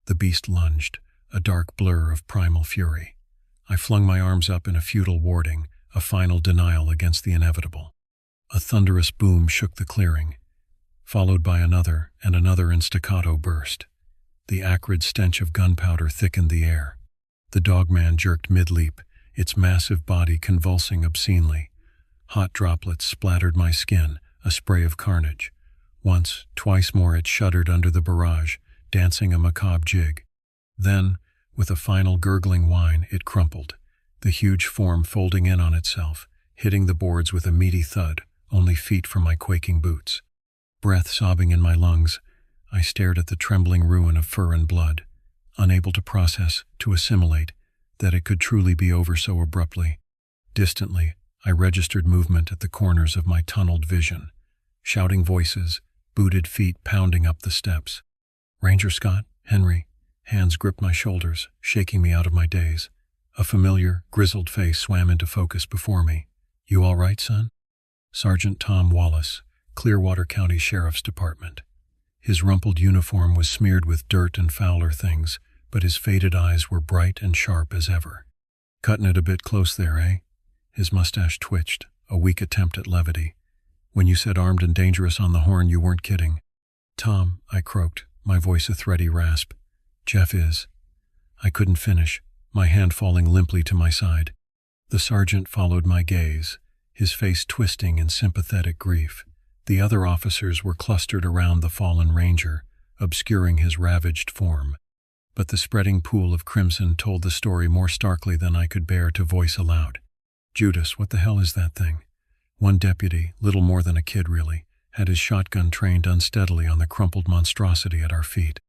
The beast lunged, a dark blur of primal fury. I flung my arms up in a futile warding, a final denial against the inevitable. A thunderous boom shook the clearing, followed by another and another in staccato burst. The acrid stench of gunpowder thickened the air. The dogman jerked mid-leap, its massive body convulsing obscenely. Hot droplets splattered my skin, a spray of carnage. Once, twice more it shuddered under the barrage, dancing a macabre jig. Then, with a final gurgling whine, it crumpled, the huge form folding in on itself, hitting the boards with a meaty thud, only feet from my quaking boots. Breath sobbing in my lungs, I stared at the trembling ruin of fur and blood, unable to process, to assimilate, that it could truly be over so abruptly. Distantly, I registered movement at the corners of my tunneled vision. Shouting voices, booted feet pounding up the steps. "Ranger Scott, Henry." Hands gripped my shoulders, shaking me out of my daze. A familiar, grizzled face swam into focus before me. "You all right, son?" Sergeant Tom Wallace, Clearwater County Sheriff's Department. His rumpled uniform was smeared with dirt and fouler things, but his faded eyes were bright and sharp as ever. "Cutting it a bit close there, eh?" His mustache twitched, a weak attempt at levity. "When you said armed and dangerous on the horn, you weren't kidding." "Tom," I croaked, my voice a thready rasp. "Jeff is." I couldn't finish, my hand falling limply to my side. The sergeant followed my gaze, his face twisting in sympathetic grief. The other officers were clustered around the fallen ranger, obscuring his ravaged form. But the spreading pool of crimson told the story more starkly than I could bear to voice aloud. "Judas, what the hell is that thing?" One deputy, little more than a kid really, had his shotgun trained unsteadily on the crumpled monstrosity at our feet.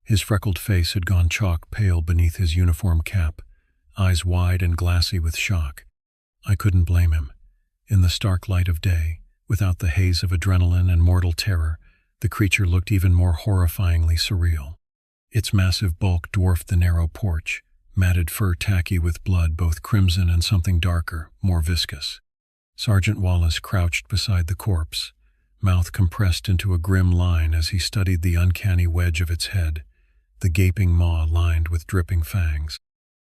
His freckled face had gone chalk pale beneath his uniform cap, eyes wide and glassy with shock. I couldn't blame him. In the stark light of day, without the haze of adrenaline and mortal terror, the creature looked even more horrifyingly surreal. Its massive bulk dwarfed the narrow porch, matted fur tacky with blood both crimson and something darker, more viscous. Sergeant Wallace crouched beside the corpse, mouth compressed into a grim line as he studied the uncanny wedge of its head, the gaping maw lined with dripping fangs.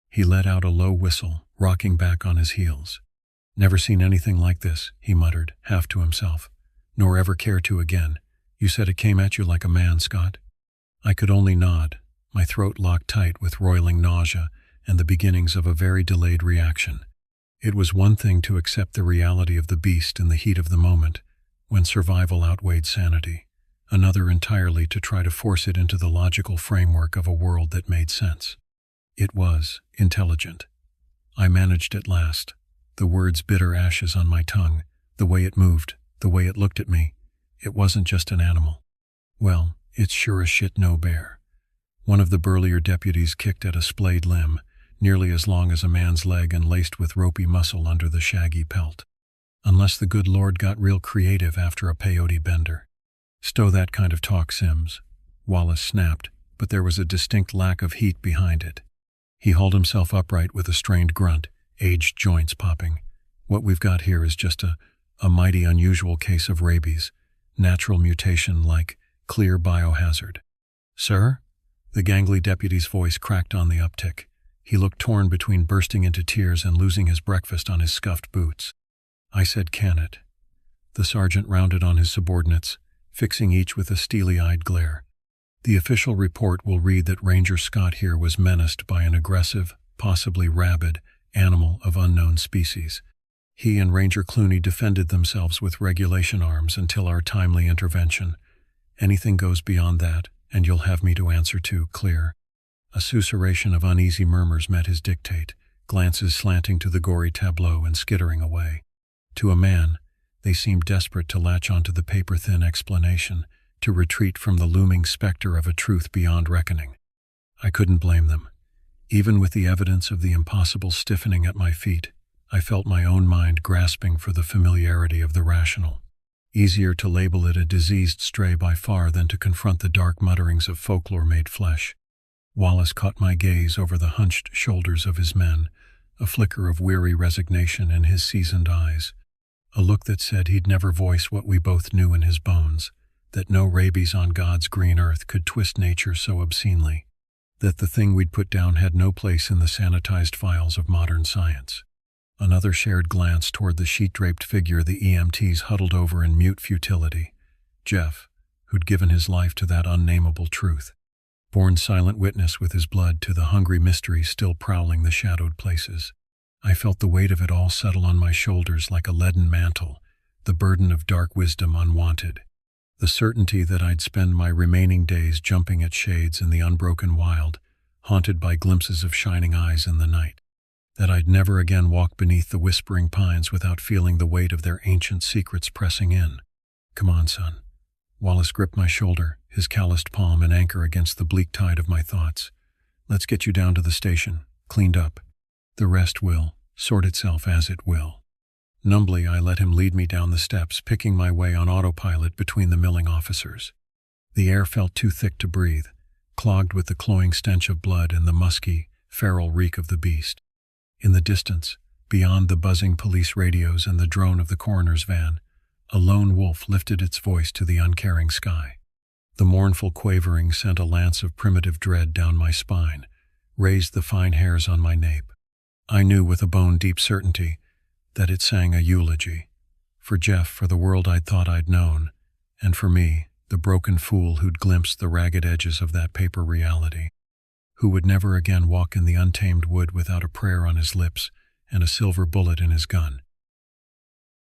He let out a low whistle, rocking back on his heels. "Never seen anything like this," he muttered, half to himself. "Nor ever care to again. You said it came at you like a man, Scott?" I could only nod, my throat locked tight with roiling nausea and the beginnings of a very delayed reaction. It was one thing to accept the reality of the beast in the heat of the moment, when survival outweighed sanity. Another entirely to try to force it into the logical framework of a world that made sense. It was intelligent. I managed at last, the words bitter ashes on my tongue, the way it moved, the way it looked at me. It wasn't just an animal. "Well, it's sure as shit no bear." One of the burlier deputies kicked at a splayed limb, nearly as long as a man's leg and laced with ropey muscle under the shaggy pelt. Unless the good Lord got real creative after a peyote bender. "Stow that kind of talk, Sims," Wallace snapped, but there was a distinct lack of heat behind it. He hauled himself upright with a strained grunt, aged joints popping. "What we've got here is just a mighty unusual case of rabies, natural mutation like clear biohazard." "Sir?" The gangly deputy's voice cracked on the uptick. He looked torn between bursting into tears and losing his breakfast on his scuffed boots. I said, "Can it?" The sergeant rounded on his subordinates, fixing each with a steely-eyed glare. "The official report will read that Ranger Scott here was menaced by an aggressive, possibly rabid, animal of unknown species. He and Ranger Clooney defended themselves with regulation arms until our timely intervention. Anything goes beyond that, and you'll have me to answer to, clear." A susurration of uneasy murmurs met his dictate, glances slanting to the gory tableau and skittering away. To a man, they seemed desperate to latch onto the paper-thin explanation, to retreat from the looming specter of a truth beyond reckoning. I couldn't blame them. Even with the evidence of the impossible stiffening at my feet, I felt my own mind grasping for the familiarity of the rational. Easier to label it a diseased stray by far than to confront the dark mutterings of folklore-made flesh. Wallace caught my gaze over the hunched shoulders of his men, a flicker of weary resignation in his seasoned eyes, a look that said he'd never voice what we both knew in his bones, that no rabies on God's green earth could twist nature so obscenely, that the thing we'd put down had no place in the sanitized files of modern science. Another shared glance toward the sheet-draped figure the EMTs huddled over in mute futility. Jeff, who'd given his life to that unnameable truth, borne silent witness with his blood to the hungry mystery still prowling the shadowed places. I felt the weight of it all settle on my shoulders like a leaden mantle, the burden of dark wisdom unwanted. The certainty that I'd spend my remaining days jumping at shades in the unbroken wild, haunted by glimpses of shining eyes in the night. That I'd never again walk beneath the whispering pines without feeling the weight of their ancient secrets pressing in. Come on, son. Wallace gripped my shoulder, his calloused palm an anchor against the bleak tide of my thoughts. Let's get you down to the station, cleaned up. The rest will sort itself as it will. Numbly, I let him lead me down the steps, picking my way on autopilot between the milling officers. The air felt too thick to breathe, clogged with the cloying stench of blood and the musky, feral reek of the beast. In the distance, beyond the buzzing police radios and the drone of the coroner's van, a lone wolf lifted its voice to the uncaring sky. The mournful quavering sent a lance of primitive dread down my spine, raised the fine hairs on my nape. I knew with a bone-deep certainty that it sang a eulogy. For Jeff, for the world I'd thought I'd known, and for me, the broken fool who'd glimpsed the ragged edges of that paper reality, who would never again walk in the untamed wood without a prayer on his lips and a silver bullet in his gun.